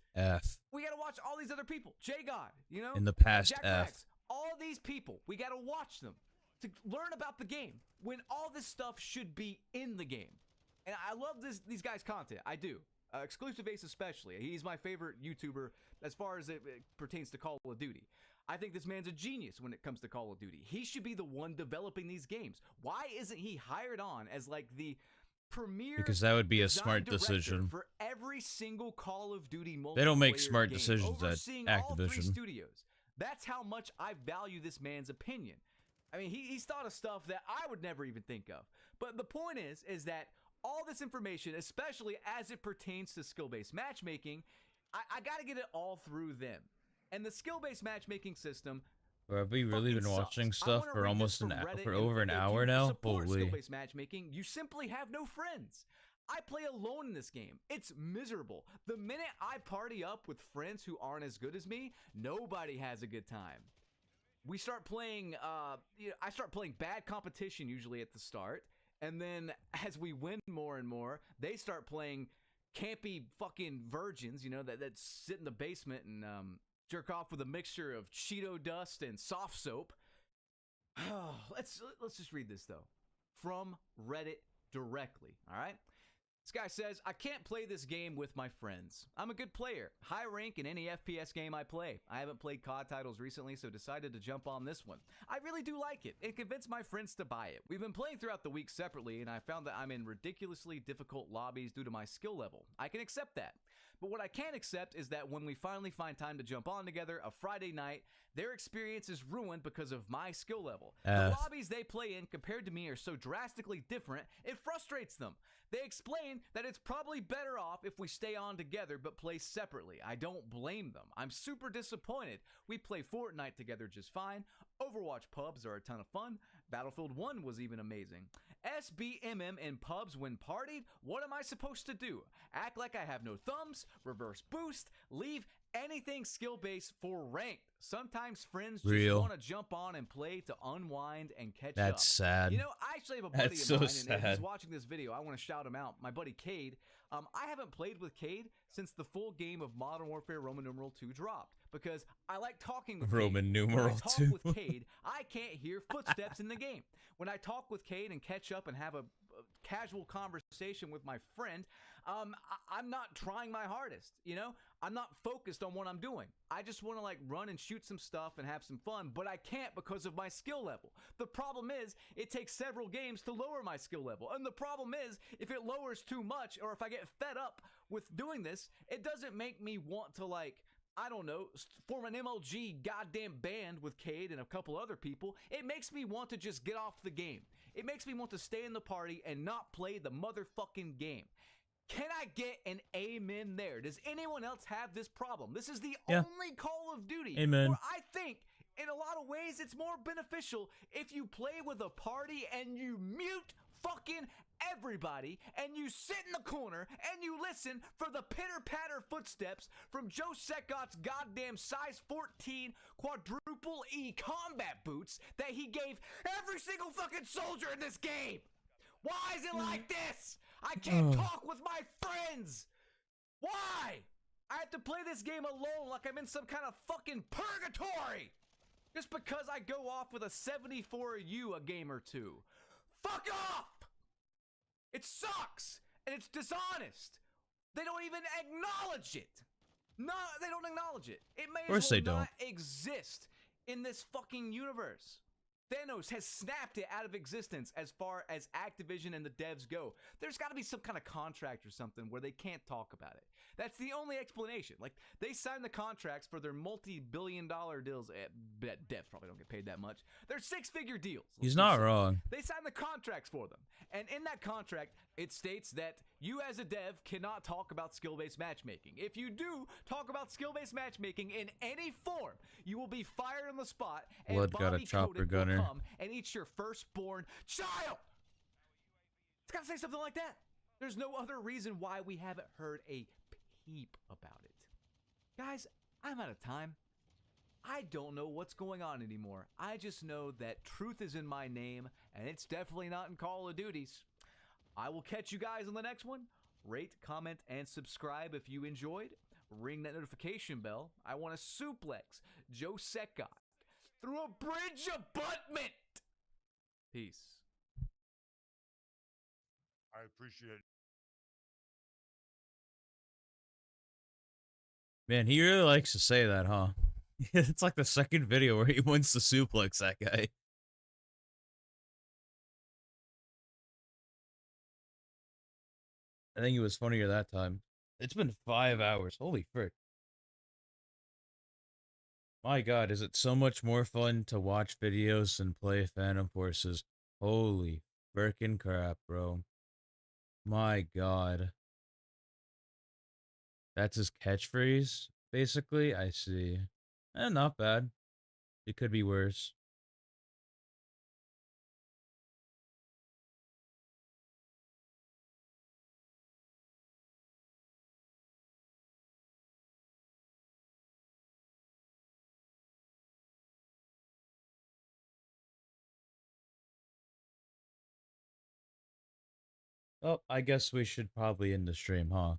Speaker 8: we got to watch all these other people. J God, you know?
Speaker 1: In the past,
Speaker 8: Jack Max, all these people. We got to watch them to learn about the game when all this stuff should be in the game. And I love these guys' content. I do. Exclusive Ace especially. He's my favorite YouTuber as far as it pertains to Call of Duty. I think this man's a genius when it comes to Call of Duty. He should be the one developing these games. Why isn't he hired on as like the premier?
Speaker 1: Because that would be a smart decision.
Speaker 8: For every single Call of Duty multiplayer
Speaker 1: They don't make smart
Speaker 8: game,
Speaker 1: decisions at
Speaker 8: overseeing all 3
Speaker 1: Activision.
Speaker 8: studios. That's how much I value this man's opinion. I mean, he's thought of stuff that I would never even think of. But the point is that all this information, especially as it pertains to skill-based matchmaking, I got to get it all through them. And the skill-based matchmaking system.
Speaker 1: Bro, have we really been watching stuff for almost for over an hour
Speaker 8: if you
Speaker 1: now?
Speaker 8: support
Speaker 1: Holy.
Speaker 8: skill-based matchmaking, you simply have no friends. I play alone in this game. It's miserable. The minute I party up with friends who aren't as good as me, nobody has a good time. We start playing, I start playing bad competition usually at the start. And then as we win more and more, they start playing campy fucking virgins, you know, that sit in the basement and jerk off with a mixture of Cheeto dust and soft soap. Let's just read this, though. From Reddit directly, all right? This guy says, I can't play this game with my friends. I'm a good player, high rank in any FPS game I play. I haven't played COD titles recently, so decided to jump on this one. I really do like it and convinced my friends to buy it. We've been playing throughout the week separately, and I found that I'm in ridiculously difficult lobbies due to my skill level. I can accept that. But what I can't accept is that when we finally find time to jump on together a Friday night, their experience is ruined because of my skill level. The lobbies they play in compared to me are so drastically different, it frustrates them. They explain that it's probably better off if we stay on together but play separately. I don't blame them. I'm super disappointed. We play Fortnite together just fine. Overwatch pubs are a ton of fun. Battlefield 1 was even amazing. SBMM in pubs when partied? What am I supposed to do? Act like I have no thumbs, reverse boost, leave anything skill-based for ranked. Sometimes friends just want to jump on and play to unwind and catch up.
Speaker 1: That's sad.
Speaker 8: You know, I actually have a buddy
Speaker 1: That's
Speaker 8: of mine,
Speaker 1: so
Speaker 8: and if he's
Speaker 1: sad.
Speaker 8: watching this video, I want to shout him out. My buddy Cade. I haven't played with Cade since the full game of Modern Warfare Roman numeral 2 dropped because I like talking with
Speaker 1: Roman
Speaker 8: Cade.
Speaker 1: numeral
Speaker 8: When I talk
Speaker 1: 2.
Speaker 8: with Cade, I can't hear footsteps in the game. When I talk with Cade and catch up and have a casual conversation with my friend, I'm not trying my hardest, you know? I'm not focused on what I'm doing. I just want to like run and shoot some stuff and have some fun, but I can't because of my skill level. The problem is it takes several games to lower my skill level. And the problem is if it lowers too much or if I get fed up with doing this, it doesn't make me want to like, I don't know, form an MLG goddamn band with Cade and a couple other people. It makes me want to just get off the game. It makes me want to stay in the party and not play the motherfucking game. Can I get an amen there? Does anyone else have this problem? This is the only Call of Duty
Speaker 1: Amen.
Speaker 8: where I think in a lot of ways it's more beneficial if you play with a party and you mute fucking everybody and you sit in the corner and you listen for the pitter-patter footsteps from Joe Seccot's goddamn size 14 quadruple E combat boots that he gave every single fucking soldier in this game. Why is it like this? I can't talk with my friends. Why? I have to play this game alone like I'm in some kind of fucking purgatory. Just because I go off with a 74U a game or two. Fuck off! It sucks, and it's dishonest. They don't even acknowledge it. No, they don't acknowledge it. It may as well not exist in this fucking universe. Thanos has snapped it out of existence as far as Activision and the devs go. There's got to be some kind of contract or something where they can't talk about it. That's the only explanation. Like, they signed the contracts for their multi-billion-dollar deals. Devs probably don't get paid that much. They're six-figure deals.
Speaker 1: He's not wrong.
Speaker 8: They signed the contracts for them. And in that contract, it states that you as a dev cannot talk about skill-based matchmaking. If you do talk about skill-based matchmaking in any form, you will be fired on the spot and
Speaker 1: Blood got a chopper gunner.
Speaker 8: come and eat your firstborn child. It's got to say something like that. There's no other reason why we haven't heard a peep about it. Guys, I'm out of time. I don't know what's going on anymore. I just know that truth is in my name, and it's definitely not in Call of Duty's. I will catch you guys on the next one. Rate, comment, and subscribe if you enjoyed. Ring that notification bell. I want to suplex Joe Seccot through a bridge abutment. Peace.
Speaker 5: I appreciate it.
Speaker 1: Man, he really likes to say that, huh? It's like the second video where he wants to suplex that guy. I think it was funnier that time. It's been 5 hours. Holy frick. My god, is it so much more fun to watch videos than play Phantom Forces? Holy frickin' crap, bro. My god. That's his catchphrase, basically? I see. Not bad. It could be worse. Oh, I guess we should probably end the stream, huh?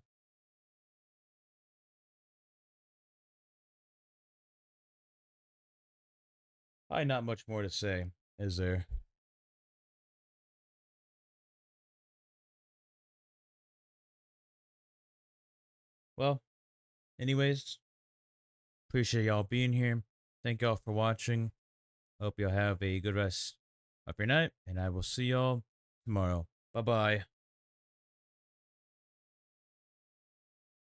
Speaker 1: Not much more to say, is there? Well, anyways, appreciate y'all being here. Thank y'all for watching. Hope y'all have a good rest of your night, and I will see y'all tomorrow. Bye-bye.